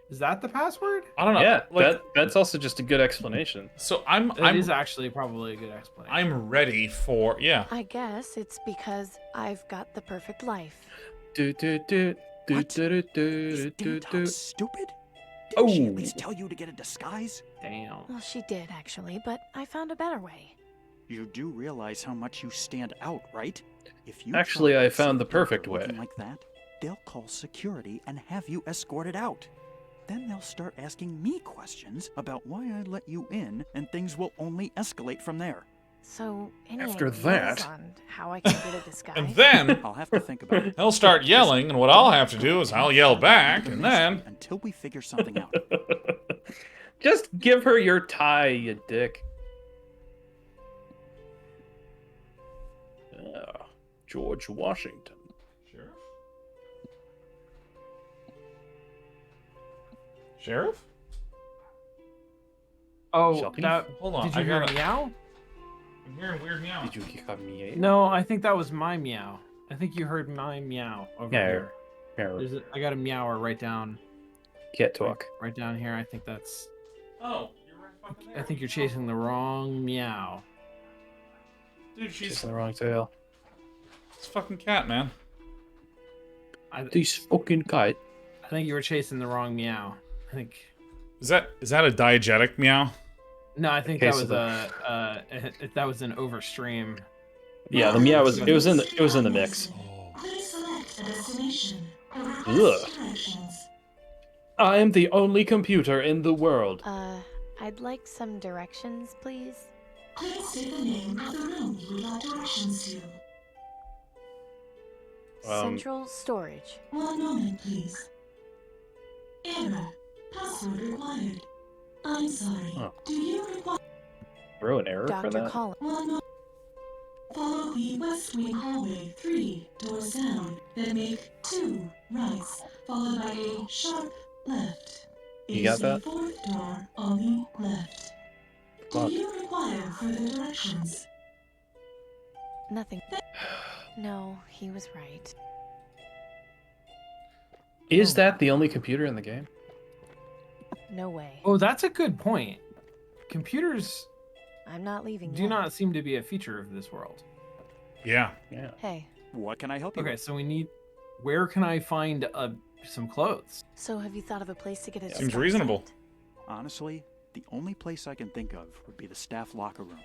Is that the password? I don't know. Yeah, like, that's also just a good explanation. so I'm It is actually probably a good explanation. I'm ready for I guess it's because I've got the perfect life. Do do do do What? do do Is do do Dantok do. stupid? Did she Oh. at least tell you to get a disguise? Damn. Well, she did actually, but I found a better way. You do realize how much you stand out, right? If you Actually, try I and found the see Denver perfect way. looking like that, they'll call security and have you escorted out. Then they'll start asking me questions about why I let you in, and things will only escalate from there. So, any After ideas that- on how I can get a disguise? and then I'll have to think about it. he'll start yelling, and what I'll have to do is I'll yell back, and then until we figure something out. Just give her your tie, you dick. George Washington. Sheriff? Oh, Shelby? that. Hold on, Did you I hear gotta- a meow? I'm hearing weird meow. Did you hear me? No, I think that was my meow. I think you heard my meow over Yeah, here. here. I got a meower right down. Cat talk. Right down here. I think that's. Oh, you're right fucking there. I think you're chasing the wrong meow. Dude, she's Chasing the wrong tail. it's a fucking cat, man. This fucking cat. I think you were chasing the wrong meow. I think. Is that a diegetic meow? No, I think Case that of was that was an overstream. Yeah, the meow was. It was in the mix. Please select a destination. Ugh. I am the only computer in the world. I'd like some directions, please. Please state the name of the room you would like directions to. Central storage. One moment, please. Error. Password required. I'm sorry. Oh. Do you require... Throw an error for Dr. that? Collins. One moment. Follow the west wing hallway 3 doors down, then make 2 rights, followed by a sharp left. It You got is that? the 4th door on the left. Fuck. Do you require further directions? Nothing. No, he was right. Is that the only computer in the game? No way. Oh, that's a good point. Computers I'm not leaving do yet. not seem to be a feature of this world. Yeah. Yeah. Hey, What can I help you Okay, with? so we need. Where can I find some clothes? so have you thought of a place to get a Seems disguise reasonable. at? Honestly, the only place I can think of would be the staff locker room.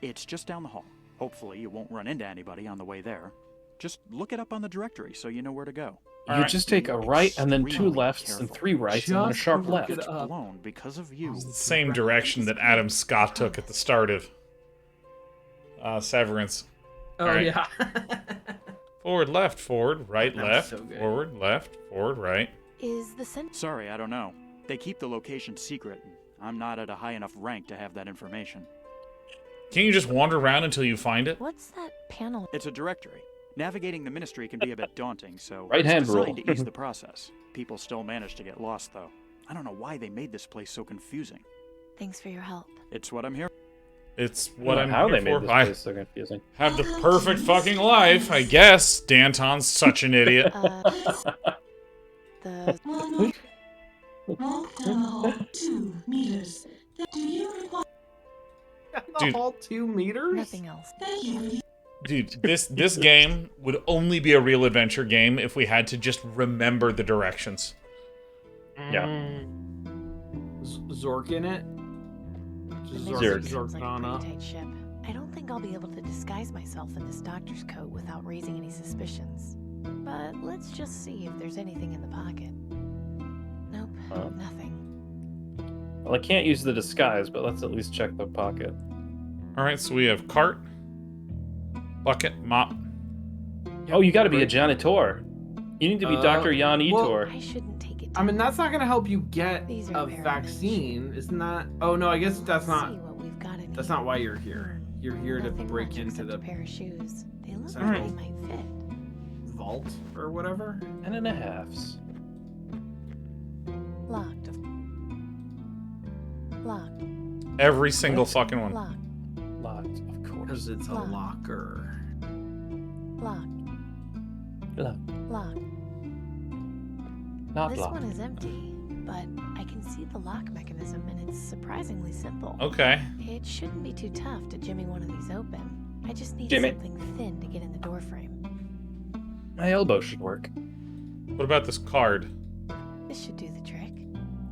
It's just down the hall. Hopefully you won't run into anybody on the way there. Just look it up on the directory so you know where to go. You just take a right and then 2 lefts and 3 rights and then a sharp left. Blown because of you. It's the same direction that Adam Scott took at the start of Severance. Oh, All right. yeah. Forward, left, forward, right, That was left, so good. forward, left, forward, right. Is the center... Sorry, I don't know. They keep the location secret. I'm not at a high enough rank to have that information. Can't you just wander around until you find it? What's that panel? It's a directory. Navigating the ministry can be a bit daunting, so Right hand it's designed rule. to ease the process. People still manage to get lost, though. I don't know why they made this place so confusing. Thanks for your help. It's what I'm here. It's what I'm how here they made for. this I place so confusing. have the perfect fucking life, I guess. Danton's such an idiot. The... Walk down the hall 2 meters. Do you require... The Dude. whole 2 meters? Nothing else. Thank you. Dude, this game would only be a real adventure game if we had to just remember the directions. Yeah. Zork in it? Just Zerk. Sounds like a Zorkana. pretty tight ship. I don't think I'll be able to disguise myself in this doctor's coat without raising any suspicions. But let's just see if there's anything in the pocket. Nope, nothing. Well, I can't use the disguise, but let's at least check the pocket. Alright, so we have cart, bucket, mop. Oh, you gotta be a janitor. You need to be Dr. Jan well, Etor. I shouldn't take it. I mean, that's not gonna help you get These a are very vaccine, isn't that? Oh no, I guess that's See not. what we've got in That's here. not why you're here. You're here to Nothing break much into except the a pair of shoes. They look Sorry. like they might fit. vault or whatever. 10.5s. Locked. Locked. Every single fucking one. Locked. Locked, of course. Because it's a Lock. locker. Locked. Locked. Locked. Not This locked. one is empty, but I can see the lock mechanism and it's surprisingly simple. Okay. It shouldn't be too tough to jimmy one of these open. I just need Jimmy. something thin to get in the door frame. My elbow should work. What about this card? This should do the trick.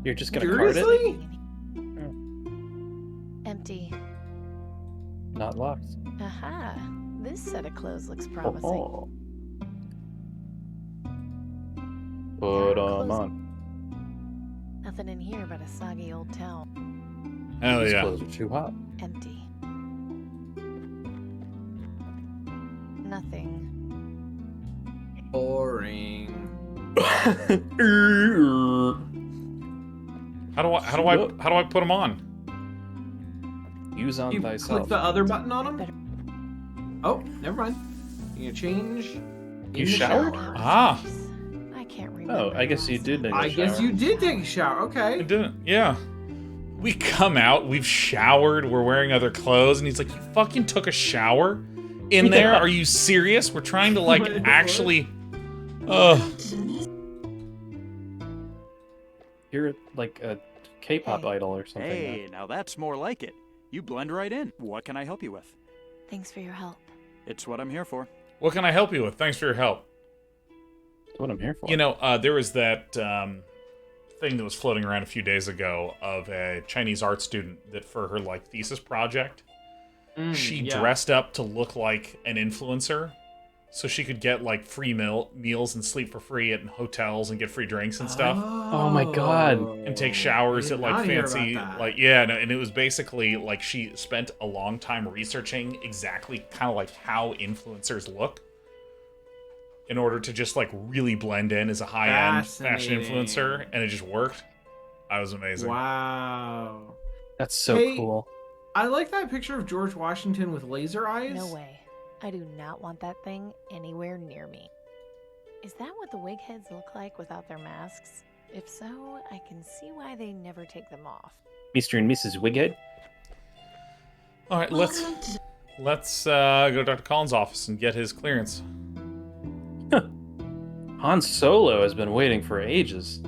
You're just gonna card it? Seriously? Empty. Not locked. Aha! This set of clothes looks promising. Oh. Put 'em Close. on. Nothing in here but a soggy old towel. Hell These yeah. clothes are too hot. Empty. Nothing. Boring. How do I put them on? Use on You thyself. click the other button on them. Oh, never mind. You can change. in You the showered? shower. Ah, I can't remember. Oh, I guess you did take a I guess shower. you did take a shower. I Okay. didn't. Yeah. We come out, we've showered, we're wearing other clothes, and he's like, "You fucking took a shower in there? Are you serious? We're trying to like actually." You're like a K-pop idol or something. Hey, now that's more like it. You blend right in. What can I help you with? Thanks for your help. It's what I'm here for. What can I help you with? Thanks for your help. That's what I'm here for. You know, there was that thing that was floating around a few days ago of a Chinese art student that for her like thesis project, she yeah. dressed up to look like an influencer, so she could get like free meals and sleep for free at hotels and get free drinks and stuff. Oh my God. And take showers I at did like not hear about fancy, that. like yeah, no, and it was basically like she spent a long time researching exactly kind of like how influencers look in order to just like really blend in as a high-end fashion Fascinating. influencer, and it just worked. I was amazing. Wow. That's so Hey, cool. I like that picture of George Washington with laser eyes. No way. I do not want that thing anywhere near me. Is that what the wig heads look like without their masks? If so, I can see why they never take them off. Mr. and Mrs. Wighead. All right, let's go to Dr. Collins' office and get his clearance. Han Solo has been waiting for ages.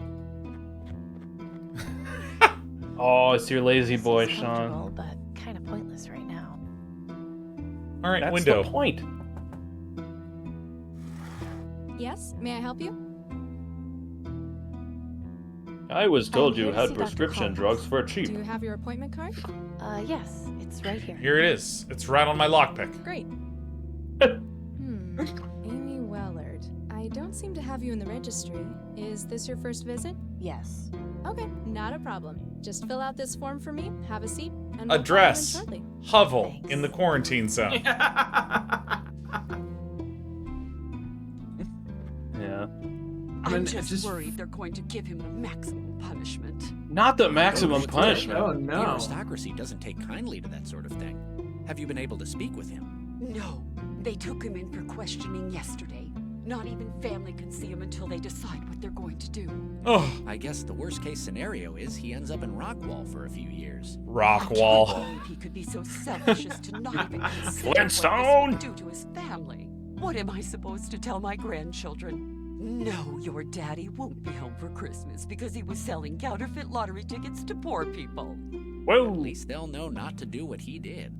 Oh, it's your lazy boy, This is Sean. comfortable, but kind of pointless right now. All right, That's window. the point. Yes, may I help you? I was told I'm you here to had see Dr. prescription Collins. drugs for cheap. Do you have your appointment card? Yes, it's right here. Here it is. It's right on my lockpick. Great. Amy Wellard. I don't seem to have you in the registry. Is this your first visit? Yes. Okay, not a problem. Just fill out this form for me, have a seat, and we'll Address. call you in shortly. Hovel in the quarantine zone. Yeah. I'm just worried they're going to give him the maximum punishment. Not the maximum punishment. Oh, The no. aristocracy doesn't take kindly to that sort of thing. Have you been able to speak with him? No, they took him in for questioning yesterday. Not even family can see him until they decide what they're going to do. Oh, I guess the worst case scenario is he ends up in Rockwall for a few years. Rockwall. I can't believe he could be so selfish as to not even consider what Flintstone! this would do to his family. What am I supposed to tell my grandchildren? No, your daddy won't be home for Christmas because he was selling counterfeit lottery tickets to poor people. Whoa. At least they'll know not to do what he did.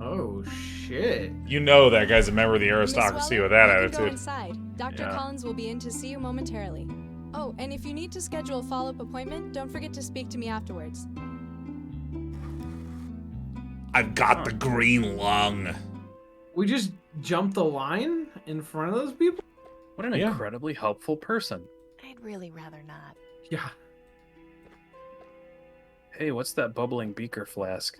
Oh, shit. You know that guy's a member of the Miss aristocracy Weller, with that you can go attitude. inside. Dr. Yeah. Collins will be in to see you momentarily. Oh, and if you need to schedule a follow-up appointment, don't forget to speak to me afterwards. I've got the green lung. We just jumped the line in front of those people? What an Yeah. incredibly helpful person. I'd really rather not. Yeah. Hey, what's that bubbling beaker flask?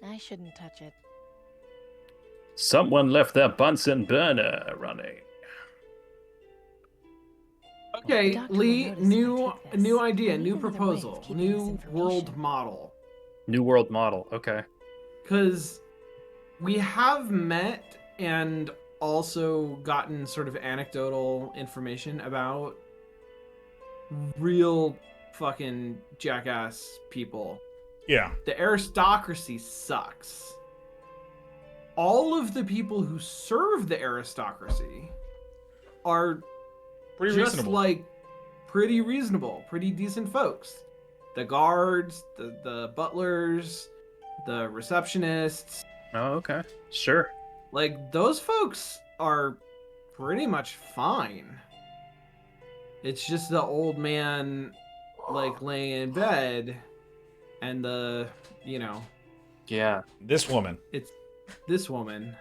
I shouldn't touch it. Someone left their Bunsen burner running. Okay, The doctor will Lee, notice if I take this. new idea, I need new another way of proposal, keeping new this information. world model. New world model. Okay. Because we have met and also gotten sort of anecdotal information about real fucking jackass people. Yeah. The aristocracy sucks. All of the people who serve the aristocracy are Pretty just reasonable. like pretty reasonable, pretty decent folks. The guards, the butlers, the receptionists, Oh, okay. Sure. like those folks are pretty much fine. It's just the old man like laying in bed and the, you know, Yeah. This woman. it's this woman.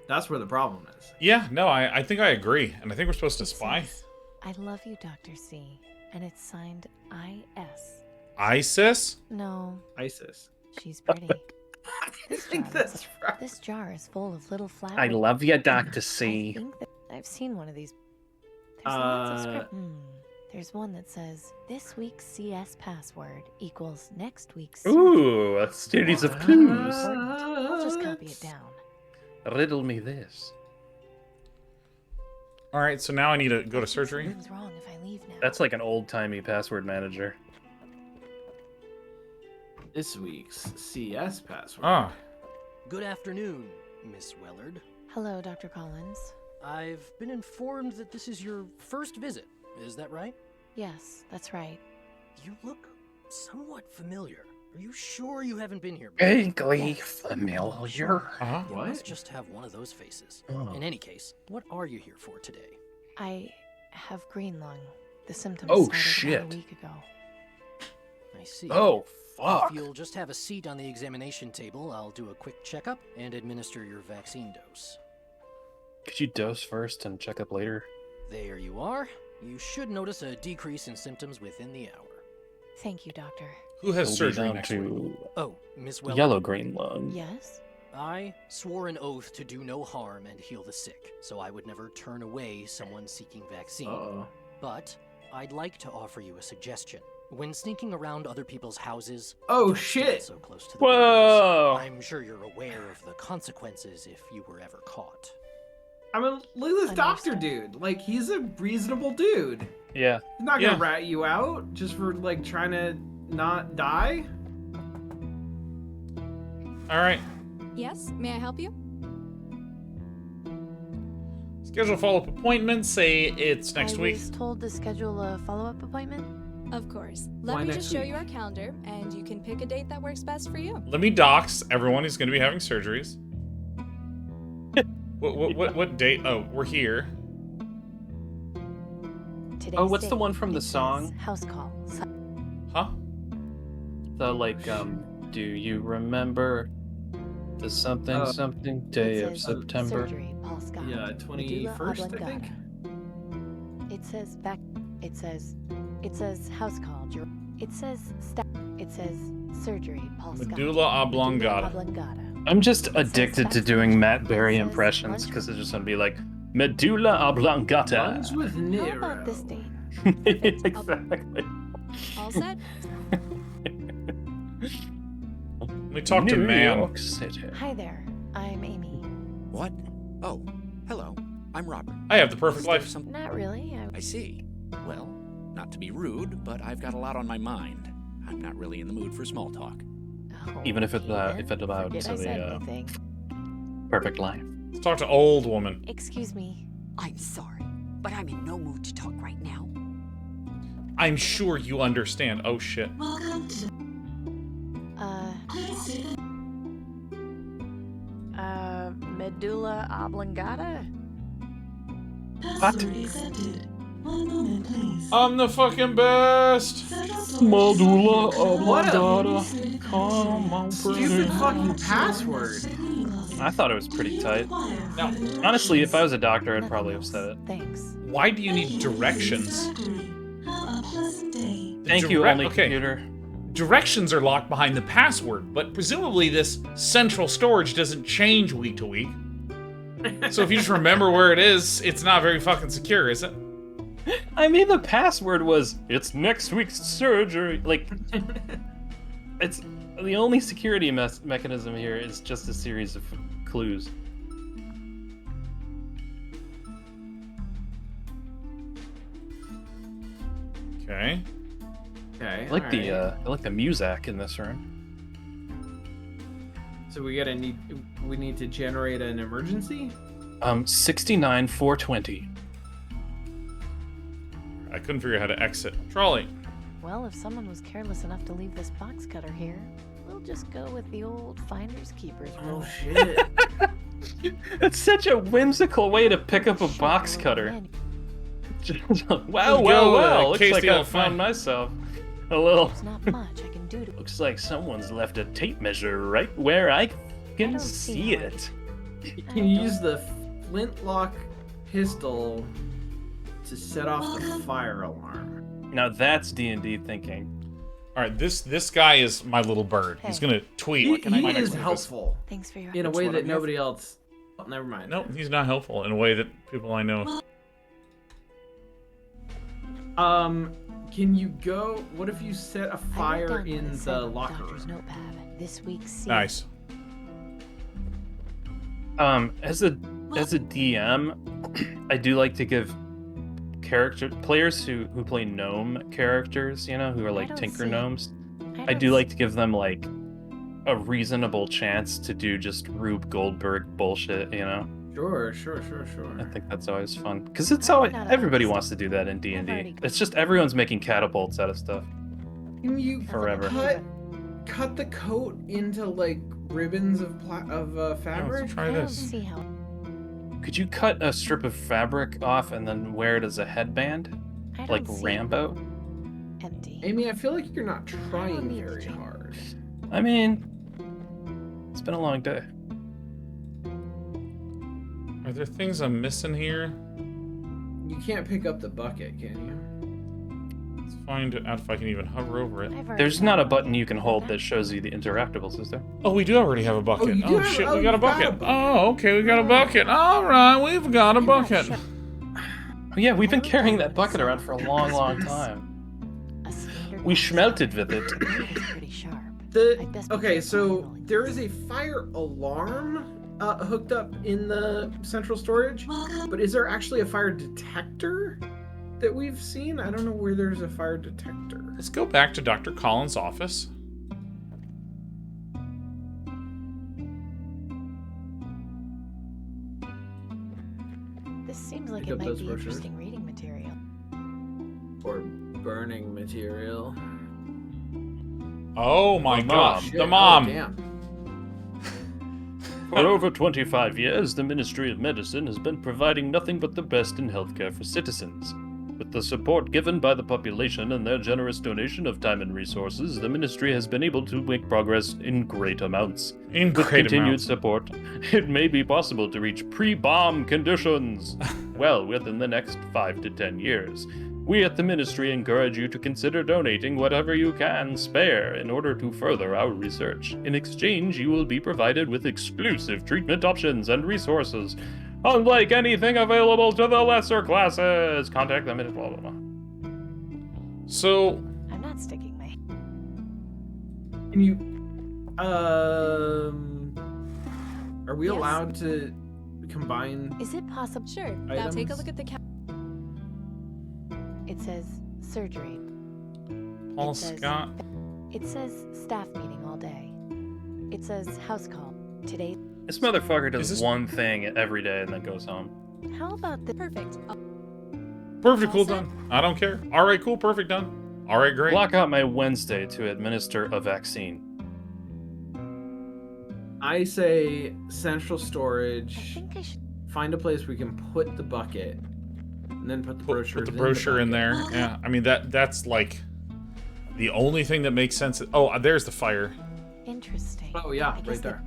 That's where the problem is. Yeah, no, I think I agree. And I think we're supposed to It spy. says, I love you, Dr. C. And it's signed I.S. ISIS? No, ISIS. she's pretty. I think that's right. This jar is full of little flowers. I love you, Dr. I C. think that I've seen one of these. There's lots of script. There's one that says, this week's CS password equals next week's. Ooh, a series of clues. I'll just copy it down. Riddle me this. All right, so now I need to go to surgery. Something's wrong if I leave now. That's like an old-timey password manager. This week's CS password. Ah, Good afternoon, Miss Wellard. Hello, Dr. Collins. I've been informed that this is your first visit. Is that right? Yes, that's right. You look somewhat familiar. Are you sure you haven't been here before? Vaguely familiar. uh-huh. You must just have one of those faces. Oh. In any case, what are you here for today? I have green lung. The symptoms Oh, started shit. about a week ago. I see. Oh, fuck. If you'll just have a seat on the examination table, I'll do a quick checkup and administer your vaccine dose. Could you dose first and check up later? There you are. You should notice a decrease in symptoms within the hour. Thank you, Doctor. Who has We'll be surgery down next to week? Oh, Miss Wellard. Yellow-green lung. Yes? I swore an oath to do no harm and heal the sick, so I would never turn away someone seeking vaccine. Uh-oh. But I'd like to offer you a suggestion. When sneaking around other people's houses, Oh, don't shit. stand so close to the Whoa. windows. I'm sure you're aware of the consequences if you were ever caught. I mean, look at this doctor dude. Like, he's a reasonable dude. Yeah. He's not gonna Yeah. rat you out just for, like, trying to not die. All right. Yes, may I help you? Schedule follow-up appointment. Say it's next I week. was told to schedule a follow-up appointment. Of course. Let Why me next just show week? you our calendar, and you can pick a date that works best for you. Let me dox everyone who's going to be having surgeries. what date? Oh, we're here. Today's Oh, what's the date, one from the it says song? House call. Huh? The like, do you remember the something something day of September? Surgery, Paul Scott. Yeah, Medulla 21st, I think. oblongata. It says back. It says house call. It says surgery, Paul Scott. Medulla oblongata. I'm just addicted to doing Matt Berry impressions because it's just gonna be like medulla oblongata. Lunch with Nero. How about this date? Exactly. All set? Let me talk to New man. York City. Hi there. I'm Amy. What? Oh, hello. I'm Robert. I have the perfect life. Not really. I see. Well, not to be rude, but I've got a lot on my mind. I'm not really in the mood for small talk. Even if it allowed Forget I said the anything. perfect life. Let's talk to old woman. Excuse me. I'm sorry, but I'm in no mood to talk right now. I'm sure you understand. Oh shit. Welcome to. Medulla oblongata? Password accepted. One moment, please. I'm the fucking best. Medulla What oblongata. Come on, Stupid fucking password. I thought it was pretty tight. Now, Honestly, if I was a doctor, I'd probably have said it. Thanks. why do you need directions? Have a pleasant day. Thank you, only computer. Directions are locked behind the password, but presumably this central storage doesn't change week to week. So if you just remember where it is, it's not very fucking secure, is it? I mean, the password was, it's next week's surgery. Like, it's the only security mechanism here is just a series of clues. Okay. Okay. I like the music in this room. So we need to generate an emergency. 69420. I couldn't figure out how to exit. Trolley. Well, if someone was careless enough to leave this box cutter here, we'll just go with the old finders keepers rule. Oh shit. It's such a whimsical way to pick up a box cutter. Wow, looks like I found myself a little. There's not much I can do to. Looks like someone's left a tape measure right where I can see it. You can use the flintlock pistol to set off the fire alarm. Now that's D&D thinking. All right, this guy is my little bird. He's gonna tweet. He is helpful. Thanks for your in a That's way what that I'm here nobody else. Oh, never mind. No, he's not helpful in a way that people I know. Can you go? What if you set a fire in the locker room? Notepad. This week's scene. Nice. As a DM, I do like to give players who play gnome characters, you know, who are like tinker gnomes. I do like to give them like a reasonable chance to do just Rube Goldberg bullshit, you know. Sure. I think that's always fun because it's how everybody wants to do that in D&D. It's just everyone's making catapults out of stuff. Can you forever cut the coat into like ribbons of fabric? Let's try this. See how. Could you cut a strip of fabric off and then wear it as a headband, like Rambo? Empty. Amy, I feel like you're not trying very hard. I mean, it's been a long day. Are there things I'm missing here? You can't pick up the bucket, can you? Let's find out if I can even hover over it. There's not a button you can hold that shows you the interactables, is there? Oh, we do already have a bucket. you do have- shit, oh, we got a you've got a bucket. bucket. Oh, okay, we got a bucket. All right, we've got a bucket. Oh, yeah, we've been carrying that bucket around for a long, long time. We schmelted with it. Pretty sharp. Okay, so there is a fire alarm hooked up in the central storage, but is there actually a fire detector that we've seen? I don't know where there's a fire detector. Let's go back to Dr. Collins' office. This seems like Pick it up might those be brochures. interesting reading material. Or burning material. Oh my The gosh, mom. the mom. Oh, damn. For over 25 years, the Ministry of Medicine has been providing nothing but the best in healthcare for citizens. With the support given by the population and their generous donation of time and resources, the Ministry has been able to make progress in great amounts. With continued support, it may be possible to reach pre-bomb conditions well within the next 5 to 10 years. We at the Ministry encourage you to consider donating whatever you can spare in order to further our research. In exchange, you will be provided with exclusive treatment options and resources, unlike anything available to the lesser classes. Contact them at blah blah blah. So I'm not sticking my. Can you, are we allowed to combine? Is it possible? Sure. Now take a look at the It says surgery. Paul Scott. It says staff meeting all day. It says house call today. This motherfucker does one thing every day and then goes home. How about the perfect? Perfect, cool, done. I don't care. All right, cool, perfect, done. All right, great. Block out my Wednesday to administer a vaccine. I say central storage. I think I should find a place we can put the bucket, and then put the brochure. Put the brochure in there. Yeah, I mean that's like the only thing that makes sense. Oh, there's the fire. Interesting. Oh yeah, right there.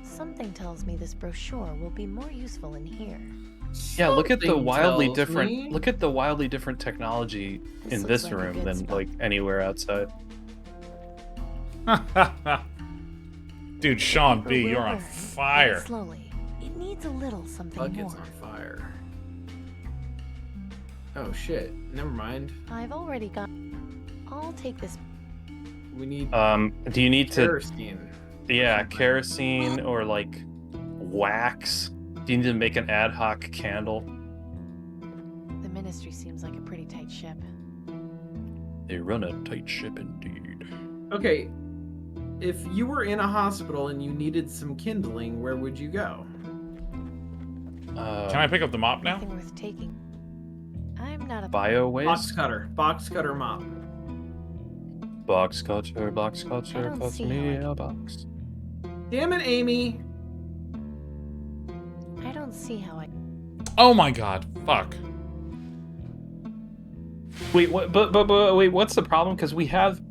Something tells me this brochure will be more useful in here. Yeah, look at the Something wildly tells different. me. Look at the wildly different technology in looks this like a room good than spot. like anywhere outside. Dude, Sean B, Paper you're on will burn, fire. but slowly. It needs a little something Bucket's more. on fire. Oh shit! Never mind. I've already got. I'll take this. We need. Do you need to? Kerosene. Yeah, kerosene or like wax. Do you need to make an ad hoc candle? The Ministry seems like a pretty tight ship. They run a tight ship indeed. Okay, if you were in a hospital and you needed some kindling, where would you go? Can I pick up the mop now? Nothing worth taking. I'm not a Bio waste? Box cutter mop. Box cutter, I don't cut see me how a box. Damn it, Amy! I don't see how I. Oh my god, fuck. Wait, what? But wait, what's the problem? Because we have.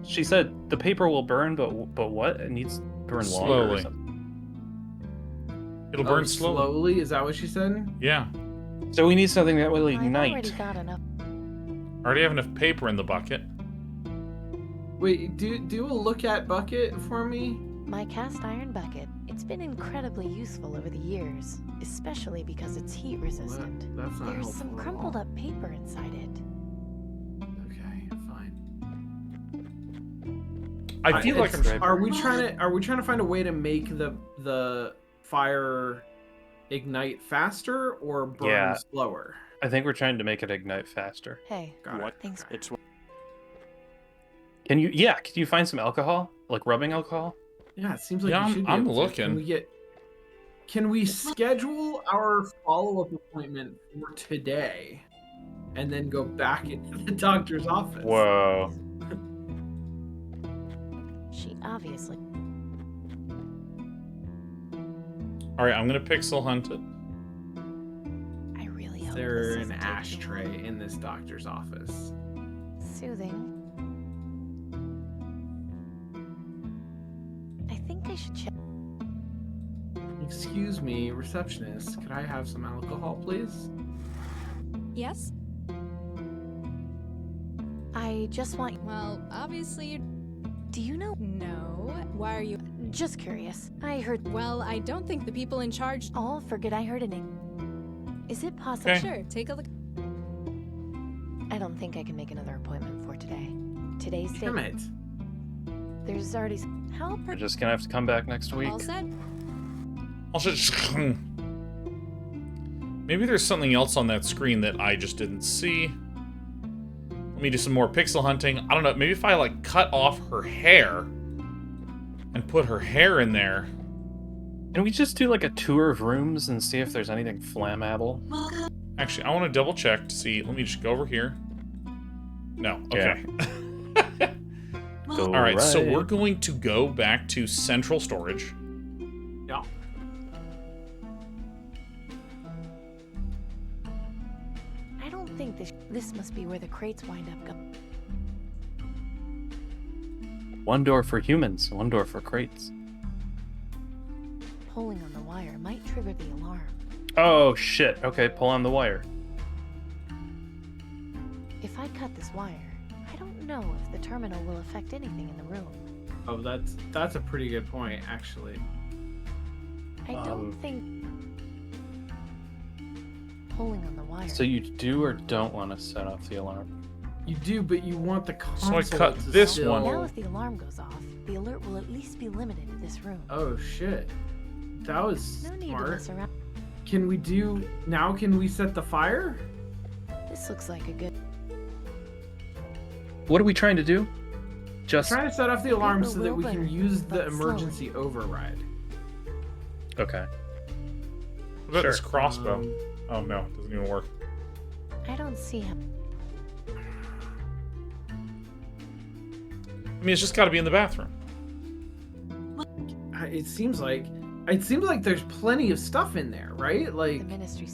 She said the paper will burn, but what? It needs to burn longer. Or Slowly. something. It'll burn slowly. Slowly? Is that what she said? Yeah. So we need something that will I've already ignite. got enough. I already have enough paper in the bucket. Wait, do a look at bucket for me. My cast iron bucket. It's been incredibly useful over the years, especially because it's heat resistant. That's not There's some helpful at crumpled all. up paper inside it. Okay, fine. I feel like I'm. Are we trying to find a way to make the fire ignite faster or burn Yeah. slower? I think we're trying to make it ignite faster. Hey, Got thanks. It's Can you find some alcohol? Like rubbing alcohol? yeah. It seems like Yeah, you should be I'm able to. looking. Can we schedule our follow-up appointment for today, and then go back into the doctor's office? Whoa. She obviously. All right, I'm gonna pixel hunt it. I really Is hope there this an isn't taking ashtray in this doctor's office? Soothing. I think I should check. Excuse me, receptionist. Could I have some alcohol, please? Yes? I just want. Well, obviously you. Do you know? No. Why are you. Just curious. I heard. Well, I don't think the people in charge. Oh, forget I heard a name. Is it possible? Okay. Sure, take a look. I don't think I can make another appointment for today. Today's Damn date. it. There's already. How We're just gonna have to come back next week. All set? Also, maybe there's something else on that screen that I just didn't see. Let me do some more pixel hunting. I don't know. Maybe if I like cut off her hair and put her hair in there. Can we just do like a tour of rooms and see if there's anything flammable? Actually, I want to double check to see. Let me just go over here. No. Okay. All right. So we're going to go back to central storage. Yeah. think this must be where the crates wind up going. One door for humans, one door for crates. Pulling on the wire might trigger the alarm. Oh shit. Okay, pull on the wire. If I cut this wire, I don't know if the terminal will affect anything in the room. Oh, that's a pretty good point, actually. I don't think pulling on the wire. So you do or don't want to set off the alarm? You do, but you want the console So I cut to this still... one. Now if the alarm goes off, the alert will at least be limited to this room. Oh shit. That was No need to smart. mess around. Can we do... Now can we set the fire? This looks like a good... What are we trying to do? Just Trying to set off the alarm Paper so that we will can burn, use the but emergency override. okay. What about Sure. this crossbow? Oh no, it doesn't even work. I don't see how... I mean, it's just got to be in the bathroom. It seems like there's plenty of stuff in there, right? The Like, ministry...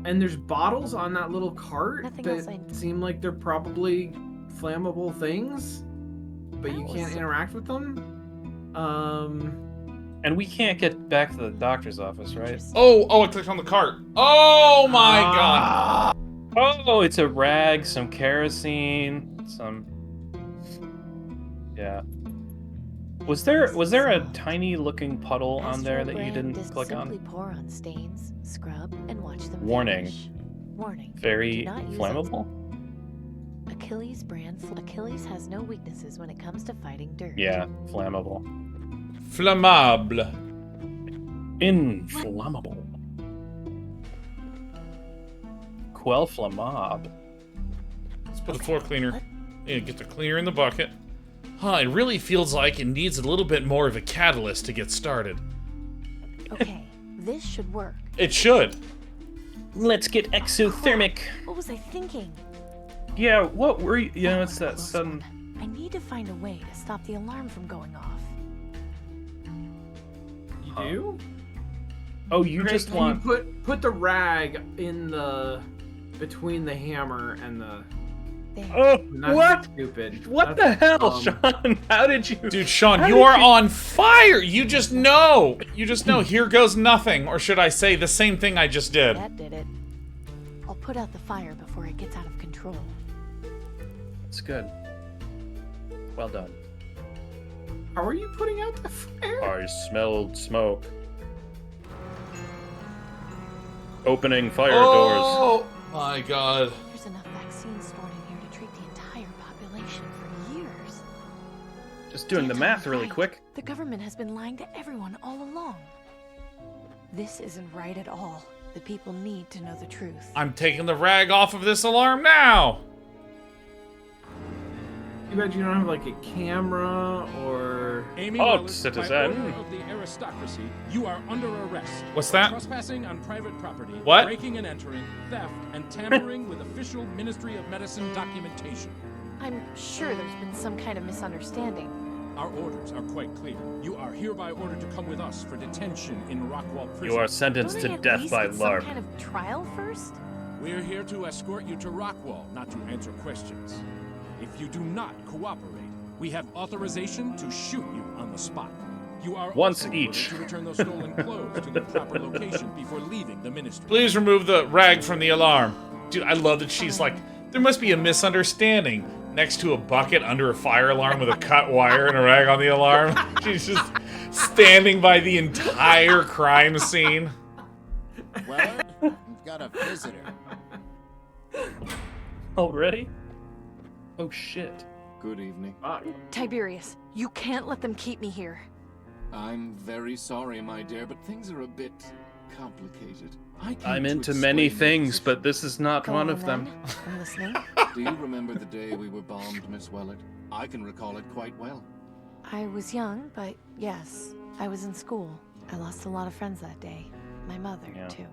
and there's bottles on that little cart Nothing that else I- seem like they're probably flammable things, but you That was can't so- interact with them. And we can't get back to the doctor's office, right? Oh, I clicked on the cart. Oh my god. Oh, it's a rag, some kerosene, some... Yeah. Was there a tiny looking puddle on there that you didn't click Simply on? pour on stains, scrub, and watch them Warning. vanish. Warning. Very Do not use flammable? Achilles brand. Achilles has no weaknesses when it comes to fighting dirt. Yeah, flammable. Flammable. Inflammable. Quell flammab. Let's put the floor cleaner. Yeah, get the cleaner in the bucket. Huh, it really feels like it needs a little bit more of a catalyst to get started. Okay, this should work. It should. Let's get exothermic. What was I thinking? Yeah, what were you? You know, it's that sudden. I need to find a way to stop the alarm from going off. You do? Oh, you Greg, just can want. you put the rag in the between the hammer and the. Oh, Not what? Stupid. What the hell, Sean? How did you? Dude, Sean, How you did are you- on fire! You just know! You just know, here goes nothing. Or should I say the same thing I just did? That did it. I'll put out the fire before it gets out of control. It's good. Well done. How are you putting out the fire? I smelled smoke. Opening fire doors. Oh my god. There's enough vaccine stored in here to treat the entire population for years. Just doing the math really Right. quick. The government has been lying to everyone all along. This isn't right at all. The people need to know the truth. I'm taking the rag off of this alarm now! You bet you don't have like a camera or. Amy Oh, Wallace, citizen. by order of the aristocracy, you are under arrest. What's for that? Trespassing on private property, What? breaking and entering, theft, and tampering with official Ministry of Medicine documentation. I'm sure there's been some kind of misunderstanding. Our orders are quite clear. You are hereby ordered to come with us for detention in Rockwall Prison. You are sentenced Don't I to at death least by get LARP. some kind of trial first? We're here to escort you to Rockwall, not to answer questions. If you do not cooperate, we have authorization to shoot you on the spot. You are Once also each. ordered to return those stolen clothes to the proper location before leaving the ministry. Please remove the rag from the alarm. Dude, I love that she's like, there must be a misunderstanding. Next to a bucket under a fire alarm with a cut wire and a rag on the alarm. She's just standing by the entire crime scene. Well, we've got a visitor. Already? Oh shit. Good evening. Tiberius, you can't let them keep me here. I'm very sorry, my dear, but things are a bit complicated. I'm into many things, but this is not Go one on of them. then. I'm listening. Do you remember the day we were bombed, Miss Wellard? I can recall it quite well. I was young, but yes, I was in school. I lost a lot of friends that day. My mother, too.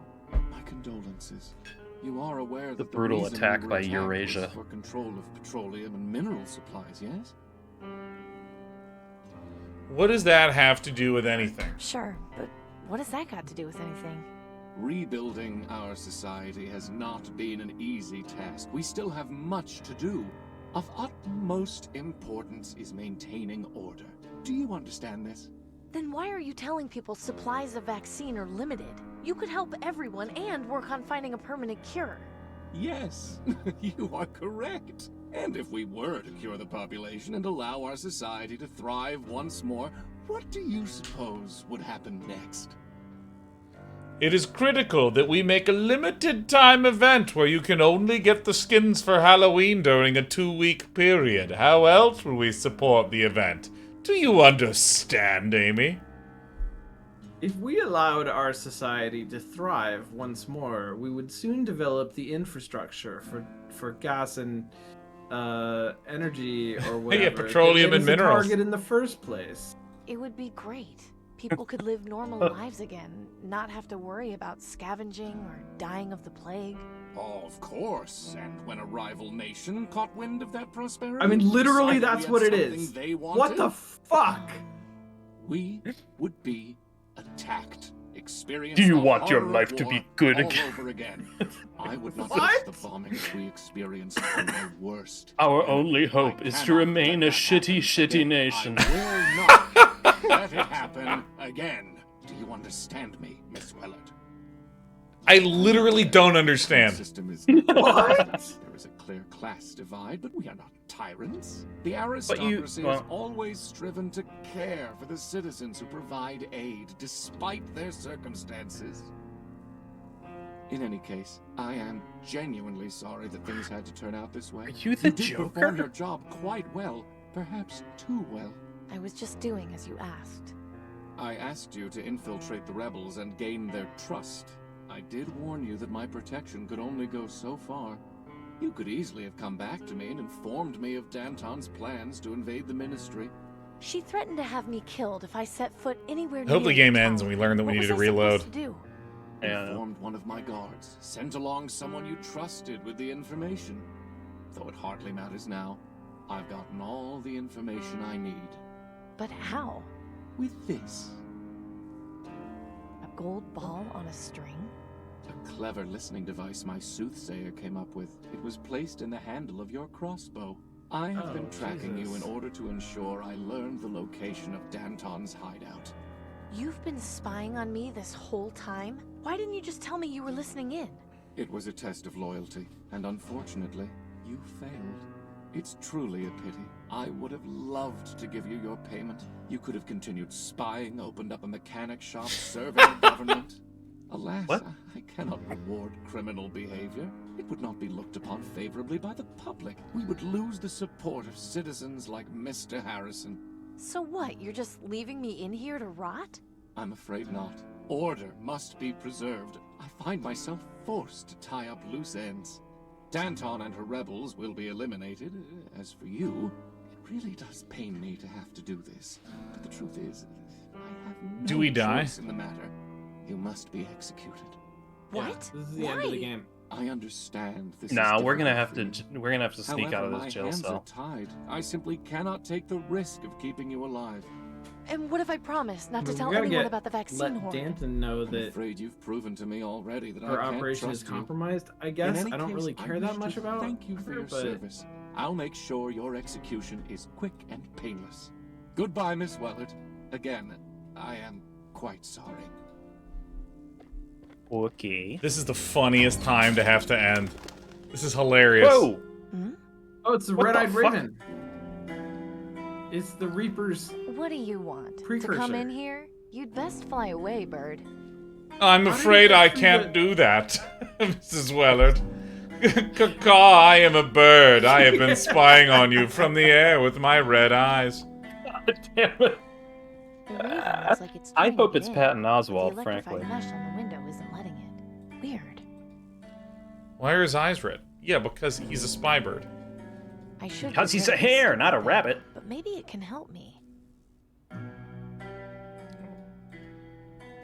My condolences. You are aware that The brutal reason attack we were by attacked Eurasia. was for control of petroleum and mineral supplies, yes? What does that have to do with anything? Sure, but what has that got to do with anything? Rebuilding our society has not been an easy task. We still have much to do. Of utmost importance is maintaining order. Do you understand this? Then why are you telling people supplies of vaccine are limited? You could help everyone and work on finding a permanent cure. Yes, you are correct. And if we were to cure the population and allow our society to thrive once more, what do you suppose would happen next? It is critical that we make a limited time event where you can only get the skins for Halloween during a 2-week period. How else will we support the event? Do you understand, Amy? If we allowed our society to thrive once more, we would soon develop the infrastructure for gas and energy or whatever. Yeah, petroleum and minerals. Target in the first place. It would be great. People could live normal lives again, not have to worry about scavenging or dying of the plague. Oh, of course. And when a rival nation caught wind of that prosperity, I mean, literally, decided that's we what had it something is. They wanted, What the fuck? We would be attacked. Experience Do you the want your horror life of to war be good all again? over again. I would not What? risk the bombings we experienced at my worst. Our only hope is to remain a shitty nation. I will not let it happen again. Do you understand me, Miss Wellard? I literally don't understand. System is What? There is a clear class divide, but we are not tyrants. The But aristocracy you- has always striven to care for the citizens who provide aid, despite their circumstances. In any case, I am genuinely sorry that things had to turn out this way. Are you the did perform Joker? your job quite well, perhaps too well. I was just doing as you asked. I asked you to infiltrate the rebels and gain their trust. I did warn you that my protection could only go so far. You could easily have come back to me and informed me of Danton's plans to invade the Ministry. She threatened to have me killed if I set foot anywhere I near hope the the game tower. ends and we learn that we What need to was I reload. supposed to do? Informed one of my guards, sent along someone you trusted with the information. Though it hardly matters now, I've gotten all the information I need. But how? With this. A gold ball on a string? A clever listening device my soothsayer came up with. It was placed in the handle of your crossbow. I have been tracking you in order to ensure I learned the location of Danton's hideout. You've been spying on me this whole time? Why didn't you just tell me you were listening in? It was a test of loyalty, and unfortunately, you failed. It's truly a pity. I would have loved to give you your payment. You could have continued spying, opened up a mechanic shop, serving the government. Alas, I cannot reward criminal behavior. It would not be looked upon favorably by the public. We would lose the support of citizens like Mr. Harrison. So what, you're just leaving me in here to rot? I'm afraid not. Order must be preserved. I find myself forced to tie up loose ends. Danton and her rebels will be eliminated. As for you, it really does pain me to have to do this. But the truth is, I have no Do we die? choice in the matter. You must be executed. What? This is the end of the game. I understand this. Nah, is we're gonna have difficult to for you. sneak out of However, this jail my hands cell. are tied. I simply cannot take the risk of keeping you alive. And what if I promise not to We tell gotta anyone get- about the vaccine let horde? Danton know I'm that afraid you've proven to me already that her I can't operation is trust you. compromised. I In guess any I don't case, really care wish that much to about Thank you for her, your but service. I'll make sure your execution is quick and painless. Goodbye, Miss Wellard. Again, I am quite sorry. Okay. This is the funniest time to have to end. This is hilarious. Whoa! Oh, it's the What the red-eyed fuck? raven. It's the Reaper's. What do you want? To Precursor. come in here? You'd best fly away, bird. I'm afraid I can't do that, Mrs. Wellard. Caw, I am a bird. I have been spying on you from the air with my red eyes. God damn it. The raven looks like it's I trying to hope get it's in, Patton but Oswalt, the frankly. electrified mesh on the window isn't letting it. Weird. Why are his eyes red? Yeah, because he's a spy bird. I should. Because be he's a very hare, not a stupid, rabbit. But maybe it can help me.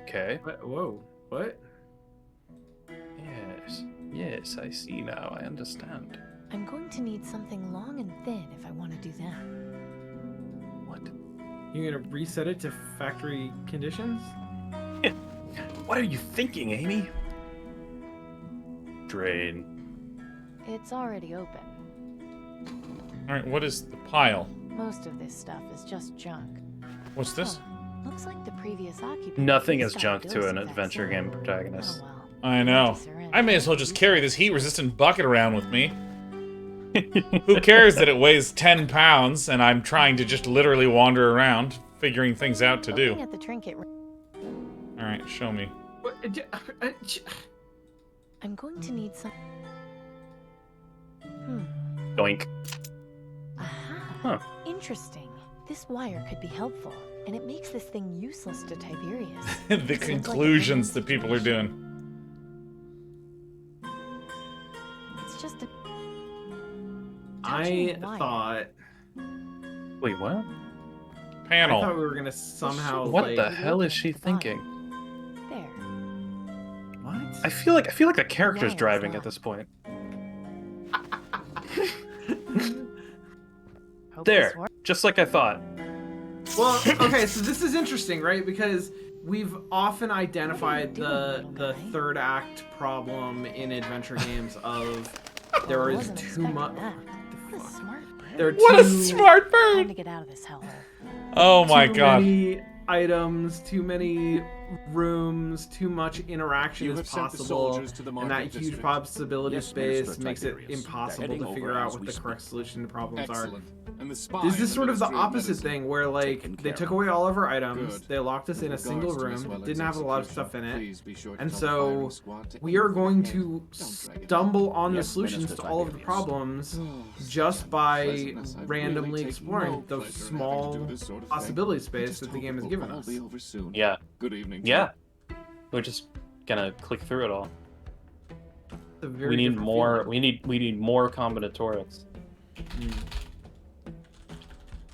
Okay. Whoa. What? Yes. Yes, I see now. I understand. I'm going to need something long and thin if I want to do that. What? You're gonna reset it to factory conditions? What are you thinking, Amy? drain. It's already open. All right, what is the pile? Most of this stuff is just junk. What's this? Looks like the previous occupant. Nothing at is least got a junk to dose an of that adventure serum. game protagonist. Oh well. I know. I may as well just carry this heat-resistant bucket around with me. Who cares that it weighs 10 pounds and I'm trying to just literally wander around, figuring things out to do. Looking at the trinket. Alright, show me. I'm going to need some. Doink. Aha. Huh. Interesting. This wire could be helpful, and it makes this thing useless to Tiberius. The conclusions that people are doing. It's just a. I thought. Wait, what? Panel. I thought we were gonna somehow. What like, the hell is she thinking? There. What? I feel like the character's driving at this point. There, just like I thought. Well, okay, so this is interesting, right? Because we've often identified the third act problem in adventure games of there is too much. What a smart bird! Time to get out of this hellhole. Oh my god. Too many items, too many rooms, too much interaction You is have sent the possible, soldiers to the and market that huge district. possibility Yes, space Minister makes it Tiberius. They're impossible heading to figure over out as what we the speak. correct solution to problems Excellent. And the spy are. Is in this the sort of the Ministry of opposite Medicine. thing where like they took away all of our items, Good. they locked us in a With single regards to Miss room, Welland's didn't have a lot of execution, stuff in it, please be sure to and tell the firing so squad to we are going aim. to Don't drag it stumble on the Yes, solutions Minister to all of the Tiberius. problems just by Pleasantness, I randomly really take exploring no the pleasure in having to small do this sort of thing. possibility I space just that the hope game has it will given all us. be over soon. Yeah. Good evening. Yeah. We're just gonna click through it all. It's a very We need different more. feeling. We need more combinatorics.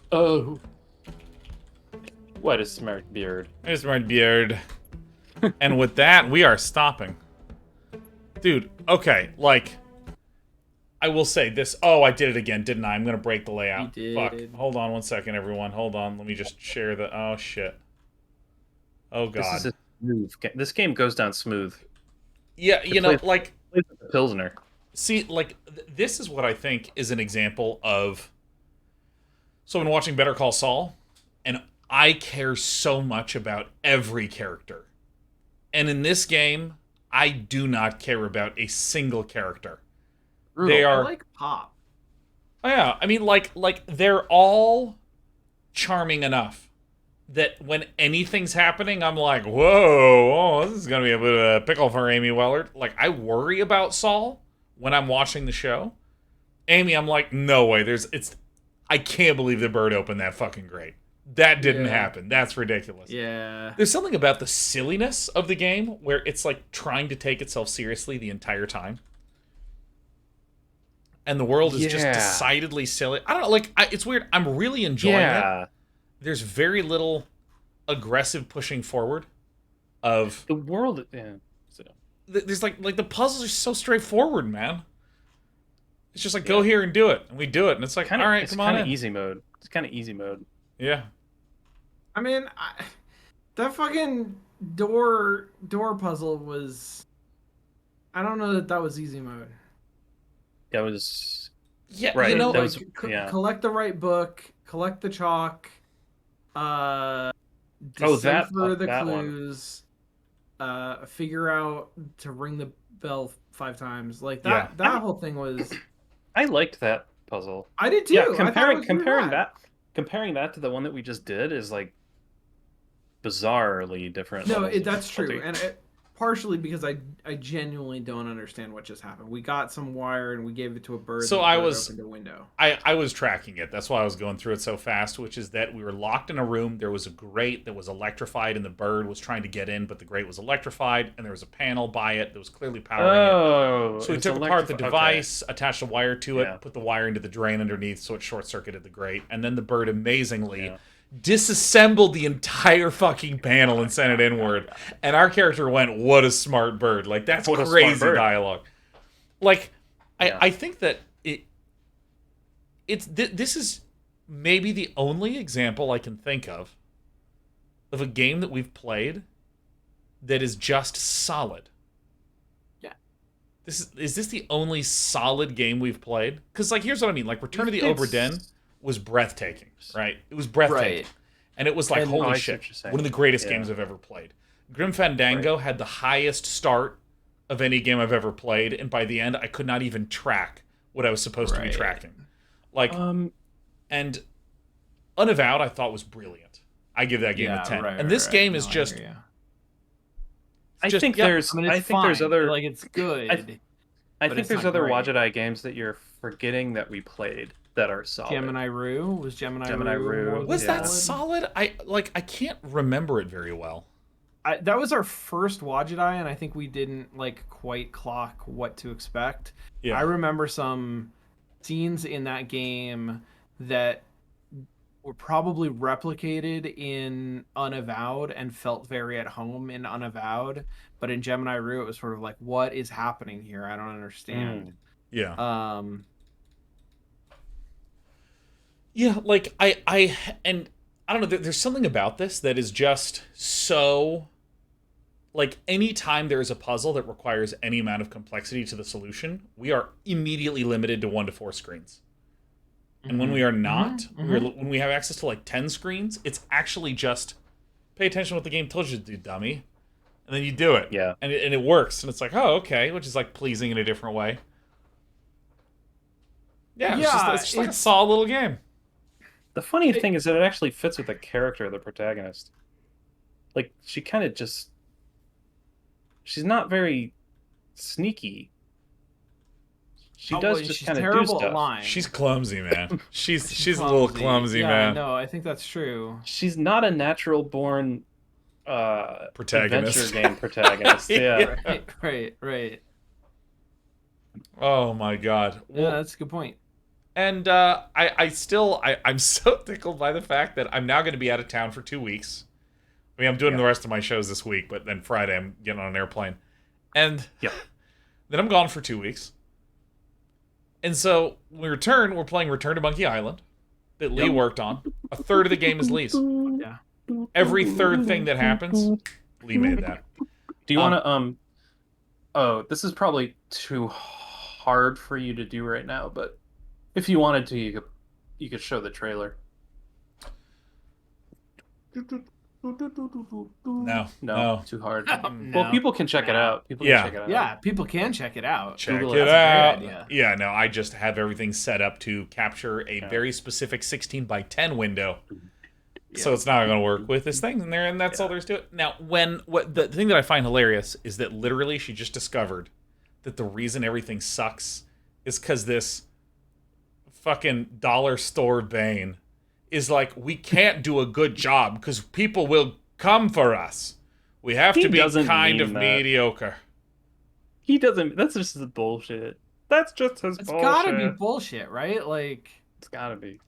Oh. What a smart beard. There's my beard. And with that, we are stopping. Dude, okay, like, I will say this. Oh, I did it again, didn't I? I'm gonna break the layout. You Fuck. did. Hold on one second, everyone. Hold on. Let me just share the. Oh, shit. Oh, God. This is a smooth. This game goes down smooth. Yeah, you know, like. Pilsner. See, like, this is what I think is an example of. So I've been watching Better Call Saul, and I care so much about every character. And in this game, I do not care about a single character. They I are. like Pop. Oh, yeah, I mean, like they're all charming enough that when anything's happening, I'm like, whoa, oh, this is gonna be a bit of a pickle for Amy Wellard. Like, I worry about Saul when I'm watching the show. Amy, I'm like, no way. I can't believe the bird opened that fucking grate. That didn't happen. That's ridiculous. Yeah. There's something about the silliness of the game where it's like trying to take itself seriously the entire time. And the world is just decidedly silly. I don't know, like, it's weird. I'm really enjoying it. There's very little aggressive pushing forward of... The world... Yeah. So. There's like the puzzles are so straightforward, man. It's just like, go here and do it. And we do it. And it's like, all right, come on in. It's kind of easy mode. It's kind of easy mode. Yeah. I mean, that fucking door puzzle was... I don't know that was easy mode. That was... Yeah, right. you know... That was, collect the right book, collect the chalk, decipher the clues, figure out to ring the bell 5 times. Like, that whole thing was... I liked that puzzle. I did too. Yeah, comparing that to the one that we just did is like bizarrely different. No, that's true, and partially because I genuinely don't understand what just happened. We got some wire and we gave it to a bird. So and I the bird was opened a window. I was tracking it. That's why I was going through it so fast, which is that we were locked in a room. There was a grate that was electrified, and the bird was trying to get in, but the grate was electrified, and there was a panel by it that was clearly powering it. So we took apart the device, attached a wire to it, put the wire into the drain underneath, so it short-circuited the grate, and then the bird amazingly disassembled the entire fucking panel and sent it inward. And our character went, "What a smart bird!" Like, that's crazy dialogue. Like, I think that this is maybe the only example I can think of a game that we've played that is just solid. Yeah. is this the only solid game we've played? Because like, here's what I mean. Like, Return of the Obra Dinn was breathtaking, right? It was breathtaking, and it was like, holy shit, one of the greatest games I've ever played. Grim Fandango had the highest start of any game I've ever played, and by the end, I could not even track what I was supposed to be tracking. Like, and Unavowed, I thought was brilliant. I give that game a 10. And this game is just. I think there's other, like, it's good. I think there's other Wajidai games that you're forgetting that we played that are solid. Gemini Rue was Gemini Rue. Was that solid? I can't remember it very well. That was our first Wajidai, and I think we didn't like quite clock what to expect. Yeah. I remember some scenes in that game that were probably replicated in Unavowed and felt very at home in Unavowed, but in Gemini Rue it was sort of like, what is happening here? I don't understand. Yeah. Yeah, like I don't know, there's something about this that is just so, like, anytime there is a puzzle that requires any amount of complexity to the solution, we are immediately limited to 1 to 4 screens. And when we are not, when we have access to like 10 screens, it's actually just pay attention to what the game told you to do, dummy. And then you do it. Yeah. And it works. And it's like, oh, okay, which is like pleasing in a different way. Yeah, it's just like a solid little game. The funny thing is that it actually fits with the character of the protagonist. Like, she kind of just... She's not very sneaky. She does just kind of do stuff. She's clumsy, man. She's a little clumsy, man. No, I think that's true. She's not a natural born protagonist. Adventure game protagonist. Yeah. Right. Oh my god. Yeah, that's a good point. And I'm so tickled by the fact that I'm now going to be out of town for 2 weeks. I mean, I'm doing the rest of my shows this week, but then Friday I'm getting on an airplane. And then I'm gone for 2 weeks. And so when we return, we're playing Return to Monkey Island that Lee worked on. A third of the game is Lee's. Yeah. Every third thing that happens, Lee made that. Do you want to oh, this is probably too hard for you to do right now, but if you wanted to, you could show the trailer. No, too hard. No. Well, people can check it out. People can check it out. Yeah, people can check it out. Check Google it that's a great out. idea. Yeah, no, I just have everything set up to capture a very specific 16 by 10 window. So it's not going to work with this thing in there, and that's all there's to it. Now, the thing that I find hilarious is that literally she just discovered that the reason everything sucks is because this fucking dollar store Bane is like, we can't do a good job because people will come for us. We have to be kind of mediocre. He doesn't. That's just his bullshit. That's just his bullshit. It's gotta be bullshit, right? Like, it's gotta be.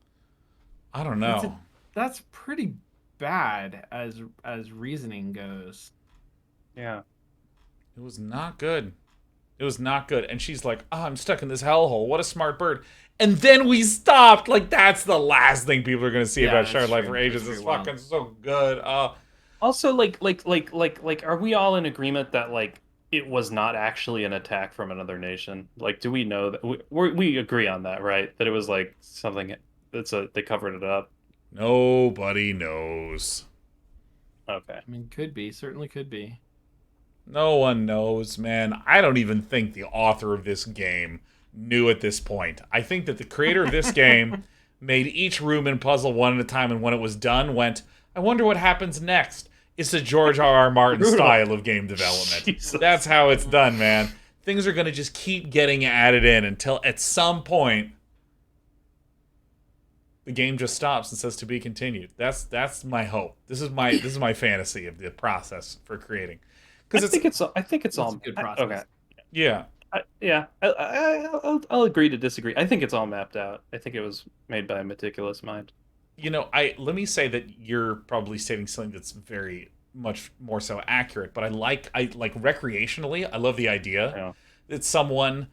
I don't know. That's pretty bad as reasoning goes. Yeah. It was not good. It was not good. And she's like, oh, I'm stuck in this hellhole. What a smart bird. And then we stopped. Like, that's the last thing people are going to see about Shardlight for ages. It's fucking so good. Also, like, are we all in agreement that, like, it was not actually an attack from another nation? Like, do we know that? We agree on that, right? That it was, like, something they covered it up. Nobody knows. Okay. I mean, could be. Certainly could be. No one knows, man. I don't even think the author of this game knew at this point. I think that the creator of this game made each room and puzzle one at a time, and when it was done, went, I wonder what happens next. It's a George R.R. Martin style of game development. Jesus. That's how it's done, man. Things are going to just keep getting added in until at some point the game just stops and says to be continued. That's my hope. This is my fantasy of the process for creating. I think it's all a good process. Okay. Yeah. I'll agree to disagree. I think it's all mapped out. I think it was made by a meticulous mind. You know, let me say that you're probably stating something that's very much more so accurate, but I like recreationally, I love the idea that someone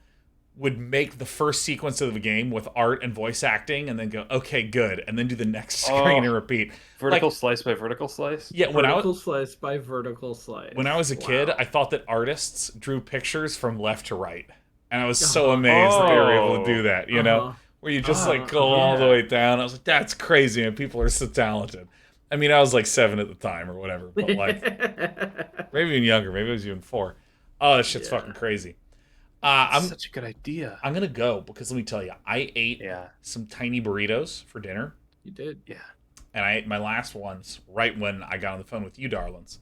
would make the first sequence of the game with art and voice acting, and then go, okay, good, and then do the next screen and repeat. Vertical slice by vertical slice. Yeah, vertical slice by vertical slice. When I was a kid, I thought that artists drew pictures from left to right, and I was so amazed that they were able to do that. You know, where you just like go all the way down. I was like, that's crazy, and people are so talented. I mean, I was like 7 at the time or whatever, but like maybe even younger. Maybe I was even 4. Oh, that shit's fucking crazy. I'm such a good idea. I'm gonna go because let me tell you, I ate some tiny burritos for dinner. You did, yeah. And I ate my last ones right when I got on the phone with you, darlings.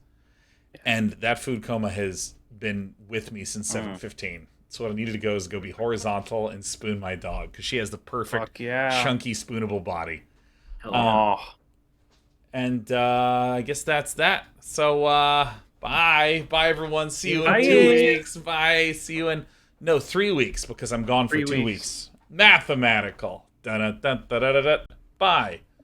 Yeah. And that food coma has been with me since 7:15. So what I needed to go is go be horizontal and spoon my dog because she has the perfect chunky spoonable body. And I guess that's that. So bye everyone. See you in 2 weeks. Bye. See you in 3 weeks because I'm gone for 2 weeks. Mathematical. Bye.